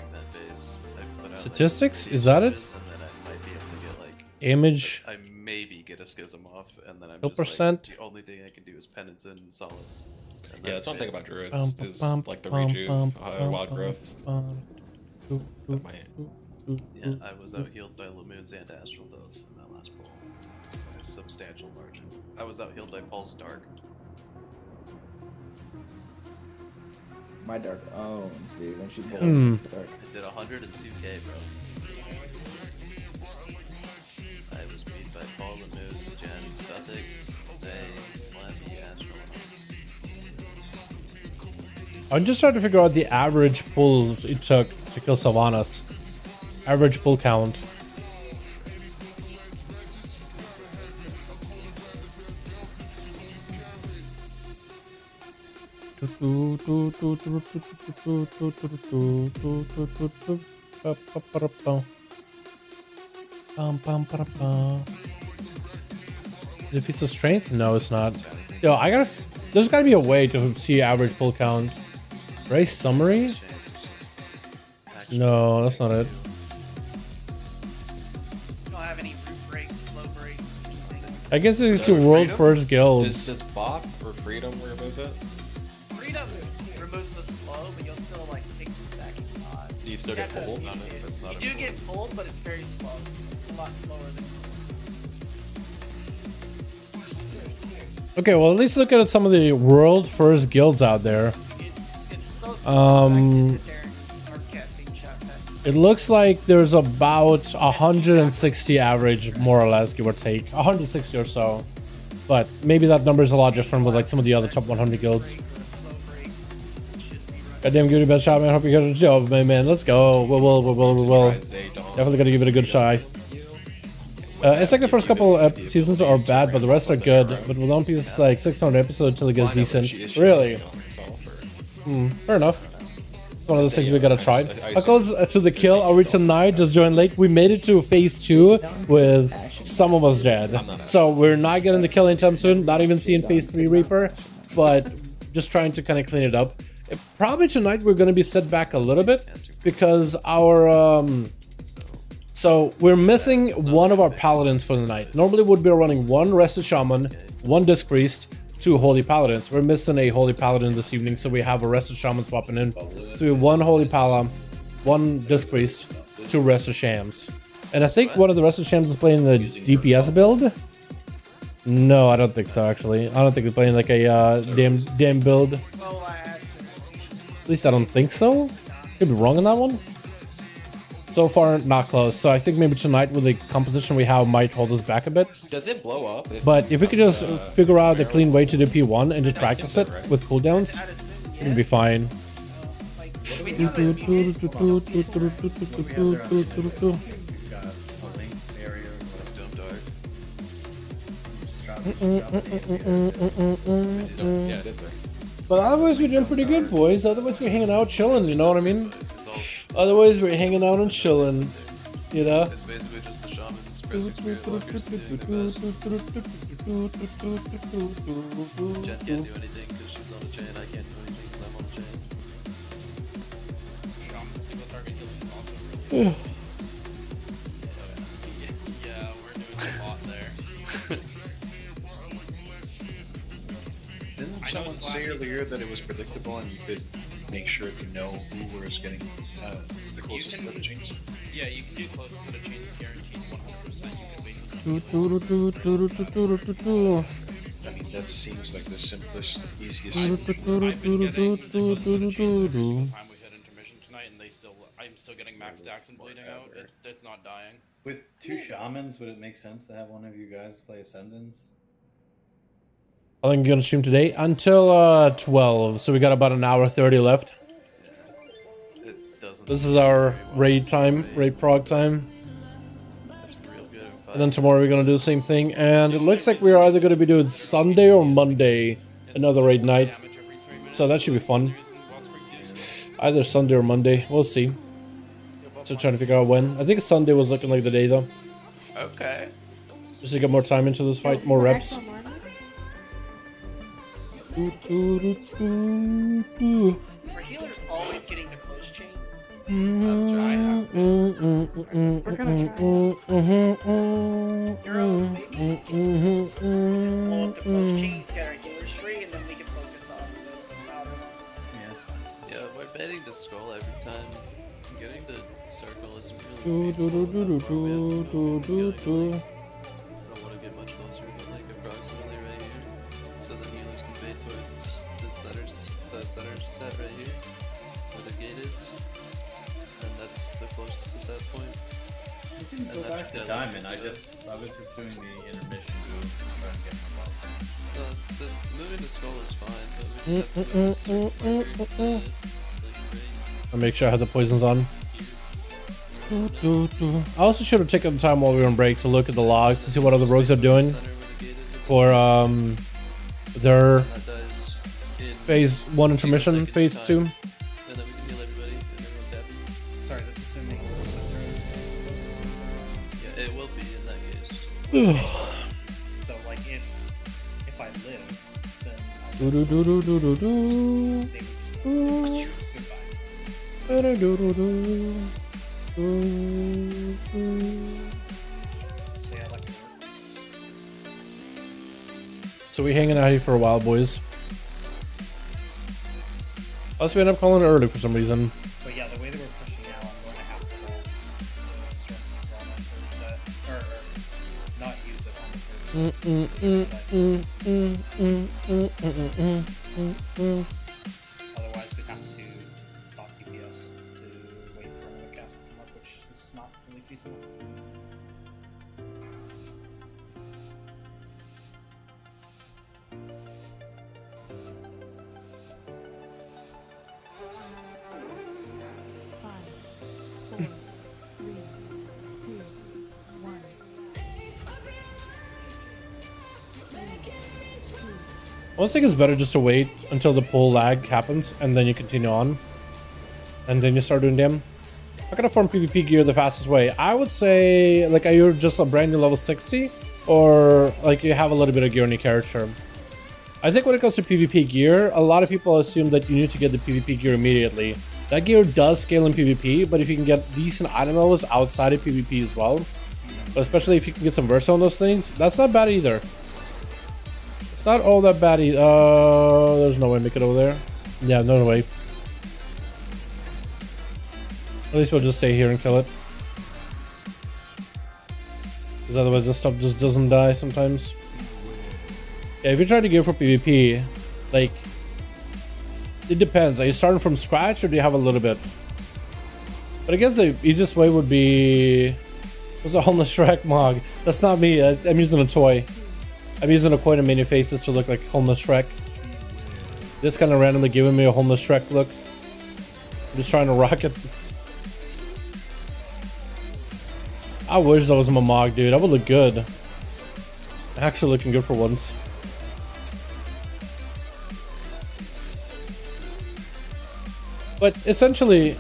statistics, is that it? Image. I maybe get a schism off, and then I'm Kill just percent. like, the only thing I can do is penance and solace. And Yeah, that's one thing about druids is Bum, like the bum, rejuve, bum, wild bum, growth. That might. Yeah, I was out healed by Lamoons and Astral Dove in that last pull. There's a substantial margin. I was out healed by Paul's Dark. My dark owns, dude. When she pulled dark. I did 102k, bro. I was beat by Paul, Lamoons, Jen, Sussex, Zay, Slappy, Astral. I'm just trying to figure out the average pulls it took to kill Sylvanas. Average pull count. If it's a strength, no, it's not. Yo, there's gotta be a way to see average full count. Race summary? No, that's not it. You don't have any root breaks, slow breaks. I guess it's your world first guilds. Does BOP or Freedom remove it? Freedom removes the slow, but you'll still like take the stacking pod. Do you still get pulled on it? That's not You do get pulled, but it's very slow. It's a lot slower than. Okay, well, at least look at some of the world first guilds out there. It's so slow. It looks like there's about 160 average, more or less, give or take. 160 or so. But maybe that number is a lot different with like some of the other top 100 guilds. Goddamn, give it a best shot, man. Hope you got a job, man. Let's go. We will. Definitely gonna give it a good try. It's like the first couple seasons are bad, but the rest are good. But with One Piece, like 600 episodes till it gets decent. Really? Fair enough. One of those things we gotta try. How goes to the kill? Are we tonight? Just join late. We made it to phase 2 with some of us dead. So we're not getting the kill anytime soon. Not even seeing phase 3 Reaper, but just trying to kind of clean it up. Probably tonight we're gonna be set back a little bit because our so we're missing one of our paladins for the night. Normally would be running 1 rested shaman, 1 disc priest, 2 holy paladins. We're missing a holy paladin this evening, so we have a rested shaman swapping in. So we have 1 holy pala, 1 disc priest, 2 rested shams. And I think one of the rested shams is playing the DPS build. No, I don't think so, actually. I don't think they're playing like a damn build. At least I don't think so. Could be wrong on that one. So far, not close. So I think maybe tonight with the composition we have might hold us back a bit. Does it blow up? But if we could just figure out a clean way to do P1 and just practice it with cooldowns, it'll be fine. But otherwise we're doing pretty good, boys. Otherwise we're hanging out chilling, you know what I mean? Otherwise we're hanging out and chilling, you know? It's basically just the shamans pressing Jen can't do anything because she's on a chain. I can't do anything because I'm on a chain. Shaman single target healing is also really good. Yeah, we're doing a lot there. Didn't someone say earlier that it was predictable and you could make sure to know who was getting the closest to the chains? Yeah, you can do closest to the chains guaranteed 100%. You can wait. I mean, that seems like the simplest, easiest. I've been getting the closest to the chains every single time we hit intermission tonight, and I'm still getting max stacks and bleeding out. It's not dying. With 2 shamans, would it make sense to have one of you guys play Ascendants? I think I'm gonna stream today until 12, so we got about an hour 30 left. This is our raid time, raid prog time. And then tomorrow we're gonna do the same thing, and it looks like we're either gonna be doing Sunday or Monday, another raid night. So that should be fun. Either Sunday or Monday, we'll see. So trying to figure out when. I think Sunday was looking like the day though. Okay. Just to get more time into this fight, more reps. Are healers always getting the close chain? We're gonna try. Blow up the close chains, get our healers free, and then we can focus on the outer ones. Yeah, we're betting to scroll every time. Getting the circle isn't really feasible. I don't want to get much closer than like approximately right here, so the healers can bait towards the center set right here, where the gate is, and that's the closest at that point. You can go back to Diamond. I was just doing the intermission move, trying to get my ball. No, moving the skull is fine, but we just have to go to the circle I'll make sure I have the poisons on. I also should have taken the time while we were on break to look at the logs to see what other rogues are doing for their phase 1 intermission, phase 2. And then we can heal everybody and everyone's happy. Sorry, that's assuming Yeah, it will be in that case. so like if I live, then Do do do do do do do. goodbye. Do do do do do. Do do. So yeah, like it work. So we hanging out here for a while, boys. Unless we end up calling it early for some reason. But yeah, the way that we're pushing now, I'm going to have to start or not use it on the third. Otherwise, we'd have to stop DPS to wait for another cast to come up, which is not really feasible. I almost think it's better just to wait until the pull lag happens and then you continue on. And then you start doing damn. How can I farm PvP gear the fastest way? I would say, like, are you just a brand new level 60? Or, like, you have a little bit of gear on your character? I think when it comes to PvP gear, a lot of people assume that you need to get the PvP gear immediately. That gear does scale in PvP, but if you can get decent item levels outside of PvP as well, but especially if you can get some Versa on those things, that's not bad either. It's not all that bad either. There's no way to make it over there. Yeah, no way. At least we'll just stay here and kill it. Because otherwise this stuff just doesn't die sometimes. Yeah, if you're trying to gear for PvP, like, it depends. Are you starting from scratch or do you have a little bit? But I guess the easiest way would be... What's a homeless Shrek mog? That's not me. I'm using a toy. I'm using a coin to many faces to look like homeless Shrek. Just kind of randomly giving me a homeless Shrek look. I'm just trying to rock it. I wish that was my mog, dude. I would look good. Actually looking good for once. But essentially,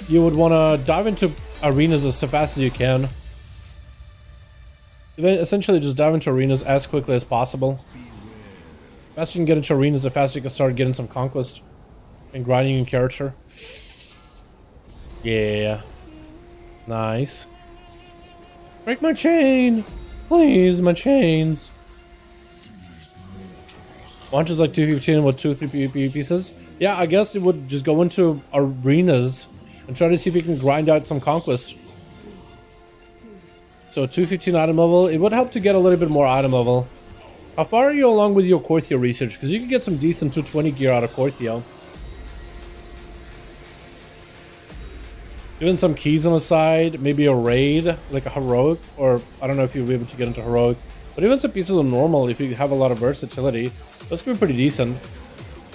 you would want to dive into arenas as fast as you can. Essentially, just dive into arenas as quickly as possible. The faster you can get into arenas, the faster you can start getting some conquest and grinding your character. Yeah. Nice. Break my chain! Please, my chains. Launch is like 215 with 2-3 PvP pieces. Yeah, I guess it would just go into arenas and try to see if you can grind out some conquest. So 215 item level, it would help to get a little bit more item level. How far are you along with your Korthia research? Because you can get some decent 220 gear out of Korthia. Doing some keys on the side, maybe a raid, like a heroic, or I don't know if you'll be able to get into heroic. But even some pieces of normal, if you have a lot of versatility, that's gonna be pretty decent.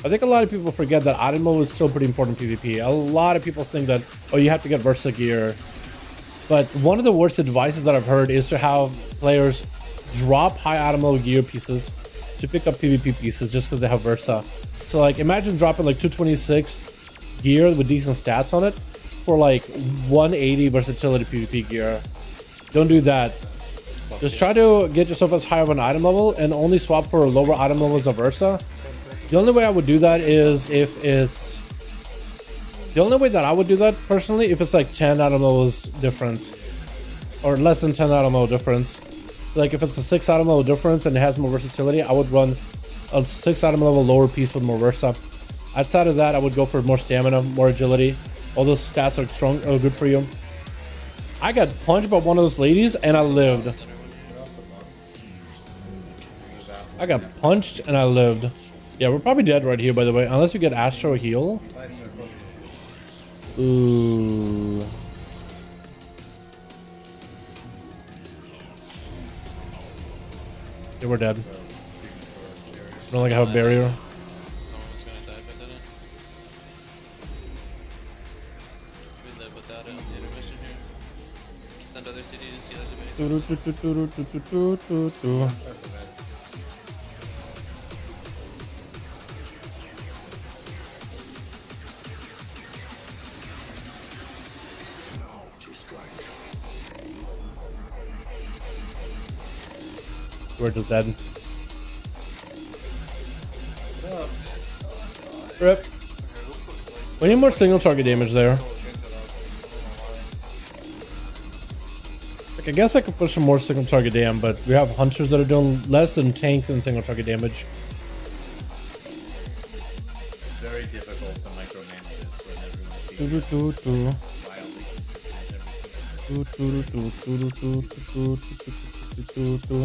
I think a lot of people forget that item level is still pretty important in PvP. A lot of people think that, oh, you have to get Versa gear. But one of the worst advices that I've heard is to have players drop high item level gear pieces to pick up PvP pieces just because they have Versa. So like, imagine dropping like 226 gear with decent stats on it for like 180 versatility PvP gear. Don't do that. Just try to get yourself as high of an item level and only swap for lower item levels of Versa. The only way I would do that is if it's... The only way that I would do that, personally, if it's like 10 item levels difference. Or less than 10 item level difference. Like if it's a 6 item level difference and it has more versatility, I would run a 6 item level lower piece with more Versa. Outside of that, I would go for more stamina, more agility. All those stats are strong, are good for you. I got punched by one of those ladies and I lived. I got punched and I lived. Yeah, we're probably dead right here, by the way, unless we get Astro heal. Ooh. Yeah, we're dead. I don't think I have a barrier. Someone's gonna die if I didn't. We live without it on the intermission here. Send other CDs, see that debate. We're just dead. Rip. We need more single target damage there. Like, I guess I could push some more single target damage, but we have hunters that are doing less than tanks and single target damage. Very difficult to micromanage this when everyone's Do, being do, do, do. wildly consistent every Do, do, do, do, do, do, do, do, do, do.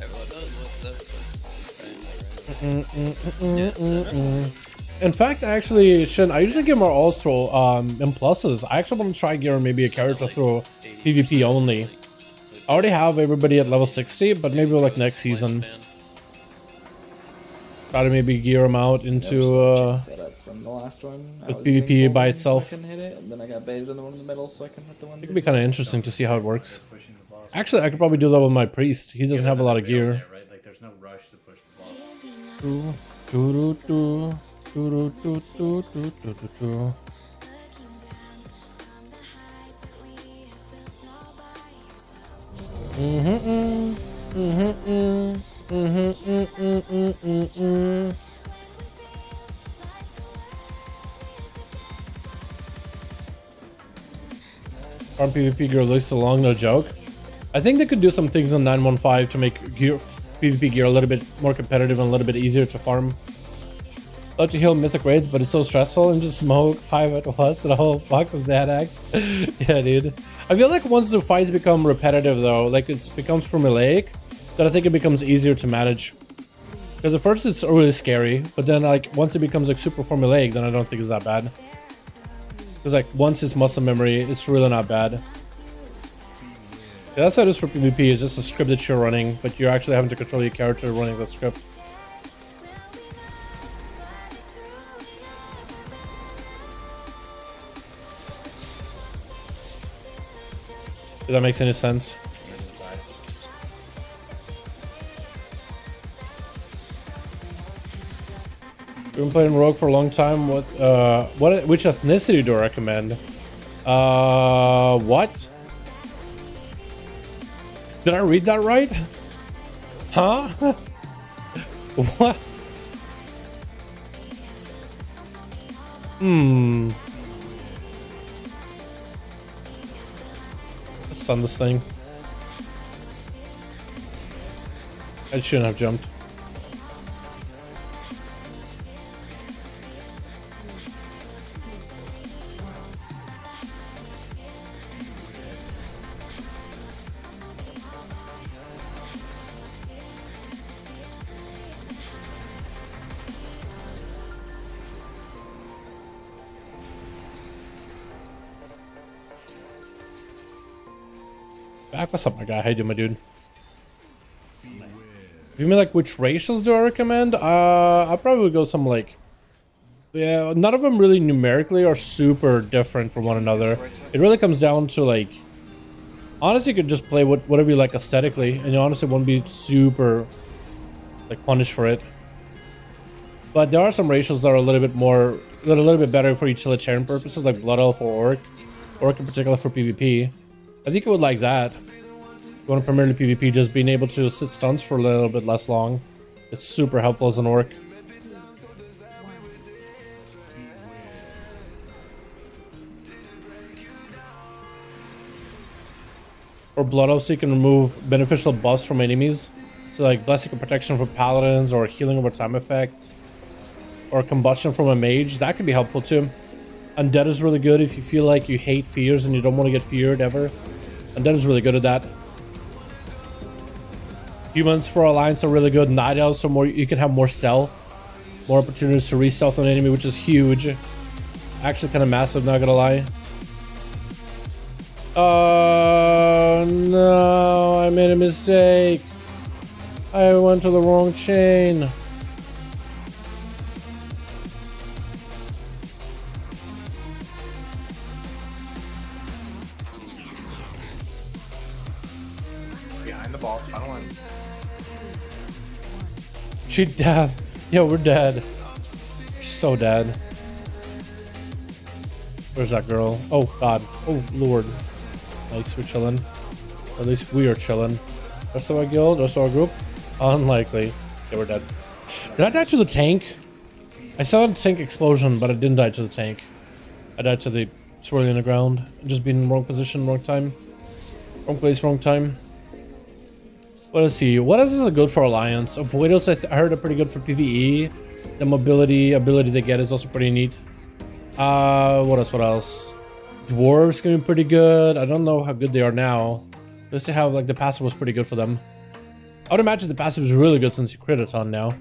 Everyone knows what's up. In fact, actually, Shin, I usually get more alts through in pluses. I actually want to try gearing maybe a character through PvP only. I already have everybody at level 60, but maybe like next season. Try to maybe gear them out into From the last one, I with was getting PvP by golden, itself. so I can hit it, and then I got baited on the one in the middle, so I can hit the one. It could be kind of interesting to see how it works. Actually, I could probably do that with my priest. He doesn't have a lot of gear. right? Like there's no rush to push the boss. Farm PvP gear looks so long, no joke. I think they could do some things in 9.1.5 to make gear, PvP gear a little bit more competitive and a little bit easier to farm. Love to heal mythic raids, but it's so stressful and just smoke 5 at once and a whole box of Xanax. Yeah, dude. I feel like once the fights become repetitive though, like it becomes formulaic, then I think it becomes easier to manage. Because at first it's really scary, but then like once it becomes like super formulaic, then I don't think it's that bad. Because like once it's muscle memory, it's really not bad. Yeah, that's how it is for PvP. It's just a script that you're running, but you're actually having to control your character running that script. If that makes any sense. We've been playing Rogue for a long time. Which ethnicity do I recommend? What? Did I read that right? Huh? What? Let's stun this thing. I shouldn't have jumped. What's up, my guy? How you doing, my dude? If you mean like which racials do I recommend? I'll probably go some like, yeah, none of them really numerically are super different from one another. It really comes down to like, honestly, you could just play whatever you like aesthetically, and you honestly won't be super like punished for it. But there are some racials that are a little bit more, that are a little bit better for utilitarian purposes, like Blood Elf or Orc in particular for PvP. I think you would like that. If you want to primarily PvP, just being able to sit stuns for a little bit less long. It's super helpful as an Orc. Or Blood Elf, so you can remove beneficial buffs from enemies. So like Blessing of Protection from Paladins, or Healing over time effects, or Combustion from a Mage. That could be helpful too. Undead is really good if you feel like you hate fears and you don't want to get feared ever. Undead is really good at that. Humans for Alliance are really good. Night Elves, so more, you can have more stealth. More opportunities to re-stealth an enemy, which is huge. Actually kind of massive, not gonna lie. Oh no, I made a mistake. I went to the wrong chain. Behind the boss, final line. She dead. Yo, we're dead. She's so dead. Where's that girl? Oh god. Oh lord. Like, we're chilling. At least we are chilling. Rest of our guild, rest of our group? Unlikely. They were dead. Did I die to the tank? I saw a tank explosion, but I didn't die to the tank. I died to the swirling in the ground. Just being in the wrong position, wrong time. Wrong place, wrong time. Well, let's see. What else is good for Alliance? Avoidals, I heard are pretty good for PvE. The mobility ability they get is also pretty neat. What else? Dwarves can be pretty good. I don't know how good they are now. Just to have like the passive was pretty good for them. I would imagine the passive is really good since you crit a ton now.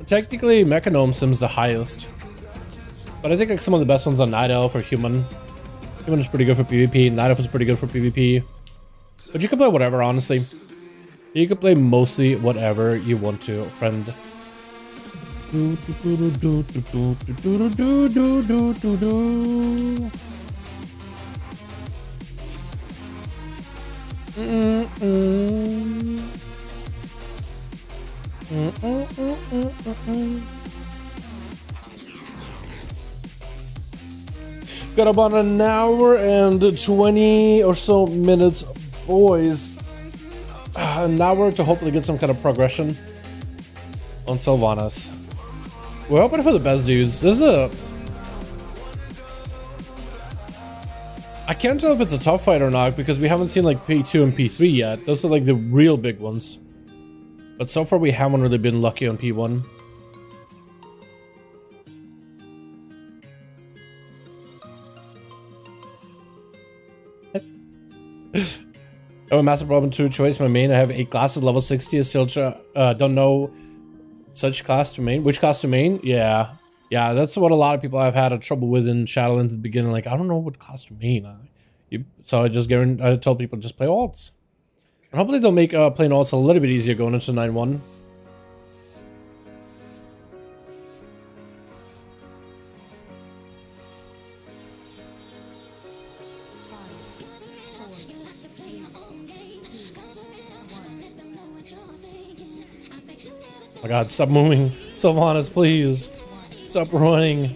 Technically, Mechanome Sim's the highest. But I think like some of the best ones are Night Elf or Human. Human is pretty good for PvP. Night Elf is pretty good for PvP. But you can play whatever, honestly. You can play mostly whatever you want to, friend. Got about an hour and 20 or so minutes, boys. An hour to hopefully get some kind of progression on Sylvanas. We're hoping for the best, dudes. This is a... I can't tell if it's a tough fight or not because we haven't seen like P2 and P3 yet. Those are like the real big ones. But so far we haven't really been lucky on P1. Oh, massive problem 2 choice. My main, I have 8 classes, level 60. I still don't know such class to main. Which class to main? Yeah, that's what a lot of people have had trouble with in Shadowlands at the beginning. Like, I don't know what class to main. So I told people just play alts. And hopefully they'll make playing alts a little bit easier going into 9.1. Oh my god, stop moving. Sylvanas, please. Stop running. Do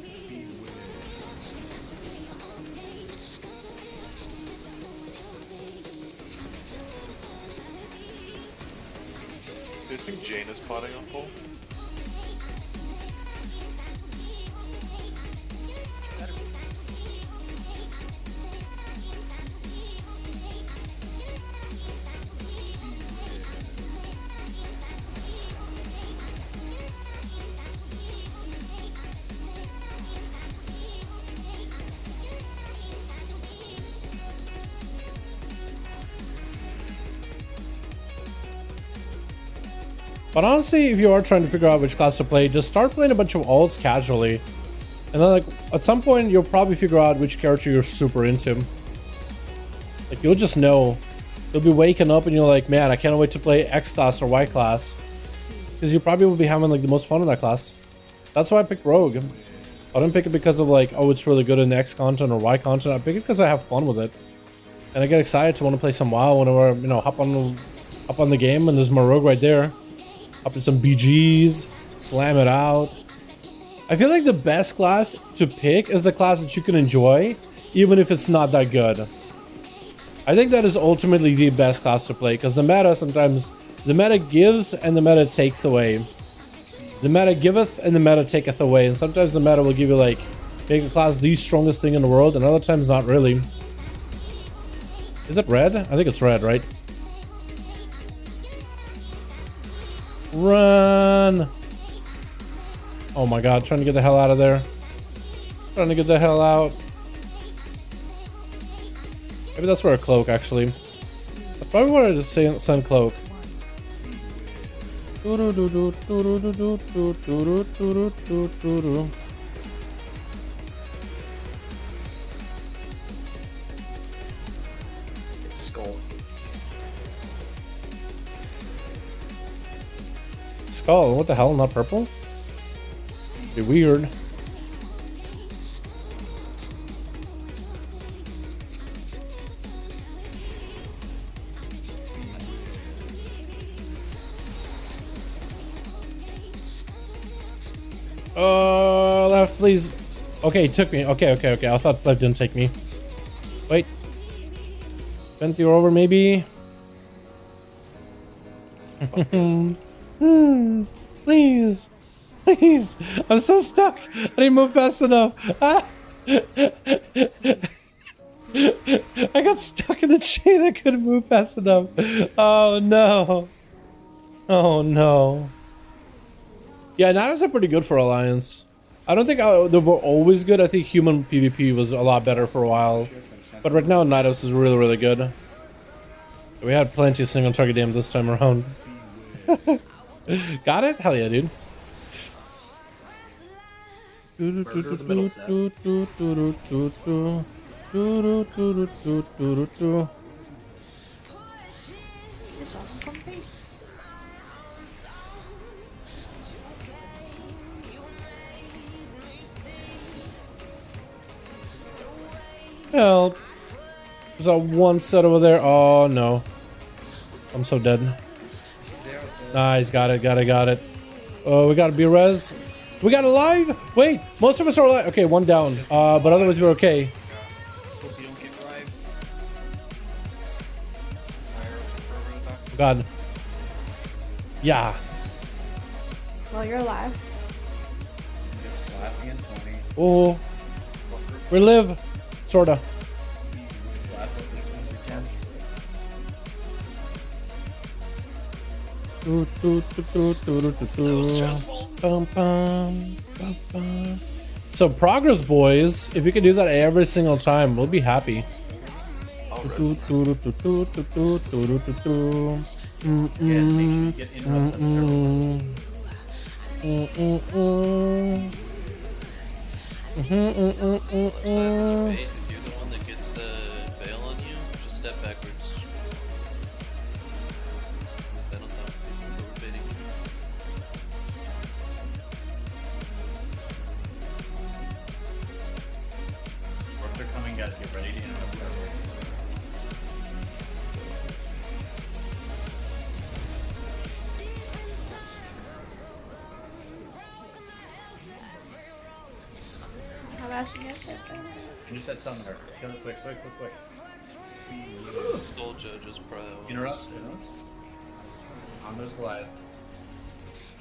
you guys think Jane is plotting on pole? But honestly, if you are trying to figure out which class to play, just start playing a bunch of alts casually. And then like at some point you'll probably figure out which character you're super into. Like you'll just know. You'll be waking up and you're like, man, I can't wait to play X class or Y class. Because you probably will be having like the most fun in that class. That's why I picked Rogue. I didn't pick it because of like, oh, it's really good in X content or Y content. I picked it because I have fun with it. And I get excited to want to play some WoW whenever, you know, hop on the game and there's my Rogue right there. Up to some BGs, slam it out. I feel like the best class to pick is the class that you can enjoy, even if it's not that good. I think that is ultimately the best class to play, because the meta sometimes, the meta gives and the meta takes away. The meta giveth and the meta taketh away, and sometimes the meta will give you like, make a class the strongest thing in the world, and other times not really. Is it red? I think it's red, right? Run! Oh my god, trying to get the hell out of there. Trying to get the hell out. Maybe that's where a cloak, actually. I probably wanted to send cloak. Skull, what the hell? Not purple? Be weird. Left, please. Okay, it took me. Okay. I thought left didn't take me. 20 or over, maybe. Please. Please. I'm so stuck. I didn't move fast enough. Ah. I got stuck in the chain. I couldn't move fast enough. Oh no. Oh no. Yeah, Nados are pretty good for Alliance. I don't think they were always good. I think human PvP was a lot better for a while. But right now, Nados is really, really good. We had plenty of single target damage this time around. Got it? Hell yeah, dude. Help. There's that one set over there. Oh no. I'm so dead. Nice, got it. Oh, we got to be res. We got alive? Wait, most of us are alive. Okay, one down. But otherwise we're okay. God. Yeah. Well, you're alive. Oh. We live. Sorta. So progress, boys. If you can do that every single time, we'll be happy. If you're the one that gets the veil on you, just step backwards. Stand on top. We're baiting you. If they're coming, guys, get ready to interrupt. You just said something to her. Kill it quick. Skull Judge is pro. Interrupt. On those Goliath.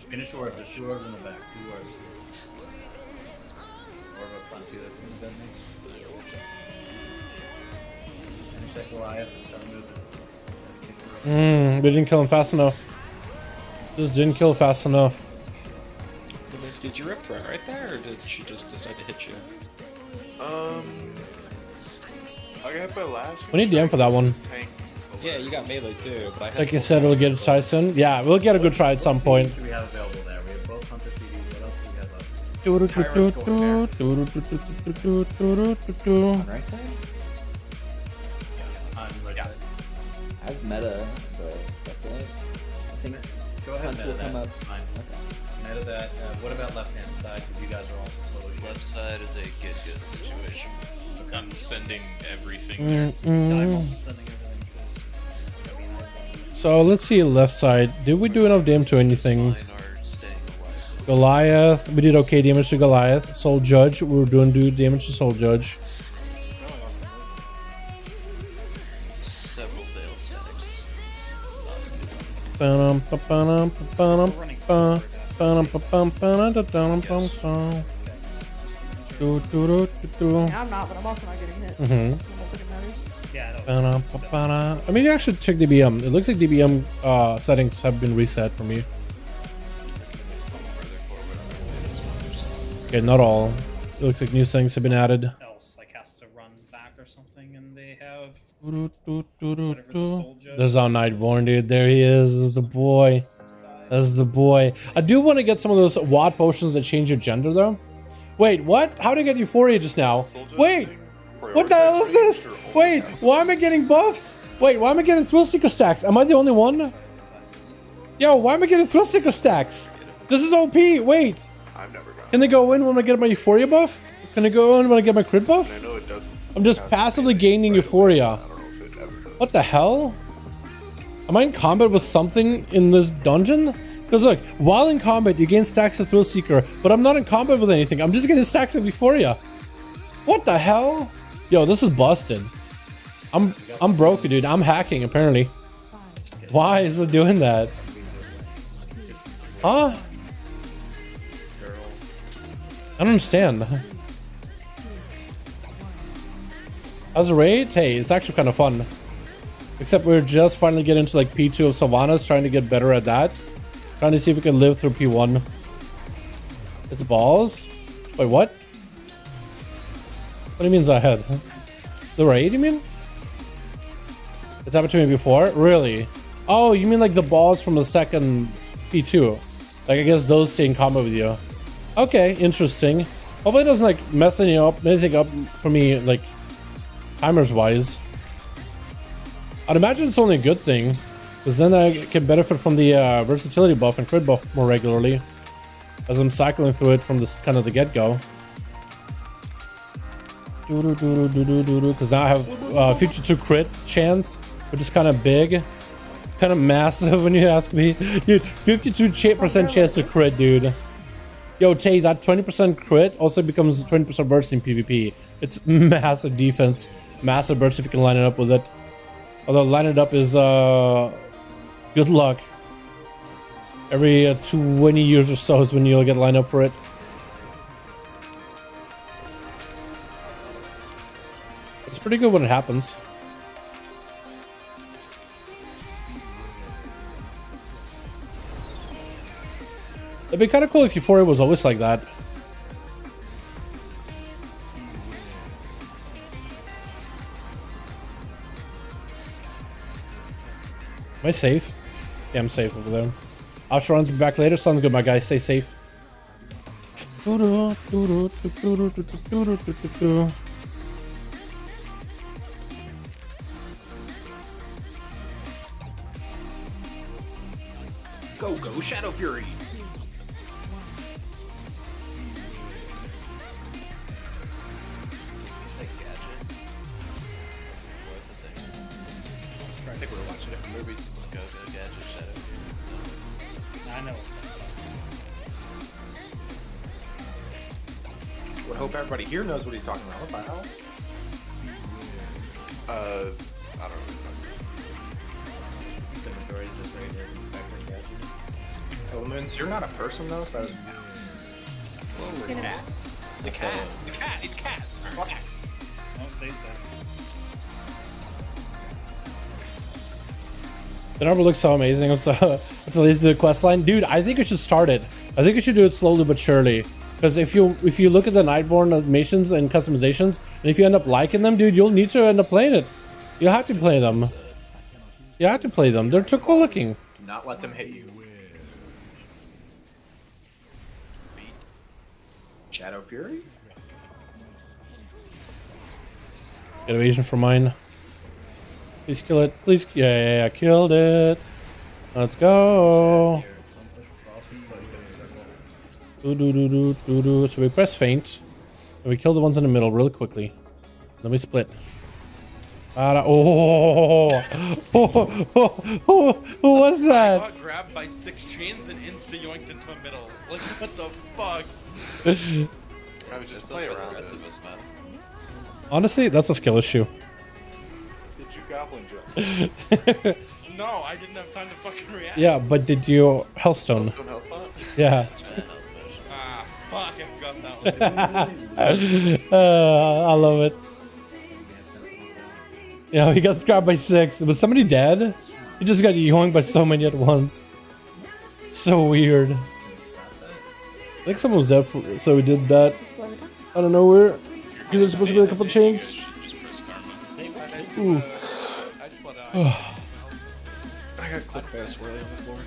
Finish orb. There's 2 orbs in the back. 2 orbs. Orb up front too. That's gonna detonate. Finish that Goliath and start moving. We didn't kill him fast enough. Just didn't kill fast enough. Did you rip for it right there, or did she just decide to hit you? I got hit by last. We need DM for that one. Yeah, you got melee too, but I had Like you said, we'll get a try soon. Yeah, we'll get a good try at some point. What do we have available there? We have both Hunter CDs. What else do we have left? Right side? On right side. I have meta, but that's it. I think Go ahead, Hunt meta will that. come up. Fine. Meta that. What about left hand side? Because you guys are also slowly. Left side is a get good situation. I'm sending everything I'm also sending everything So let's see left side. Did we do enough damage to anything? Mine are staying alive. Goliath. We did okay damage to Goliath. Soul Judge. We were doing damage to Soul Judge. Several veil stacks. Yeah, I'm not, but I'm also not getting hit. I don't think it matters. Yeah, I mean, you actually check DBM. It looks like DBM settings have been reset for me. Okay, not all. It looks like new settings have been added. else like has to run back or something, and they have There's our Nightborn, dude. There he is. This is the boy. That's the boy. I do want to get some of those WAD potions that change your gender, though. Wait, what? How did I get Euphoria just now? Wait! What the hell is this? Wait, why am I getting buffs? Wait, why am I getting Thrill Seeker stacks? Am I the only one? Yo, why am I getting Thrill Seeker stacks? This is OP. Wait. I've never gotten. Can they go in when I get my Euphoria buff? Can I go in when I get my crit buff? I know it doesn't. I'm just passively gaining Euphoria. I don't know if it ever does. What the hell? Am I in combat with something in this dungeon? Because look, while in combat, you gain stacks of Thrill Seeker, but I'm not in combat with anything. I'm just getting stacks of Euphoria. What the hell? Yo, this is busted. I'm broken, dude. I'm hacking apparently. Why is it doing that? Huh? I don't understand. How's the raid? Hey, it's actually kind of fun. Except we're just finally getting into like P2 of Sylvanas, trying to get better at that. Trying to see if we can live through P1. It's balls? Wait, what? What do you mean ahead? The raid, you mean? It's happened to me before? Really? Oh, you mean like the balls from the second P2. Like, I guess those stay in combo with you. Okay, interesting. Hopefully it doesn't like mess anything up for me, like timers wise. I'd imagine it's only a good thing, because then I can benefit from the versatility buff and crit buff more regularly, as I'm cycling through it from this kind of the get-go. Because now I have 52 crit chance, which is kind of big, kind of massive when you ask me. Dude, 52% chance to crit, dude. Yo, Tay, that 20% crit also becomes 20% burst in PvP. It's massive defense, massive burst if you can line it up with it. Although line it up is good luck. Every 20 years or so is when you'll get lined up for it. It's pretty good when it happens. It'd be kind of cool if Euphoria was always like that. Am I safe? Yeah, I'm safe over there. Offshore runs be back later. Sounds good, my guy. Stay safe. Go, Shadow Fury! I think we're watching different movies. Go, Gadget, Shadow. I know. Would hope everybody here knows what he's talking about. What the hell? I don't know. The majority of this raid is Inspector Gadget. Elements, you're not a person though, so. Whoa, cat. The cat. The cat. It's cat. Relax. Don't say stuff. The number looks so amazing until they do the quest line. Dude, I think you should start it. I think you should do it slowly but surely. Because if you look at the Nightborn animations and customizations, and if you end up liking them, dude, you'll need to end up playing it. You have to play them. You have to play them. They're too cool looking. Do not let them hit you. Shadow Fury? Get evasion for mine. Please kill it. Please. Yeah, killed it. Let's go. So we press feint, and we kill the ones in the middle really quickly. Then we split. Who was that? I got grabbed by 6 chains and insta-yoinked into the middle. Like, what the fuck? I was just playing around. Honestly, that's a skill issue. Did you goblin jump? No, I didn't have time to fucking react. Yeah, but did you Hellstone? Yeah. Ah, fuck, I forgot that one. I love it. Yeah, he got grabbed by 6. Was somebody dead? He just got yoinked by so many at once. So weird. I think someone was dead, so we did that. I don't know where. Because there's supposed to be a couple of chains. Ooh. I got click fast swirly on the floor.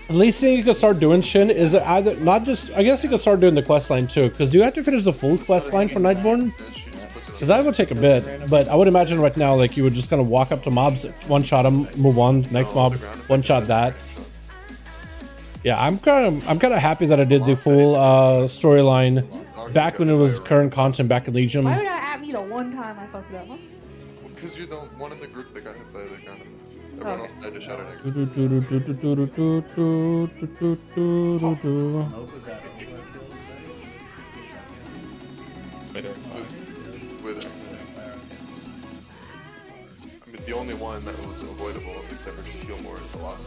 The least thing you can start doing, Shin, is either not just. I guess you can start doing the quest line too. Because do you have to finish the full quest line for Nightborn? Because that would take a bit. But I would imagine right now, like you would just kind of walk up to mobs, one shot them, move on, next mob, one shot that. Yeah, I'm kind of happy that I did the full storyline back when it was current content back in Legion. Why would I at me the one time I fucked it up, huh? Because you're the one in the group that got hit by the gun. Everyone else died to Shadow. the only one that was avoidable, except for just heal more, is a loss.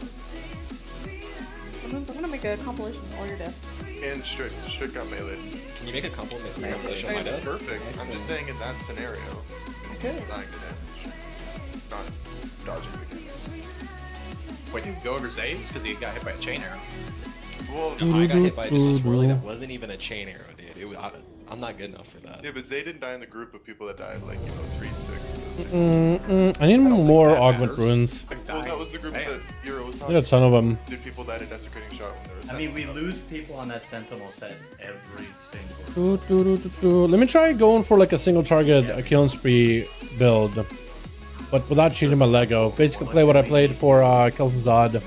I'm gonna make a compilation of all your deaths. And Strict got melee. Can you make a compilation That's of my death? perfect. I'm just saying in that scenario, it's Okay. dying to damage, not dodging the goodness. Wait, did he go over Zays? Because he got hit by a chain arrow. Well, No, I got hit by just a swirly that wasn't even a chain arrow, dude. It was, I'm not good enough for that. yeah, but Zay didn't die in the group of people that died, like, 3-6. I need more augment runes. Well, that was the group that Euro was I talking need a ton of them. Did people die to desecrating shot when there was I mean, we lose people on that Sentinel set every single. Let me try going for like a single target a killing spree build, but without cheating my Lego. Basically, play what I played for Kel'Thuzad.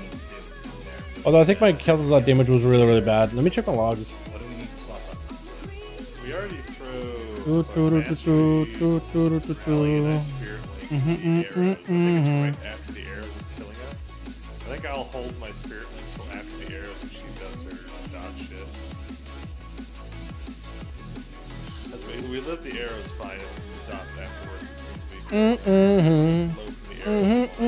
Although I think my Kel'Thuzad damage was really bad. Let me check my logs. What do we need to swap up? We already after the arrows is killing us. I think I'll hold my spirit link until after the arrows when she does her dodge shit. We live the arrows fine and stop afterwards. Low from the arrows.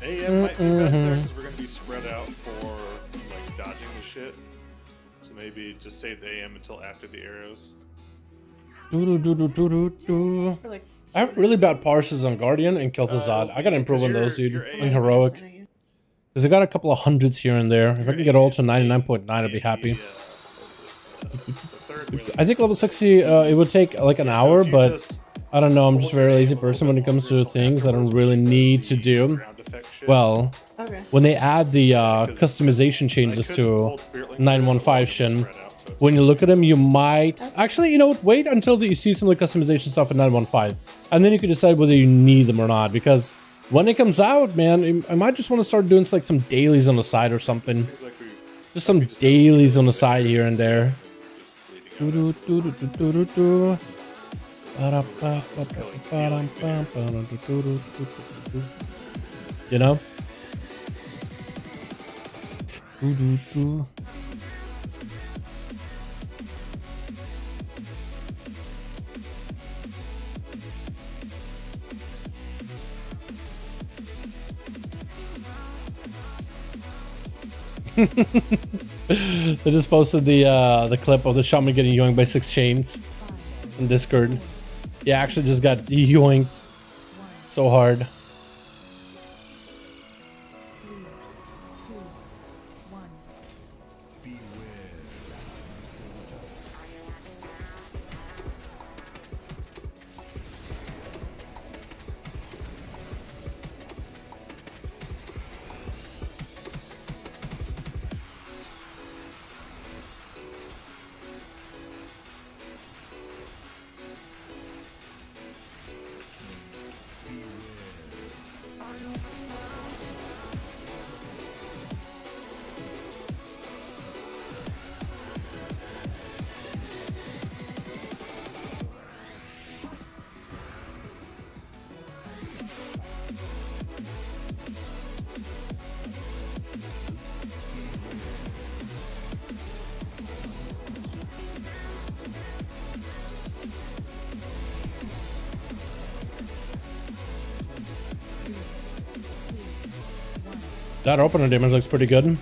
AM might be better because we're going to be spread out for like dodging the shit. So maybe just save the AM until after the arrows. I have really bad parses on Guardian and Kel'Thuzad. I gotta improve on those, dude. And Heroic. Because I got a couple of hundreds here and there. If I can get all to 99.9, I'd be happy. I think level 60, it would take like an hour, but I don't know. I'm just a very lazy person when it comes to things I don't really need to do. Well, when they add the customization changes to 9.1 Shin, when you look at them, you might... Actually, you know what? Wait until you see some of the customization stuff in 9.1, and then you can decide whether you need them or not, because when it comes out, man, I might just want to start doing like some dailies on the side or something. Just some dailies on the side here and there. You know? They just posted the clip of the shaman getting yoinked by 6 chains in Discord. Yeah, actually just got yoinked so hard. That opener damage looks pretty good.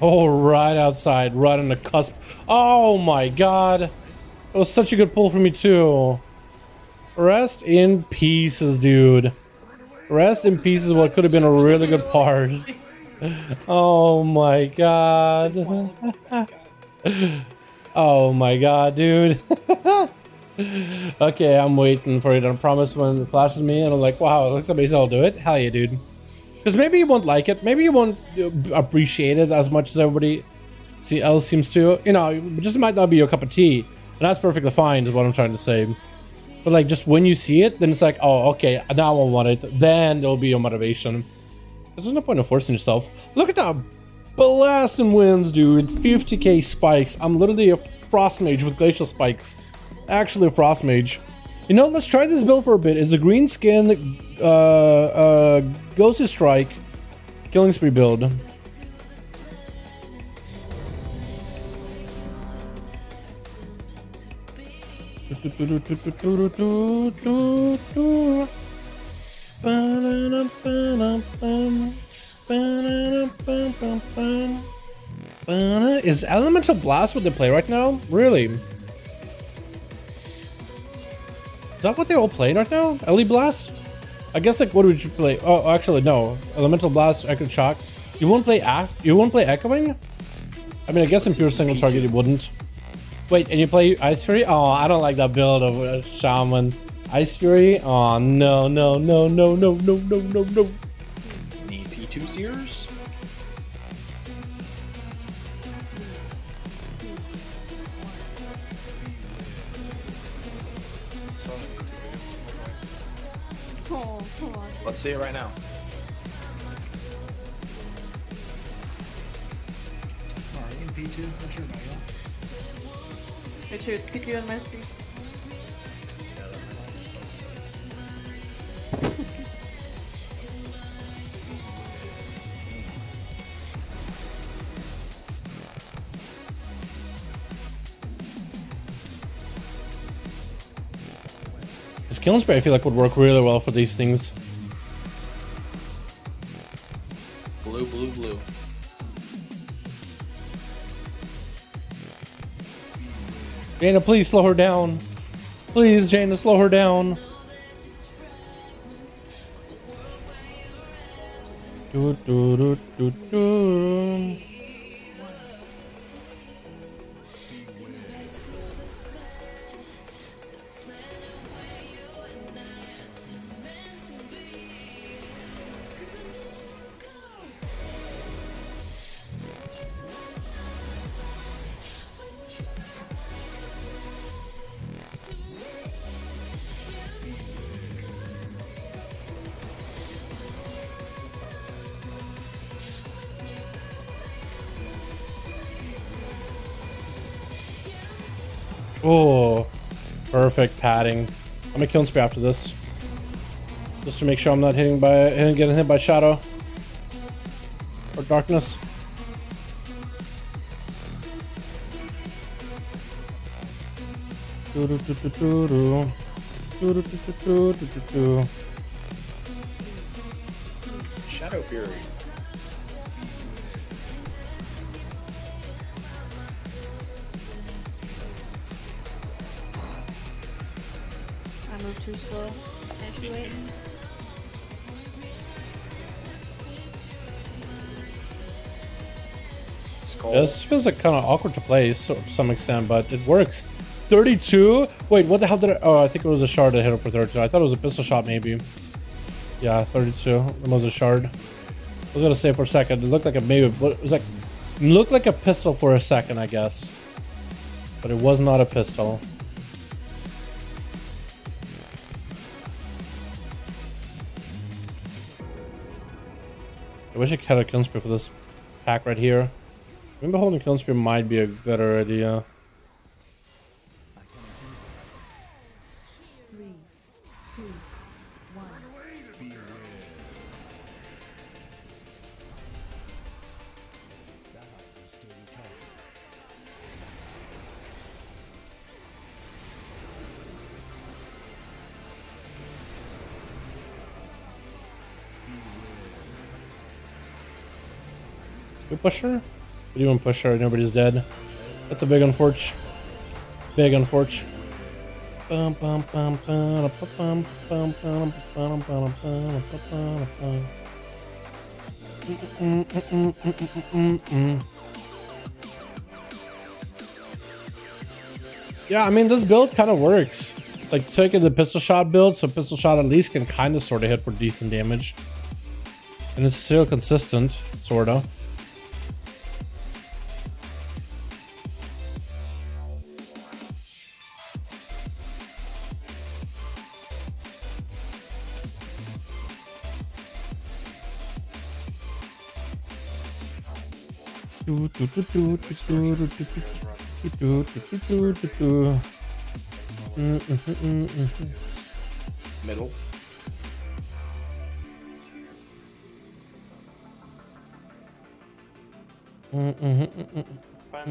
Oh, right outside, right on the cusp. Oh my god. It was such a good pull for me too. Rest in pieces, dude. Rest in pieces what could have been a really good parse. Oh my god. Oh my god, dude. Okay, I'm waiting for it. I promise when it flashes me and I'm like, wow, it looks amazing, I'll do it. Hell yeah, dude. Because maybe you won't like it. Maybe you won't appreciate it as much as everybody else seems to. You know, it just might not be your cup of tea. And that's perfectly fine is what I'm trying to say. But like just when you see it, then it's like, oh, okay, now I want it. Then there'll be your motivation. There's no point of forcing yourself. Look at that blasting winds, dude. 50k spikes. I'm literally a frost mage with glacial spikes. Actually a frost mage. You know, let's try this build for a bit. It's a green skin, ghostly strike, killing spree build. Is Elemental Blast what they play right now? Really? Is that what they all play right now? Ele Blast? I guess like what would you play? Oh, actually no. Elemental Blast, Echo Shock. You won't play Echoing? I mean, I guess in pure single target you wouldn't. Wait, and you play Ice Fury? Oh, I don't like that build of Shaman. Ice Fury? Oh, no. Need P2 Sears? Oh, come on. Let's see it right now. Are you in P2? What's your value? Richard, could you on my screen? This killing spray I feel like would work really well for these things. Blue. Jaina, please slow her down. Please, Jaina, slow her down. Oh, perfect padding. I'm gonna kill and spray after this, just to make sure I'm not getting hit by shadow or darkness. Shadow Fury. I moved too slow. Actually, wait. Yeah, this feels like kind of awkward to play to some extent, but it works. 32? Wait, what the hell did I... Oh, I think it was a shard that hit him for 32. I thought it was a pistol shot, maybe. Yeah, 32. It was a shard. I was gonna say for a second, it looked like a maybe... It was like... Looked like a pistol for a second, I guess. But it was not a pistol. I wish I had a kill spree for this pack right here. Maybe holding kill spree might be a better idea. We push her? We do push her, nobody's dead. That's a big unfortunate. Big unfortunate. Yeah, I mean, this build kind of works. Like, taking the pistol shot build, so pistol shot at least can kind of sort of hit for decent damage. And it's still consistent, sort of. Middle. Find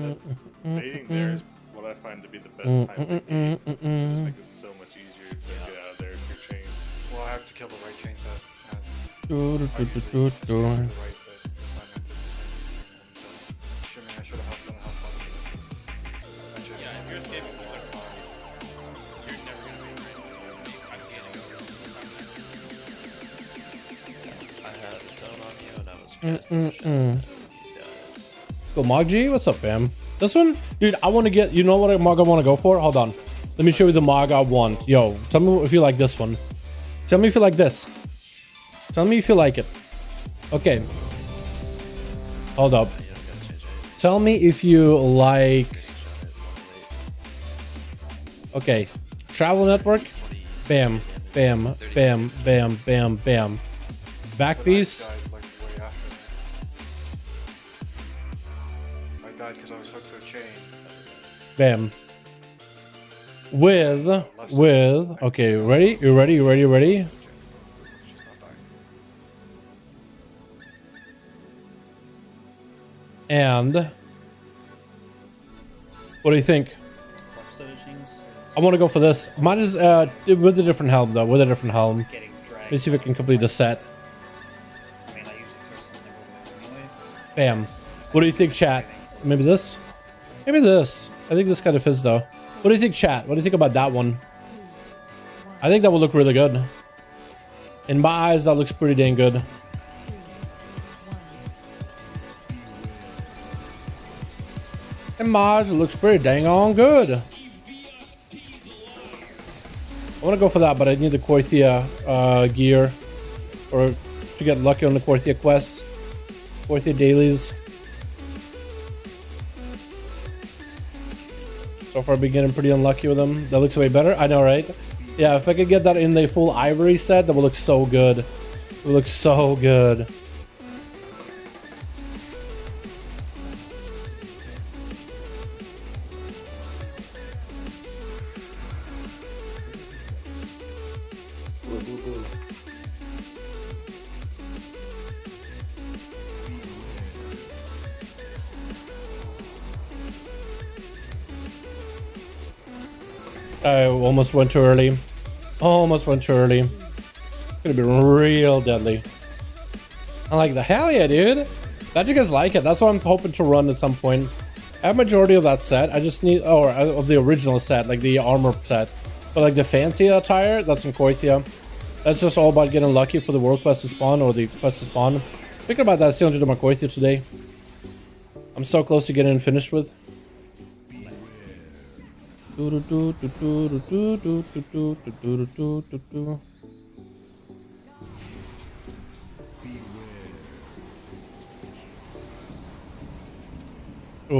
that dating there is what I find to be the best time to date. It just makes it so much easier to get out of there if you're chained. Well, I have to kill the right chain set. Do. Right, but this time I did the same. Shimmy, I should have hopped on a house party. Yeah, if you're escaping from their car, you're never gonna be right. I'm getting I had a tone on you and I was Go Mog G, what's up, fam? This one, dude, I want to get. You know what Mog I want to go for? Hold on, let me show you the Mog I want. Yo, tell me if you like this one. Tell me if you like this. Tell me if you like it. Okay. Hold up. Tell me if you like. Okay. Travel network. Bam. Bam. Bam. Bam. Bam. Bam. Back piece. I died because I was hooked to a chain. Bam. With. Okay, ready? You ready? You ready? You ready? And what do you think? I want to go for this. Mine is with a different helm though. With a different helm. Let me see if I can complete the set. Bam. What do you think, chat? Maybe this? Maybe this. I think this kind of fits though. What do you think, chat? What do you think about that one? I think that will look really good. In my eyes, that looks pretty dang good. In my eyes, it looks pretty dang on good. I want to go for that, but I need the Korthia gear. Or to get lucky on the Korthia quests. Korthia dailies. So far, I've been getting pretty unlucky with them. That looks way better. I know, right? Yeah, if I could get that in the full ivory set, that would look so good. It would look so good. I almost went too early. Almost went too early. Could have been real deadly. I like the hell yeah, dude. Glad you guys like it. That's what I'm hoping to run at some point. I have majority of that set. I just need, or of the original set, like the armor set. But like the fancy attire, that's in Korthia. That's just all about getting lucky for the world quest to spawn or the quest to spawn. Speaking about that, I still need to do my Korthia today. I'm so close to getting finished with. Oh,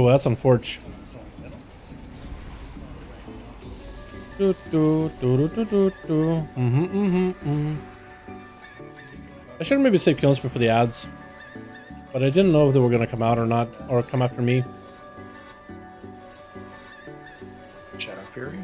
that's unfortunate. I should maybe save kills before the ads, but I didn't know if they were gonna come out or not, or come after me. Shadow Fury.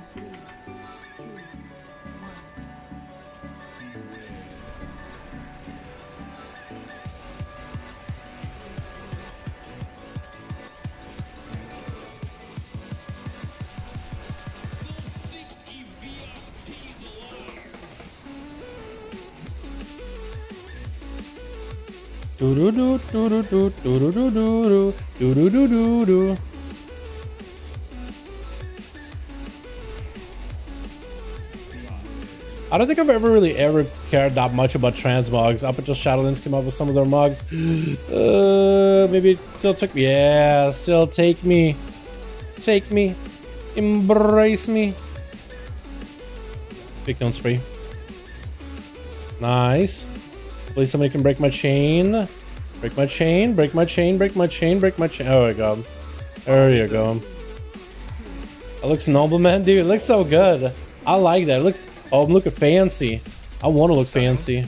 I don't think I've ever cared that much about transmogs up until Shadowlands came up with some of their mogs. Maybe it still took me. Yeah, still take me. Take me. Embrace me. Big down spree. Nice. Please somebody can break my chain. Break my chain, break my chain, break my chain, break my chain. Oh, there you go. There you go. That looks noble, man, dude. It looks so good. I like that. It looks, oh, I'm looking fancy. I want to look fancy.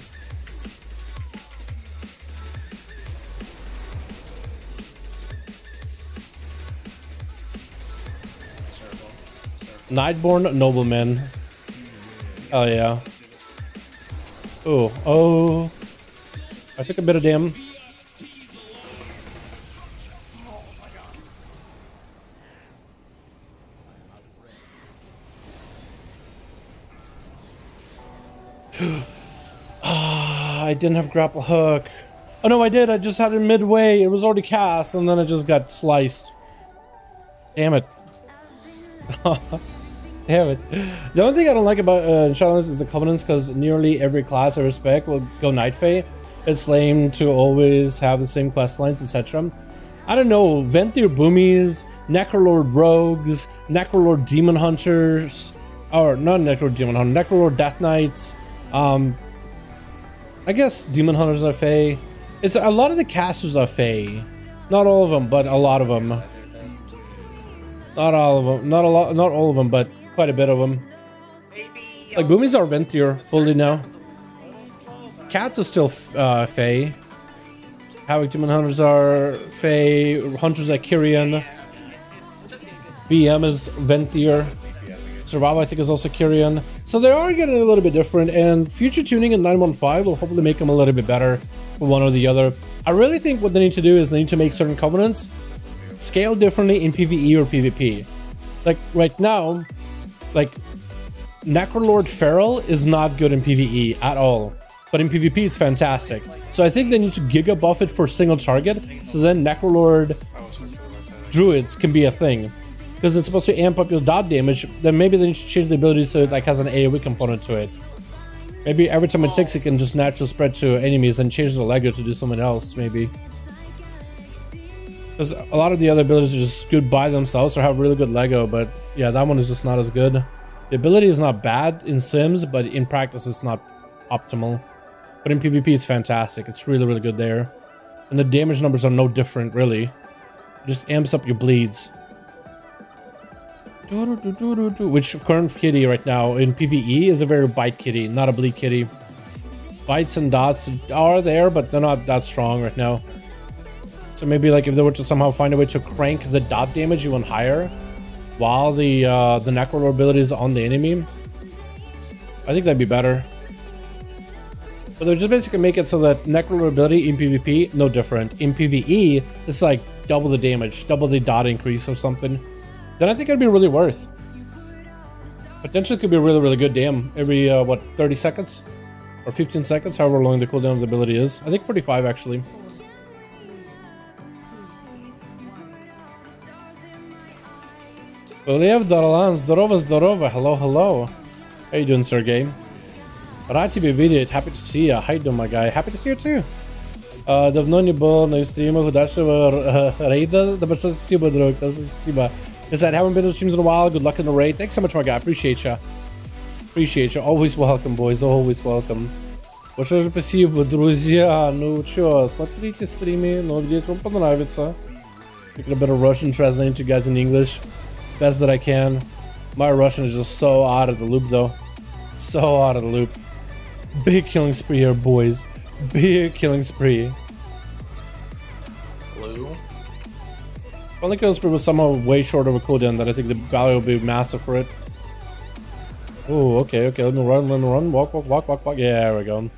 Nightborn Nobleman. Oh yeah. Oh. I took a bit of damn. I didn't have grapple hook. Oh no, I did. I just had it midway. It was already cast, and then it just got sliced. Damn it. Damn it. The only thing I don't like about Shadowlands is the Covenants, because nearly every class I respect will go Night Fae. It's lame to always have the same quest lines, etc. I don't know, Venthyr Boomies, Necrolord Rogues, Necrolord Demon Hunters, or not Necrolord Demon Hunter, Necrolord Death Knights. I guess Demon Hunters are Fae. It's a lot of the casters are Fae. Not all of them, but a lot of them. Not all of them. Not all of them, but quite a bit of them. Like Boomies are Venthyr fully now. Cats are still Fae. Havoc Demon Hunters are Fae. Hunters are Kyrian. BM is Venthyr. Survival I think is also Kyrian. So they are getting a little bit different, and future tuning in 9.1.5 will hopefully make them a little bit better for one or the other. I really think what they need to do is they need to make certain covenants scale differently in PvE or PvP. Like right now, like Necrolord Feral is not good in PvE at all, but in PvP it's fantastic. So I think they need to giga buff it for single target, so then Necrolord Druids can be a thing. Because it's supposed to amp up your dot damage, then maybe they need to change the ability so it like has an AoE component to it. Maybe every time it ticks it can just naturally spread to enemies and change the Lego to do something else, maybe. Because a lot of the other abilities are just good by themselves or have really good Lego, but yeah, that one is just not as good. The ability is not bad in Sims, but in practice it's not optimal. But in PvP it's fantastic, it's really, really good there. And the damage numbers are no different, really. It just amps up your bleeds. Which current kitty right now in PvE is a very bite kitty, not a bleed kitty. Bites and dots are there, but they're not that strong right now. So maybe like if they were to somehow find a way to crank the dot damage even higher while the Necrolord ability is on the enemy, I think that'd be better. But they're just basically make it so that Necrolord ability in PvP, no different. In PvE, it's like double the damage, double the dot increase or something. Then I think it'd be really worth. Potentially could be a really, really good damn. Every, what, 30 seconds? Or 15 seconds, however long the cooldown of the ability is. I think 45, actually. Lev Dalaran, zdorova. Hello, hello. How you doing, Sergey? Рад тебе видеть. Happy to see you. How you doing, my guy? Happy to see you, too. Давно не был на стримах удачного рейда. Да большое спасибо, друг. Большое спасибо. I said, haven't been to streams in a while. Good luck in the raid. Thanks so much, my guy. Appreciate you. Appreciate you. Always welcome, boys. Always welcome. Большое спасибо, друзья. Ну чё, смотрите стримы. Надеюсь, вам понравится. Making a bit of Russian, translating to you guys in English. Best that I can. My Russian is just so out of the loop, though. So out of the loop. Big killing spree here, boys. Big killing spree. Hello? Only killing spree was somehow way short of a cooldown that I think the value will be massive for it. Oh, okay. Let me run. Walk. Yeah, there we go.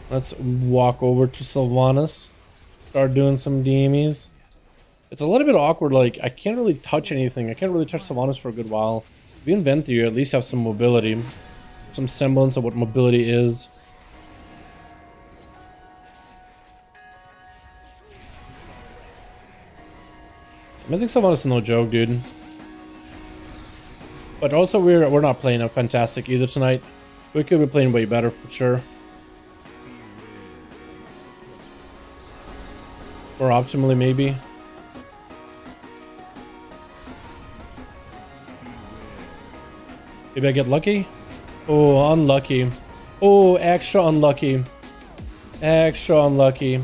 Let's walk over to Sylvanas. Start doing some DMEs. It's a little bit awkward, like, I can't really touch anything. I can't really touch Sylvanas for a good while. If you invent you at least have some mobility. Some semblance of what mobility is. I think Sylvanas is no joke, dude. But also we're not playing up fantastic either tonight. We could be playing way better for sure. Or optimally, maybe. Maybe I get lucky? Oh, unlucky. Oh, extra unlucky. Extra unlucky.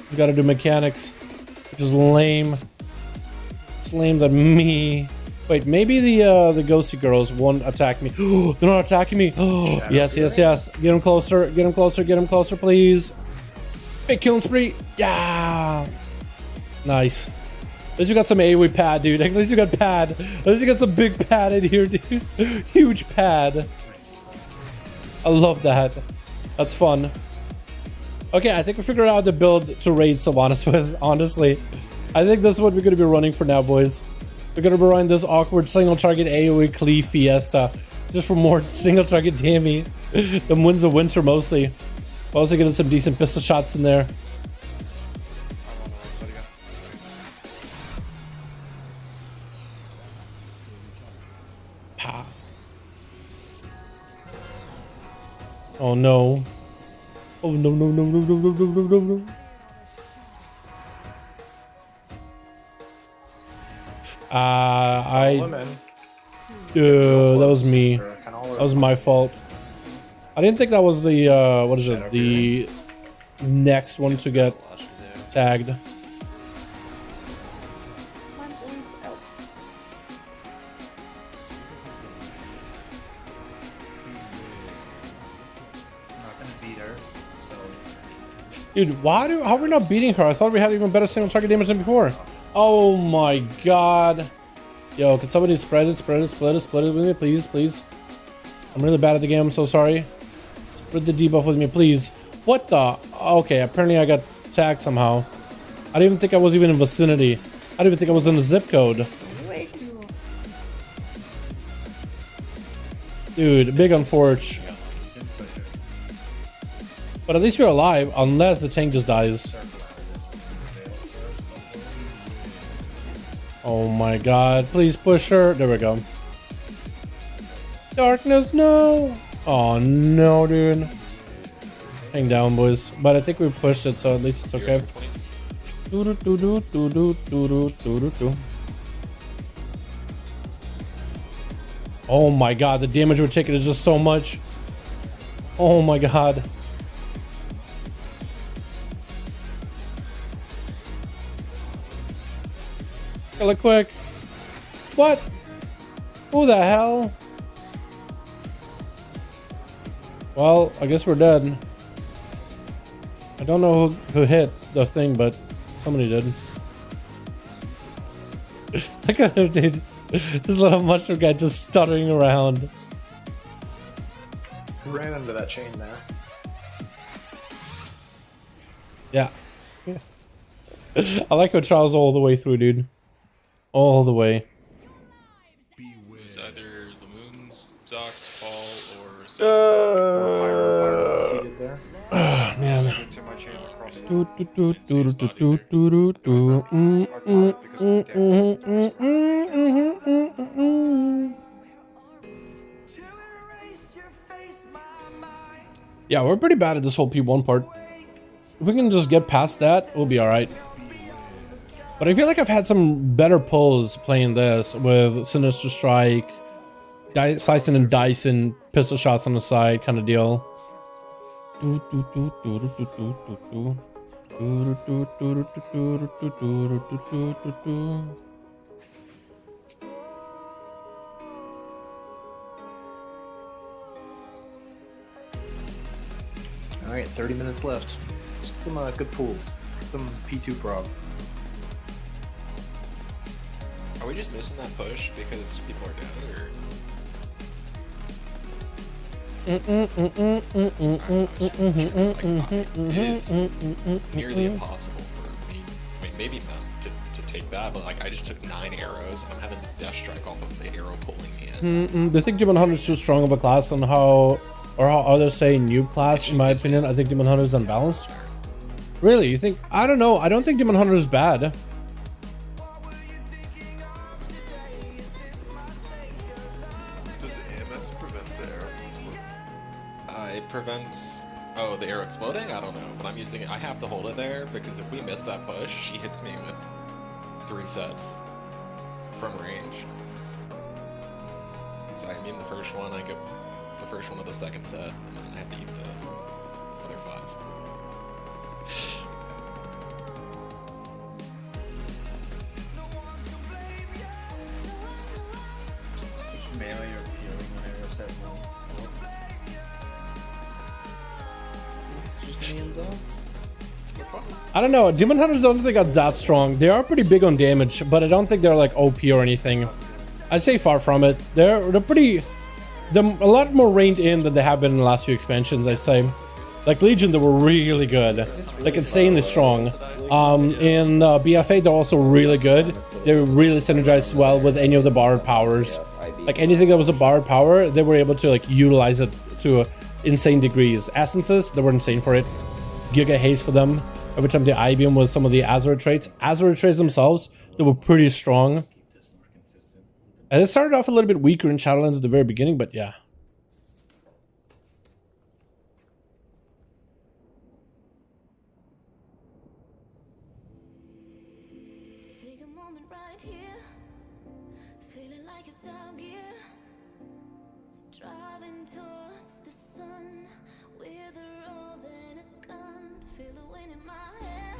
He's got to do mechanics, which is lame. It's lame that me. Wait, maybe the ghosty girls won't attack me. They're not attacking me. Oh, yes. Get him closer, please. Big killing spree. Yeah. Nice. At least you got some AoE pad, dude. At least you got pad. At least you got some big pad in here, dude. Huge pad. I love that. That's fun. Okay, I think we figured out the build to raid Sylvanas with, honestly. I think this is what we're going to be running for now, boys. We're going to be running this awkward single target AoE cleave fiesta. Just for more single target damage. The Winds of Winter mostly. We're also getting some decent pistol shots in there. Pa. Oh no. Oh no no no no no no no no no no. That was me. That was my fault. I didn't think that was the what is it? The next one to get tagged. Dude, how are we not beating her? I thought we had even better single target damage than before. Oh my god. Yo, can somebody split it with me, please, please? I'm really bad at the game, I'm so sorry. Spread the debuff with me, please. What the? Okay, apparently I got tagged somehow. I didn't even think I was even in vicinity. I didn't even think I was in the zip code. Dude, big unfortunate. But at least we're alive, unless the tank just dies. Oh my god, please push her. There we go. Darkness, no! Oh no, dude. Hang down, boys. But I think we pushed it, so at least it's okay. Oh my god, the damage we're taking is just so much. Oh my god. Kill it quick. What? Who the hell? Well, I guess we're dead. I don't know who hit the thing, but somebody did. Look at him, dude. This little mushroom guy just stuttering around. Who ran into that chain there? Yeah. I like how Charles all the way through, dude. All the way. It's either the moon's Zox fall or Seated there. Man. Yeah, we're pretty bad at this whole P1 part. If we can just get past that, we'll be alright. But I feel like I've had some better pulls playing this with Sinister Strike, Slicing and Dicing, pistol shots on the side kind of deal. Alright, 30 minutes left. Let's get some good pools. Let's get some P2 prog. Are we just missing that push because people are dead, or? It is nearly impossible for me. I mean, maybe them to take that, but like I just took 9 arrows and I'm having Death Strike off of the arrow pulling me in. I think Demon Hunter is too strong of a class on how others say noob class, in my opinion. I think Demon Hunter is unbalanced. Really? You think? I don't know. I don't think Demon Hunter is bad. It prevents the arrow exploding? I don't know, but I'm using it. I have to hold it there because if we miss that push, she hits me with 3 sets from range. So I mean the first one, I get the first one of the second set, and then I have to eat the other 5. Just melee or healing when arrows set one. Just me and Zox. I don't know. Demon Hunters don't think are that strong. They are pretty big on damage, but I don't think they're like OP or anything. I'd say far from it. They're a lot more reined in than they have been in the last few expansions, I'd say. Like Legion, they were really good, like insanely strong. In BFA, they're also really good. They really synergized well with any of the borrowed powers. Like anything that was a borrowed power, they were able to like utilize it to insane degrees. Essences, they were insane for it. Giga Haze for them. Every time they IB them with some of the Azure traits. Azure traits themselves, they were pretty strong. And it started off a little bit weaker in Shadowlands at the very beginning, but yeah. Take a moment right here, feeling like it's out gear, driving towards the sun with a rose and a gun, feel the wind in my hair,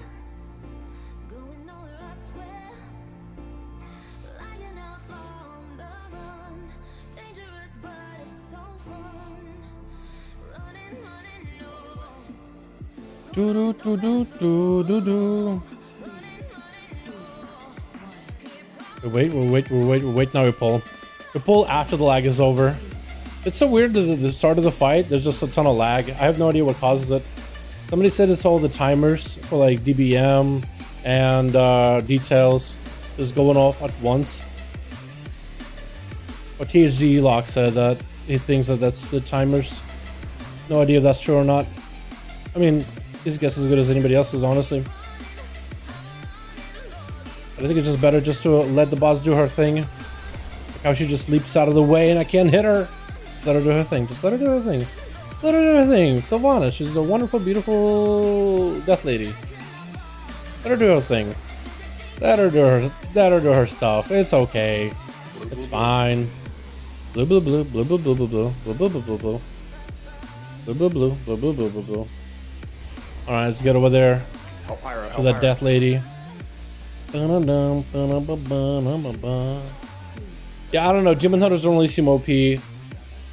going nowhere I swear, like an outlaw on the run, dangerous but it's so fun, running, no. Do do do do do do do. We'll wait, now we pull. We pull after the lag is over. It's so weird that at the start of the fight, there's just a ton of lag. I have no idea what causes it. Somebody said it's all the timers for like DBM and details just going off at once. But THG Lock said that he thinks that that's the timers. No idea if that's true or not. I mean, his guess is as good as anybody else's, honestly. I think it's just better just to let the boss do her thing. Like how she just leaps out of the way and I can't hit her. Just let her do her thing. Just let her do her thing. Just let her do her thing. Sylvana, she's a wonderful, beautiful death lady. Let her do her thing. Let her do her stuff. It's okay. It's fine. Blue blue blue blue blue blue blue blue blue blue blue blue blue blue blue blue blue blue blue blue. Alright, let's get over there to that death lady. Yeah, I don't know. Demon Hunters don't really seem OP.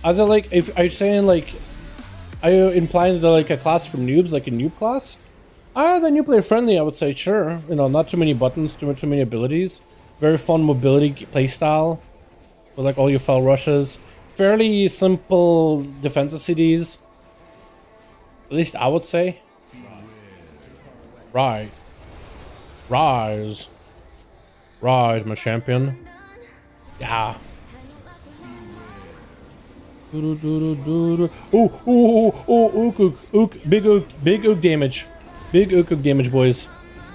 Are they like, if are you saying like, are you implying that they're like a class for noobs, like a noob class? They're new player friendly, I would say, sure. You know, not too many buttons, too many abilities. Very fun mobility playstyle with like all your fell rushes. Fairly simple defensive CDs. At least I would say. Right. Rise. Rise, my champion. Yeah. Ooh, ook. Big ook damage. Big ook damage, boys.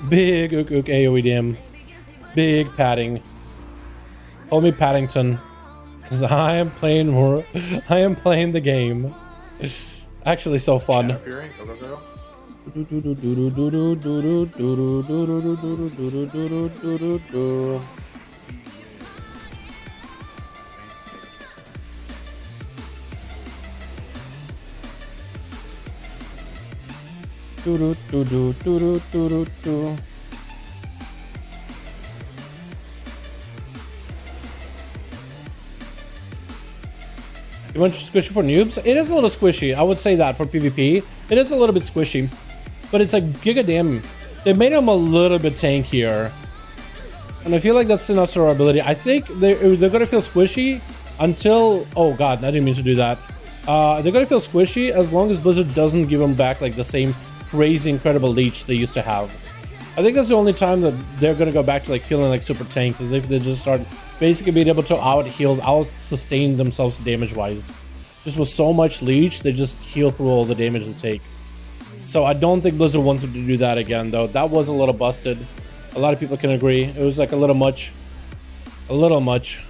Big ook AoE damage. Big padding. Call me Paddington. Because I am playing the game. Actually so fun. You want squishy for noobs? It is a little squishy. I would say that for PvP. It is a little bit squishy. But it's like giga damn. They made him a little bit tankier. And I feel like that's enough survivability. I think they're gonna feel squishy until... Oh god, I didn't mean to do that. They're gonna feel squishy as long as Blizzard doesn't give them back like the same crazy incredible leech they used to have. I think that's the only time that they're gonna go back to like feeling like super tanks, is if they just start basically being able to out-heal, out-sustain themselves damage-wise. Just with so much leech, they just heal through all the damage they take. So I don't think Blizzard wants them to do that again, though. That was a little busted. A lot of people can agree. It was like a little much. A little much.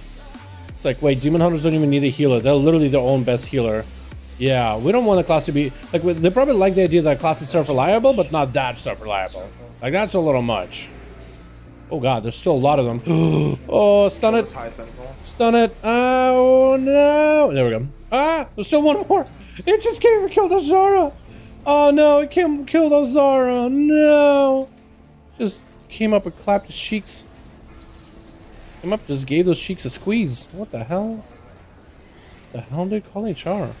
It's like, wait, Demon Hunters don't even need a healer. They're literally their own best healer. Yeah, we don't want a class to be... Like, they probably like the idea that class is self-reliable, but not that self-reliable. Like, that's a little much. Oh god, there's still a lot of them. Oh, stun it. Stun it. Oh, no. There we go. Ah, there's still one more. It just came and killed Azara. Oh no, it came and killed Azara. No. Just came up and clapped his cheeks. Came up, just gave those cheeks a squeeze. What the hell? The hell did call HR?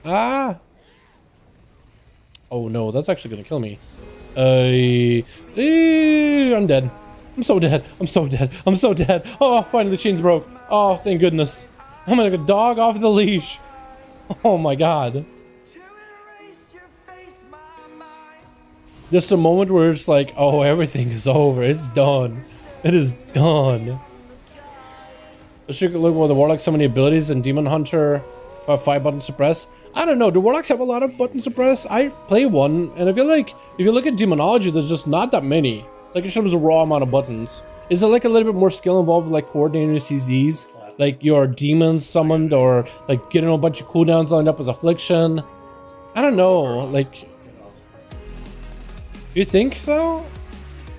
Ah. Oh no, that's actually gonna kill me. I'm dead. I'm so dead. I'm so dead. I'm so dead. Oh, finally the chains broke. Oh, thank goodness. I'm like a dog off the leash. Oh my god. Just a moment where it's like, oh, everything is over. It's done. It is done. Let's look at the Warlock, so many abilities, and Demon Hunter, 5 button suppress. I don't know, do Warlocks have a lot of button suppress? I play one, and I feel like if you look at Demonology, there's just not that many. Like in terms of raw amount of buttons. Is there like a little bit more skill involved with like coordinating your CZs? Like your demons summoned, or like getting a bunch of cooldowns lined up as Affliction? I don't know, like... You think so?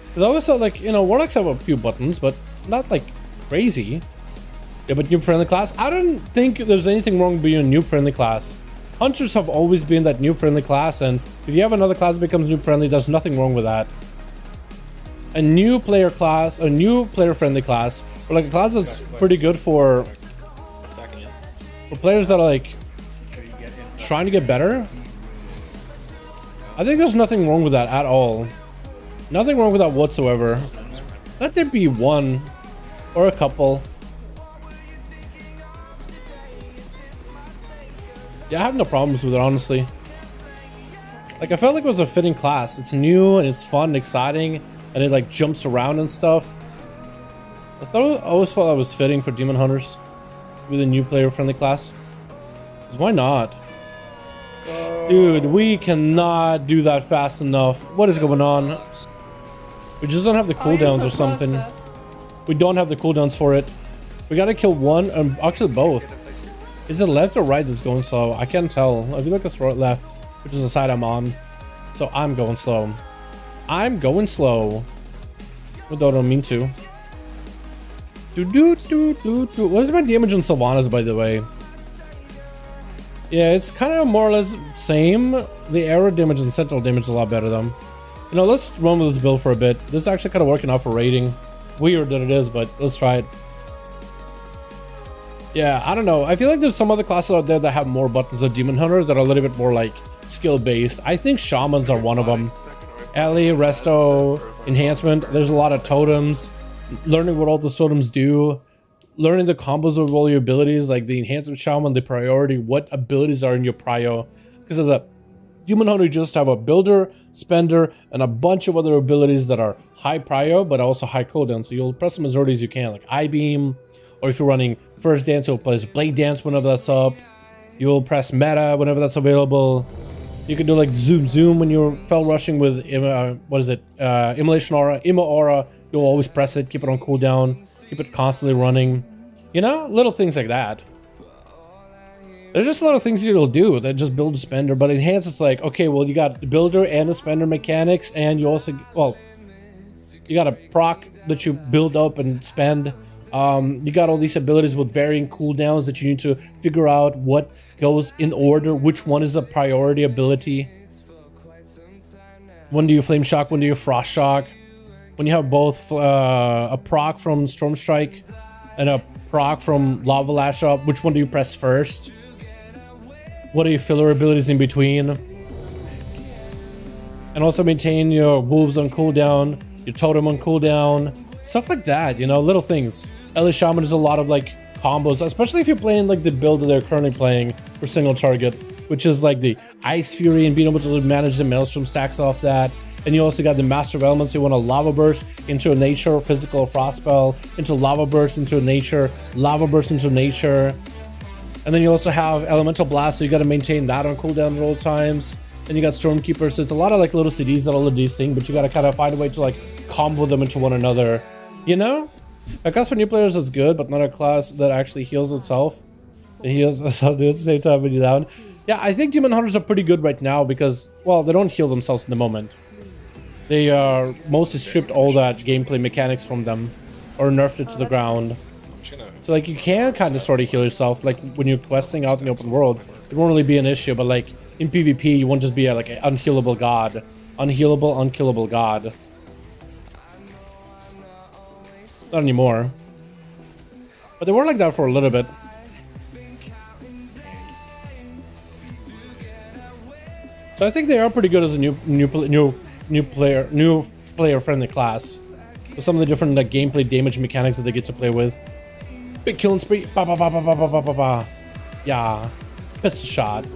Because I always thought, like, you know, Warlocks have a few buttons, but not like crazy. Yeah, but noob friendly class? I don't think there's anything wrong with being a noob friendly class. Hunters have always been that noob friendly class, and if you have another class that becomes noob friendly, there's nothing wrong with that. A new player class, a new player friendly class, or like a class that's pretty good for players that are like trying to get better. I think there's nothing wrong with that at all. Nothing wrong with that whatsoever. Let there be one or a couple. Yeah, I have no problems with it, honestly. Like, I felt like it was a fitting class. It's new and it's fun and exciting, and it like jumps around and stuff. I always thought that was fitting for Demon Hunters with a new player friendly class. 'Cause why not? Dude, we cannot do that fast enough. What is going on? We just don't have the cooldowns or something. We don't have the cooldowns for it. We gotta kill one, actually both. Is it left or right that's going slow? I can't tell. I feel like it's right left, which is the side I'm on. So I'm going slow. I'm going slow. Although I don't mean to. What is my damage on Sylvanas, by the way? Yeah, it's kind of more or less same. The arrow damage and sentinel damage is a lot better though. You know, let's run with this build for a bit. This is actually kind of working out for rating. Weird that it is, but let's try it. Yeah, I don't know. I feel like there's some other classes out there that have more buttons than Demon Hunter that are a little bit more like skill based. I think Shamans are one of them. Ellie, Resto, Enhancement. There's a lot of totems. Learning what all the totems do. Learning the combos of all your abilities, like the Enhancement Shaman, the priority, what abilities are in your prio. Because as a Demon Hunter, you just have a builder, spender, and a bunch of other abilities that are high prio, but also high cooldown. So you'll press them as early as you can, like I-Beam, or if you're running First Dance, you'll press Blade Dance whenever that's up. You'll press Meta whenever that's available. You can do like Zoom when you're fell rushing with, Immolation Aura, Immo Aura. You'll always press it, keep it on cooldown, keep it constantly running. You know, little things like that. There's just a lot of things you'll do that just build a spender, but Enhance, it's like, okay, well, you got the builder and the spender mechanics, and you also, well, you got a proc that you build up and spend. You got all these abilities with varying cooldowns that you need to figure out what goes in order, which one is a priority ability. When do you Flame Shock, when do you Frost Shock? When you have both a proc from Storm Strike and a proc from Lava Lash up, which one do you press first? What are your filler abilities in between? And also maintain your Wolves on cooldown, your Totem on cooldown, stuff like that, you know, little things. Ellie Shaman is a lot of like combos, especially if you're playing like the build that they're currently playing for single target, which is like the Ice Fury and being able to manage the Maelstrom stacks off that. And you also got the Master of Elements. You want a Lava Burst into a Nature, Physical, Frost Spell, into Lava Burst into a Nature, Lava Burst into Nature. And then you also have Elemental Blast, so you got to maintain that on cooldown at all times. Then you got Stormkeeper, so it's a lot of like little CDs that all of these things, but you got to kind of find a way to like combo them into one another. You know? A class for new players is good, but not a class that actually heals itself. It heals itself at the same time when you're down. Yeah, I think Demon Hunters are pretty good right now because, well, they don't heal themselves in the moment. They are mostly stripped all that gameplay mechanics from them, or nerfed it to the ground. So like you can kind of sort of heal yourself, like when you're questing out in the open world, it won't really be an issue. But like in PvP, you won't just be like an unhealable god, unhealable, unkillable god. Not anymore. But they were like that for a little bit. So I think they are pretty good as a new player friendly class. With some of the different like gameplay damage mechanics that they get to play with. Big killing spree. Ba ba ba ba ba ba ba ba ba. Yeah. Pistol shot.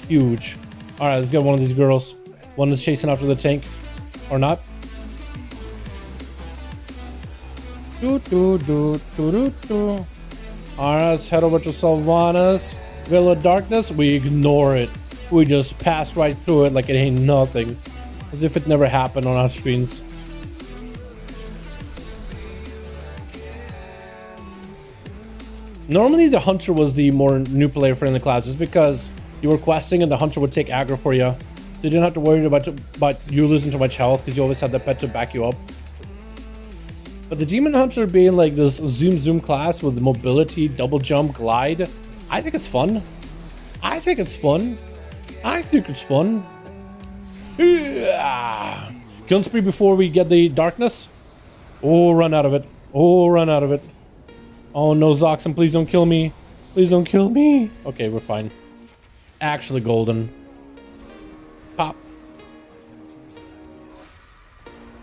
Huge. Alright, let's get one of these girls. One is chasing after the tank. Or not. Alright, let's head over to Sylvanas. Veil of Darkness. We ignore it. We just pass right through it like it ain't nothing. As if it never happened on our screens. Normally the Hunter was the more new player friendly class just because you were questing and the Hunter would take aggro for you. So you didn't have to worry about you losing too much health because you always had the pet to back you up. But the Demon Hunter being like this zoom class with mobility, double jump, glide, I think it's fun. I think it's fun. Yeah. Killing spree before we get the darkness. Oh, run out of it. Oh no, Zoxon, please don't kill me. Okay, we're fine. Actually golden. Pop.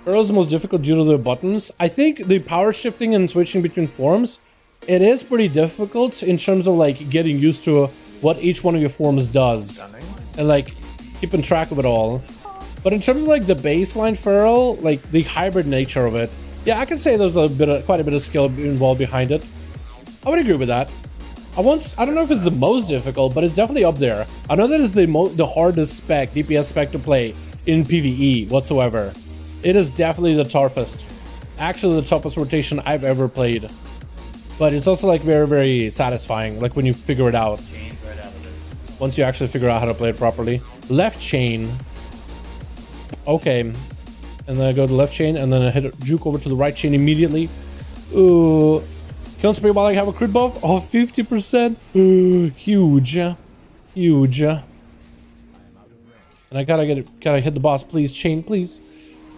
Earl is the most difficult due to the buttons. I think the power shifting and switching between forms, it is pretty difficult in terms of like getting used to what each one of your forms does. And like keeping track of it all. But in terms of like the baseline Feral, like the hybrid nature of it, yeah, I can say there's quite a bit of skill involved behind it. I would agree with that. I don't know if it's the most difficult, but it's definitely up there. I know that is the hardest spec, DPS spec to play in PvE whatsoever. It is definitely the toughest. Actually, the toughest rotation I've ever played. But it's also like very, very satisfying, like when you figure it out. Once you actually figure out how to play it properly. Left chain. Okay. And then I go to left chain, and then I hit a juke over to the right chain immediately. Ooh. Killing spree while I have a crit buff. Oh, 50%. Ooh, huge. And I gotta hit the boss, please. Chain, please.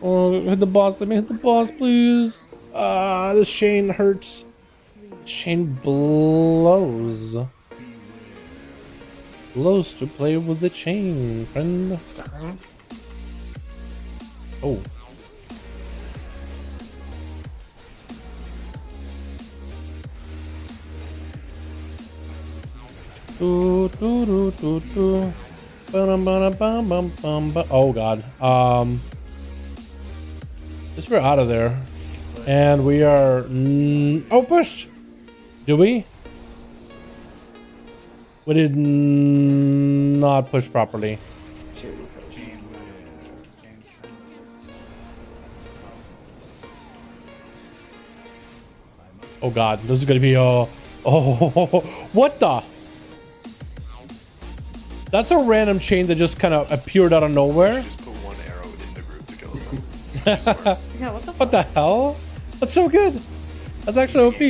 Oh, hit the boss. Let me hit the boss, please. This chain hurts. Chain blows. Blows to play with the chain, friend. Oh. Oh god. Guess we're out of there. And we are oh, pushed. Do we? We did not push properly. Oh god, this is gonna be oh, what the? That's a random chain that just kind of appeared out of nowhere. Just put one arrow in the group to kill us. Yeah, What the hell? That's so good. That's actually OP.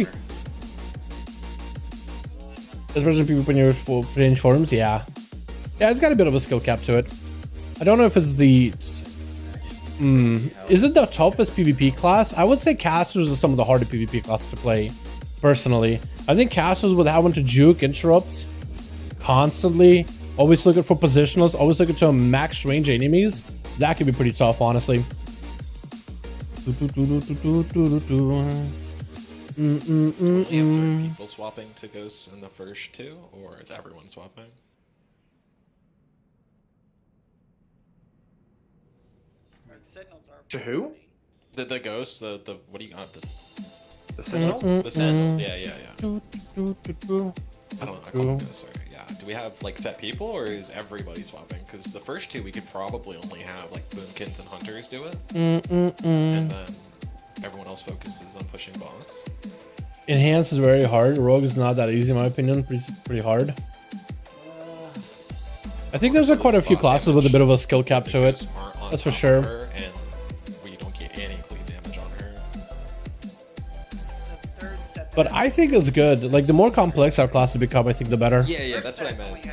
Especially people putting your full range forms, yeah. Yeah, it's got a bit of a skill cap to it. I don't know if it's the... Is it the toughest PvP class? I would say casters are some of the harder PvP classes to play, personally. I think casters with having to juke interrupts constantly, always looking for positionals, always looking to max range enemies, that could be pretty tough, honestly. People swapping to ghosts in the first two, or is everyone swapping? To who? The ghosts, the what do you got? The Sentinels? The Sentinels, yeah. I call them ghosts, sorry. Yeah. Do we have like set people, or is everybody swapping? Because the first two we could probably only have like boomkins and hunters do it, and then everyone else focuses on pushing boss. Enhance is very hard. Rogue is not that easy in my opinion. Pretty hard. I think there's quite a few classes with a bit of a skill cap to it. That's for sure. And we don't get any clean damage on her. But I think it's good. Like the more complex our classes become, I think the better. Yeah, that's what I meant. Okay,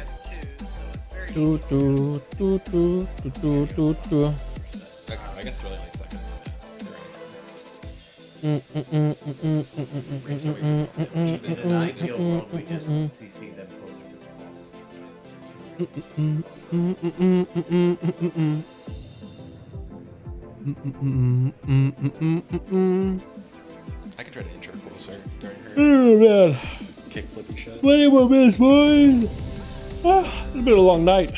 I guess really like second. In an ideal world, we just CC them closer to their boss. I can try to intro closer during her Oh man. kick flippy shit. 20 more minutes, boys. It's been a long night.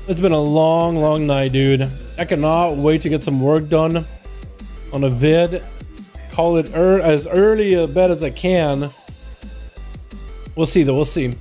It's been a long night, dude. I cannot wait to get some work done on a vid. Call it as early a bed as I can. We'll see though, we'll see.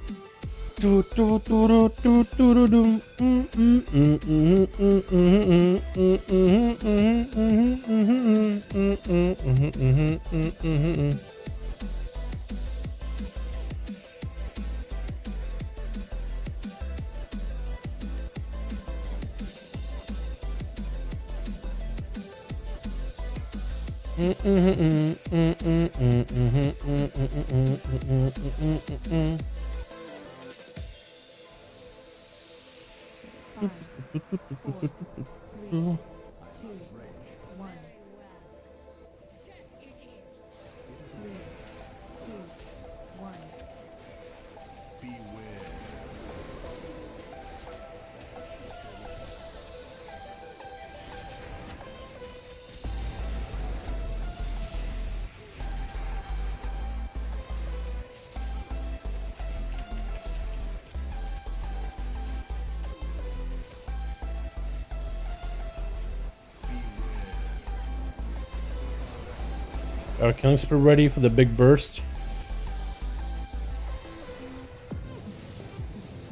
Our killing spree ready for the big burst.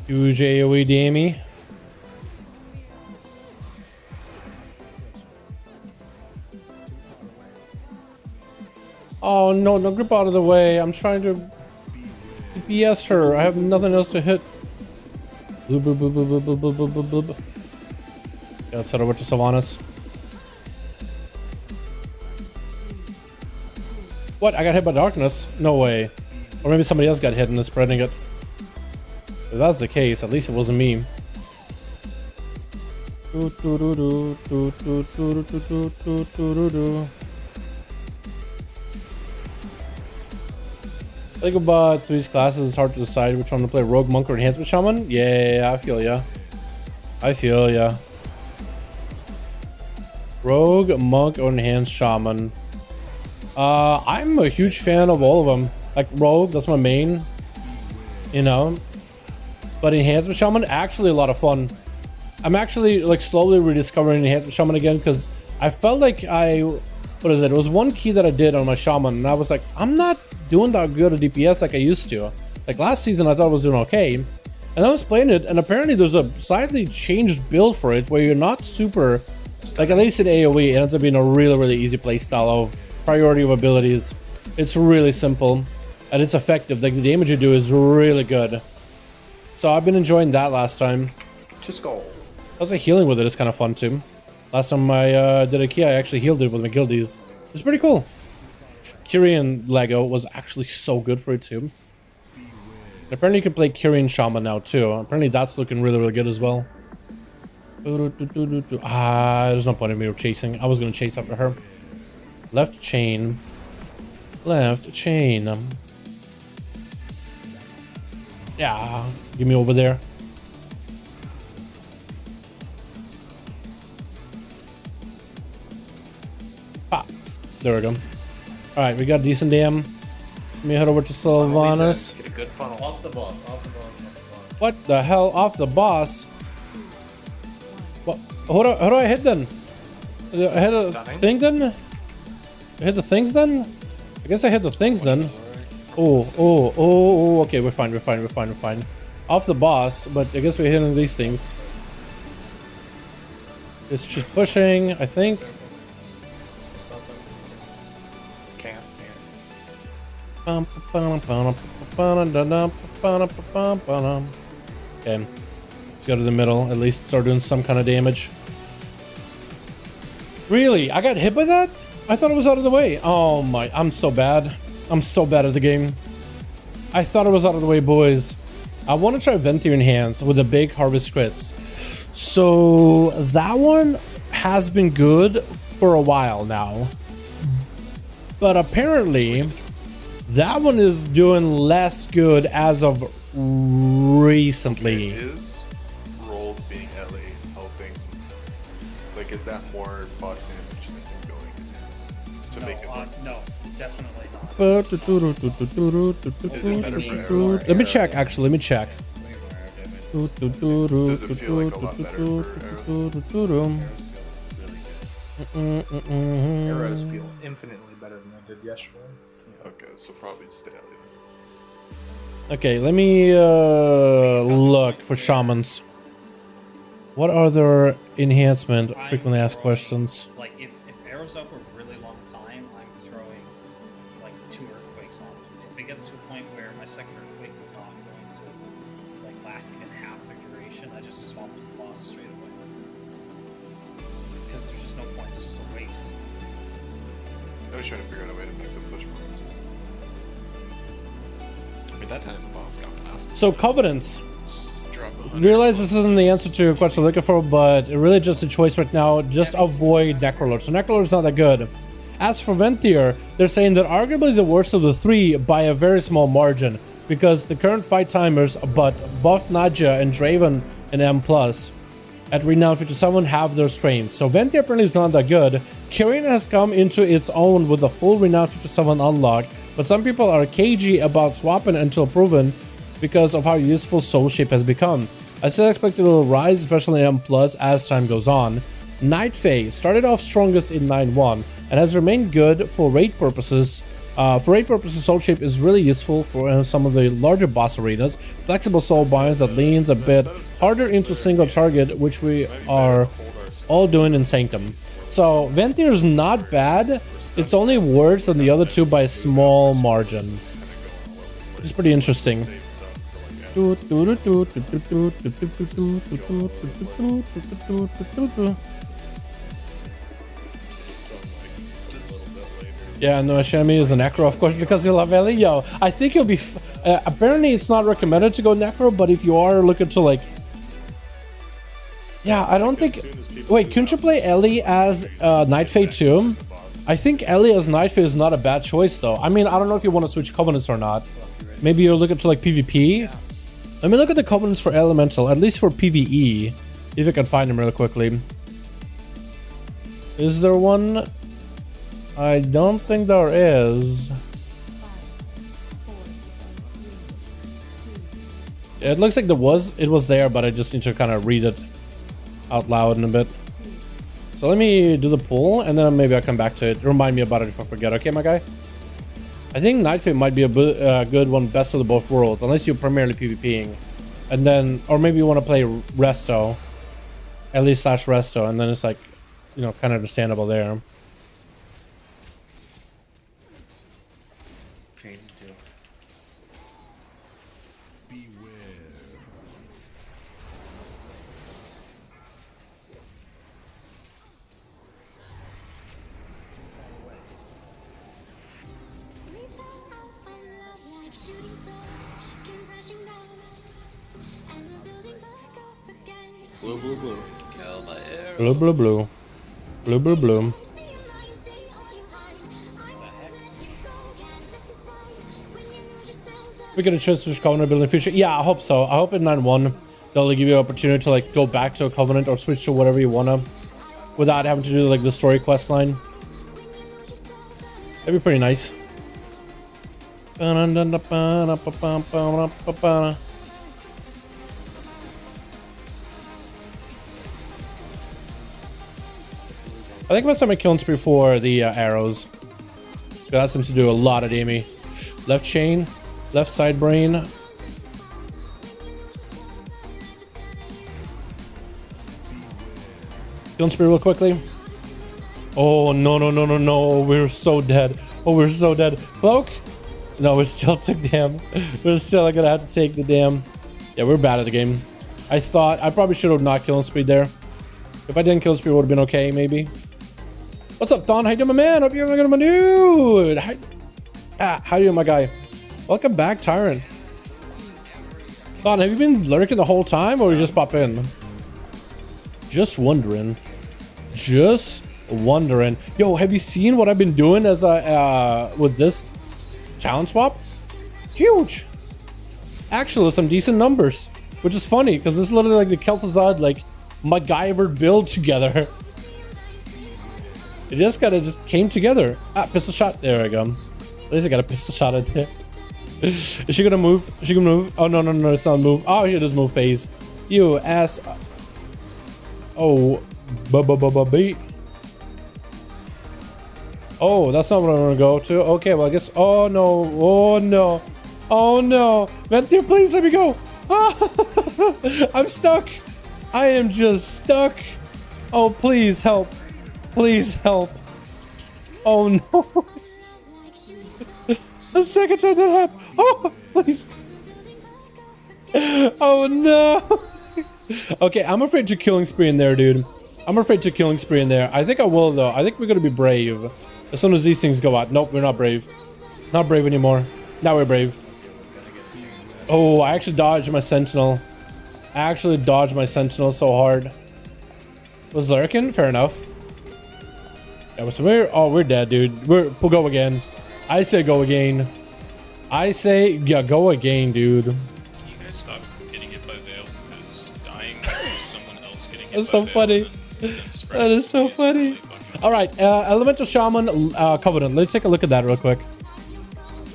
Huge AoE damage. Oh no, no, grip out of the way. I'm trying to DPS her. I have nothing else to hit. Blub, blub, blub, blub, blub, blub, blub, blub, blub. Yeah, let's head over to Sylvanas. What? I got hit by darkness? No way. Or maybe somebody else got hit and is spreading it. If that's the case, at least it wasn't me. I think about these classes, it's hard to decide which one to play. Rogue, Monk, or Enhancement Shaman? Yeah, I feel ya. I feel ya. Rogue, Monk, or Enhanced Shaman. I'm a huge fan of all of them. Like Rogue, that's my main, you know. But Enhancement Shaman, actually a lot of fun. I'm actually like slowly rediscovering Enhancement Shaman again because I felt like it was one key that I did on my Shaman and I was like, I'm not doing that good at DPS like I used to. Like last season I thought I was doing okay. And I was playing it and apparently there's a slightly changed build for it where you're not super, like at least in AoE, it ends up being a really easy playstyle of priority of abilities. It's really simple and it's effective. Like the damage you do is really good. So I've been enjoying that last time. Just go. Also healing with it is kind of fun too. Last time I did a key, I actually healed it with my guildies. It's pretty cool. Kyrian Lego was actually so good for it too. And apparently you can play Kyrian Shaman now too. Apparently that's looking really good as well. There's no point in me chasing. I was gonna chase after her. Left chain. Left chain. Yeah, give me over there. Pop. There we go. Alright, we got decent dam. Let me head over to Sylvanas. Get a good funnel. Off the boss, off the boss, off the boss. What the hell? Off the boss? What? How do I hit then? I hit a thing then? I hit the things then? I guess I hit the things then. Oh, okay, we're fine. Off the boss, but I guess we're hitting these things. It's just pushing, I think. Okay, let's go to the middle, at least start doing some kind of damage. Really? I got hit by that? I thought it was out of the way. Oh my, I'm so bad. I'm so bad at the game. I thought it was out of the way, boys. I want to try Venthyr Hands with the big harvest crits. So that one has been good for a while now. But apparently, that one is doing less good as of recently. It is? Like, is that more boss damage than him going in his? To make it more no, definitely not. Let me check, actually, let me check. Does it feel like a lot better for arrows? Arrows feel infinitely better than they did yesterday. Okay, so probably stay out of Okay, let me look for shamans. What are their enhancement? Frequently asked questions. Like, if arrows up a really long time, I'm throwing like 2 earthquakes on them. If it gets to a point where my second earthquake is not going to like last even half their duration, I just swap the boss straight away. Because there's just no point, it's just a waste. I was trying to figure out a way to make them push more resistance. I mean, that time the boss got passed. So covenants. Realize this isn't the answer to a question I'm looking for, but really just a choice right now. Just avoid Necrolord. So Necrolord's not that good. As for Venthyr, they're saying that arguably the worst of the 3 by a very small margin, because the current fight timers, but both Nadja and Draven and M+ at Renown 57 have their strengths. So Venthyr apparently is not that good. Kyrian has come into its own with a full Renown 57 unlock, but some people are cagey about swapping until proven because of how useful Soul Shape has become. I still expect it will rise, especially in M+ as time goes on. Night Fae started off strongest in 9.1 and has remained good for raid purposes. Soul Shape is really useful for some of the larger boss arenas. Flexible soul binds that leans a bit harder into single target, which we are all doing in Sanctum. So Venthyr is not bad. It's only worse than the other 2 by a small margin. It's pretty interesting. Yeah, no, Shami is a Necro, of course, because you love Ellie. Yo, I think you'll be... apparently, it's not recommended to go Necro, but if you are looking to, like... Yeah, I don't think... Wait, couldn't you play Ellie as Night Fae too? I think Ellie as Night Fae is not a bad choice, though. I mean, I don't know if you want to switch Covenants or not. Maybe you're looking to, like, PvP? Let me look at the Covenants for Elemental, at least for PvE. If I can find them real quickly. Is there one? I don't think there is. Yeah, it looks like it was there, but I just need to kind of read it out loud in a bit. So let me do the poll, and then maybe I'll come back to it. Remind me about it if I forget, okay, my guy? I think Night Fae might be a good one, best of the both worlds, unless you're primarily PvPing. And then, or maybe you want to play Resto, Ellie/Resto, and then it's like, you know, kind of understandable there. Blue, blue, blue. Kill my arrow. Blue, blue, blue. Blue, blue, blue. We get a chance to switch Covenant build in the future. Yeah, I hope so. I hope in 9.1 they'll give you an opportunity to like go back to a Covenant or switch to whatever you wanna without having to do like the story quest line. That'd be pretty nice. I think I'm gonna start my killing spree for the arrows. That seems to do a lot of damage. Left chain, left side brain. Killing spree real quickly. Oh no no no no no! We're so dead. Oh, we're so dead. Cloak? No, we still took damn. We're still gonna have to take the damn. Yeah, we're bad at the game. I thought I probably should have not killing spree there. If I didn't kill spree, it would have been okay, maybe. What's up, Don? How you doing, my man? Hope you're having a good one, dude. How you doing, my guy? Welcome back, Tyrant. Don, have you been lurking the whole time, or you just pop in? Just wondering. Just wondering. Yo, have you seen what I've been doing as with this challenge swap? Huge. Actually, some decent numbers, which is funny because this is literally like the Kel'Thuzad like MacGyver build together. It just kind of just came together. Ah, pistol shot. There we go. At least I got a pistol shot at it. Is she gonna move? Is she gonna move? Oh, no, no, no, it's not move. Oh, here it is move phase. You ass. Oh, beat. Oh, that's not what I'm gonna go to. Okay, well, I guess. Oh, no. Oh, no. Oh, no. Ventir, please let me go. I'm stuck. I am just stuck. Oh, please help. Please help. Oh, no. The second time that happened. Oh, please. Oh, no. Okay, I'm afraid to killing spree in there, dude. I'm afraid to killing spree in there. I think I will, though. I think we're going to be brave. As soon as these things go out. Nope, we're not brave. Not brave anymore. Now we're brave. Oh, I actually dodged my sentinel. I actually dodged my sentinel so hard. Was lurking? Fair enough. Yeah, so we're dead, dude. We'll go again. I say go again. I say, yeah, go again, dude. Can you guys stop getting hit by Veil? Because dying is someone else getting hit That's by so funny. That is so funny. All right, Elemental Shaman Covenant. Let's take a look at that real quick.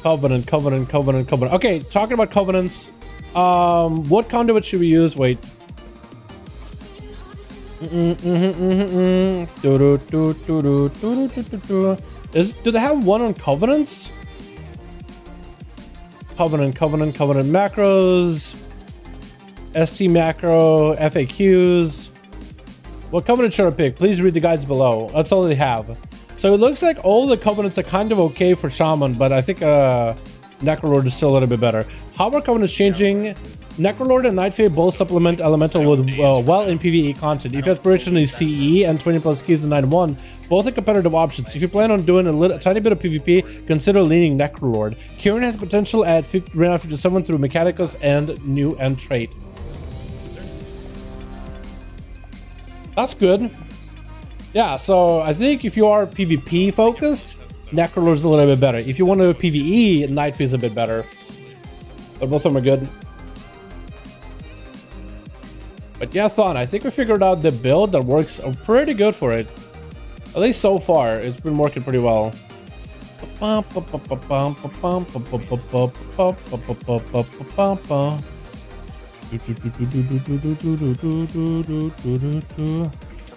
Covenant. Okay, talking about covenants. What conduit should we use? Wait. Do they have one on covenants? Covenant macros, ST macro, FAQs. What covenant should I pick? Please read the guides below. That's all they have. So it looks like all the covenants are kind of okay for Shaman, but I think Necrolord is still a little bit better. How are covenants changing? Necrolord and Nightfade both supplement Elemental with well in PvE content. If your aspiration is CE and 20 plus keys in 9.1, both are competitive options. If you plan on doing a tiny bit of PvP, consider leaning Necrolord. Kieran has potential at Renown 57 through Mechanicus and new and trait. That's good. Yeah, so I think if you are PvP focused, Necrolord is a little bit better. If you want to PvE, Nightfade is a bit better. But both of them are good. But yeah, Thon, I think we figured out the build that works pretty good for it. At least so far, it's been working pretty well. I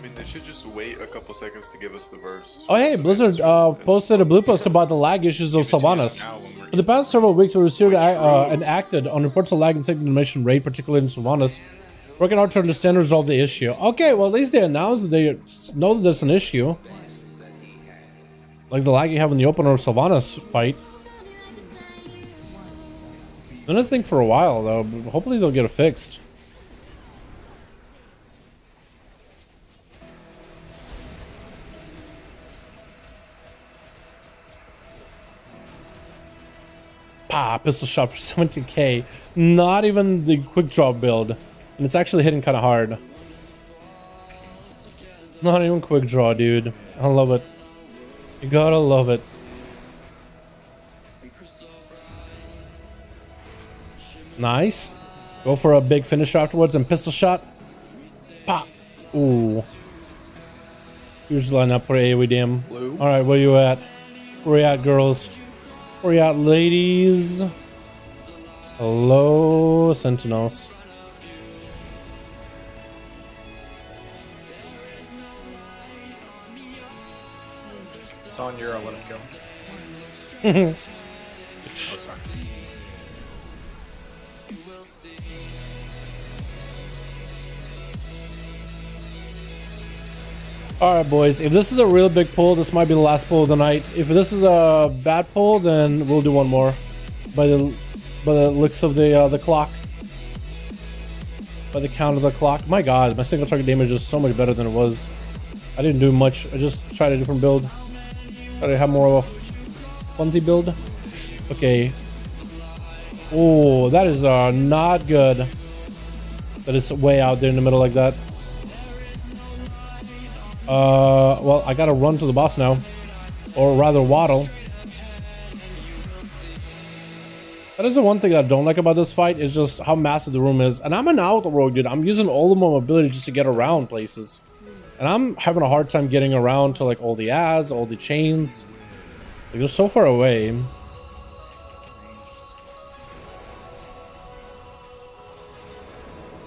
mean, they should just wait a couple seconds to give us the verse. Oh hey, Blizzard posted a blue post about the lag issues of Sylvanas. For the past several weeks, we received and acted on reports of lag in second animation rate, particularly in Sylvanas. Working hard to understand and resolve the issue. Okay, well at least they announced that they know that there's an issue. Like the lag you have in the opener of Sylvanas fight. Been a thing for a while though, but hopefully they'll get it fixed. Pistol shot for 17k. Not even the quick draw build. And it's actually hitting kind of hard. Not even quick draw, dude. I love it. You gotta love it. Nice. Go for a big finish afterwards and pistol shot. Pop. Ooh. Huge lineup for AoE DM. Alright, where you at? Where you at, girls? Where you at, ladies? Hello, Sentinels. On your, I'll let him go. Alright boys, if this is a real big pull, this might be the last pull of the night. If this is a bad pull, then we'll do one more. By the looks of the clock. By the count of the clock. My god, my single target damage is so much better than it was. I didn't do much, I just tried a different build. Try to have more of a funzy build. Okay. Oh, that is not good. That it's way out there in the middle like that. Well, I gotta run to the boss now. Or rather waddle. That is the one thing I don't like about this fight, is just how massive the room is. And I'm an auto rogue, dude. I'm using all of my mobility just to get around places. And I'm having a hard time getting around to like all the ads, all the chains. Like they're so far away.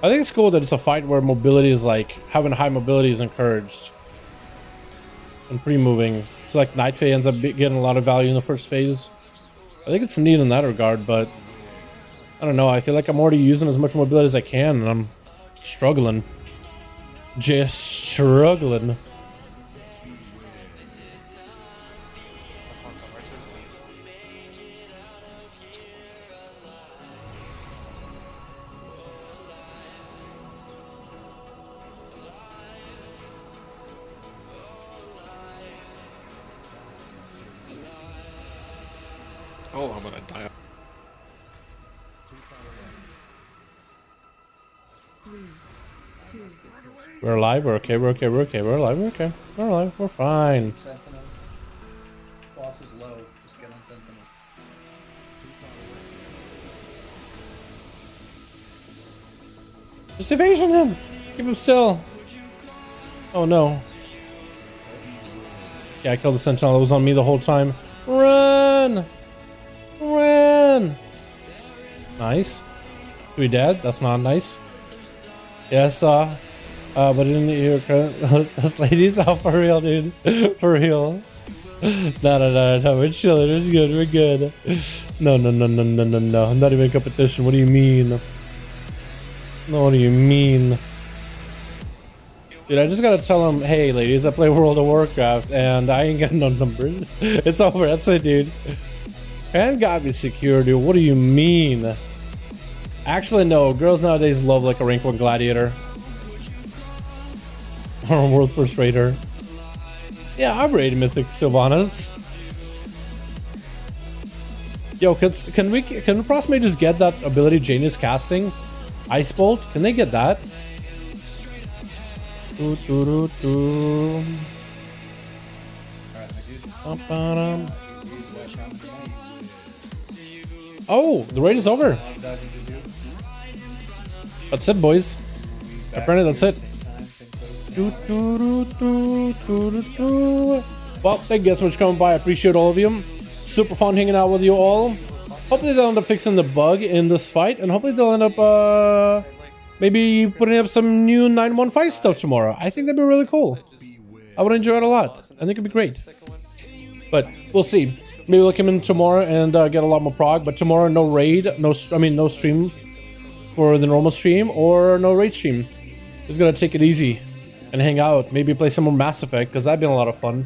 I think it's cool that it's a fight where mobility is like, having high mobility is encouraged. And free moving. So like Night Fae ends up getting a lot of value in the first phase. I think it's neat in that regard, but I don't know. I feel like I'm already using as much mobility as I can, and I'm struggling. Just struggling. Oh, I'm gonna die. We're alive, we're okay, we're okay, we're okay, we're alive, we're okay. We're alive, we're fine. Sentinel. Boss is low. Just get on Sentinel. Just evasion him! Keep him still! Oh no. Yeah, I killed the sentinel that was on me the whole time. Run! Run! Nice. We dead? That's not nice. Yes, but in your those ladies out for real, dude. For real. No, we're chilling, we're good, we're good. No. I'm not even in competition. What do you mean? No, what do you mean? Dude, I just gotta tell him, hey ladies, I play World of Warcraft and I ain't got no numbers. It's over, that's it, dude. And got me secure, dude. What do you mean? Actually, no. Girls nowadays love like a rank 1 gladiator. Or a world first raider. Yeah, I've raided Mythic Sylvanas. Yo, can Frost Mages get that ability Jane is casting? Ice Bolt? Can they get that? Oh, the raid is over. That's it, boys. Apparently, that's it. Well, thank you guys so much for coming by. I appreciate all of you. Super fun hanging out with you all. Hopefully they'll end up fixing the bug in this fight, and hopefully they'll end up maybe putting up some new 9.1 fight stuff tomorrow. I think that'd be really cool. I would enjoy it a lot. I think it'd be great. But we'll see. Maybe we'll come in tomorrow and get a lot more prog. But tomorrow, no raid, no stream for the normal stream, or no raid stream. Just gonna take it easy and hang out. Maybe play some more Mass Effect, because that'd been a lot of fun.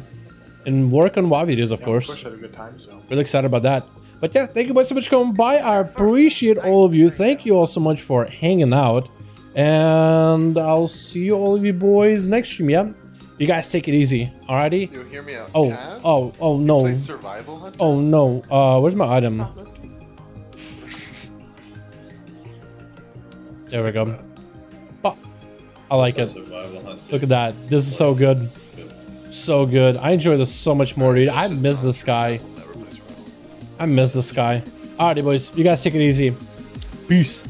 And work on WoW videos, of course. Had a good time, so. Really excited about that. But yeah, thank you guys so much for coming by. I appreciate all of you. Thank you all so much for hanging out. And I'll see you all of you boys next stream, yeah? You guys take it easy, alrighty? Yo, hear me out. Oh, Taz? oh no. Play Survival Hunter? Oh no. Where's my item? There we go. Oh, I like it. Look at that. This is so good. So good. I enjoy this so much more, dude. I miss this guy. I miss this guy. Alrighty, boys. You guys take it easy. Peace.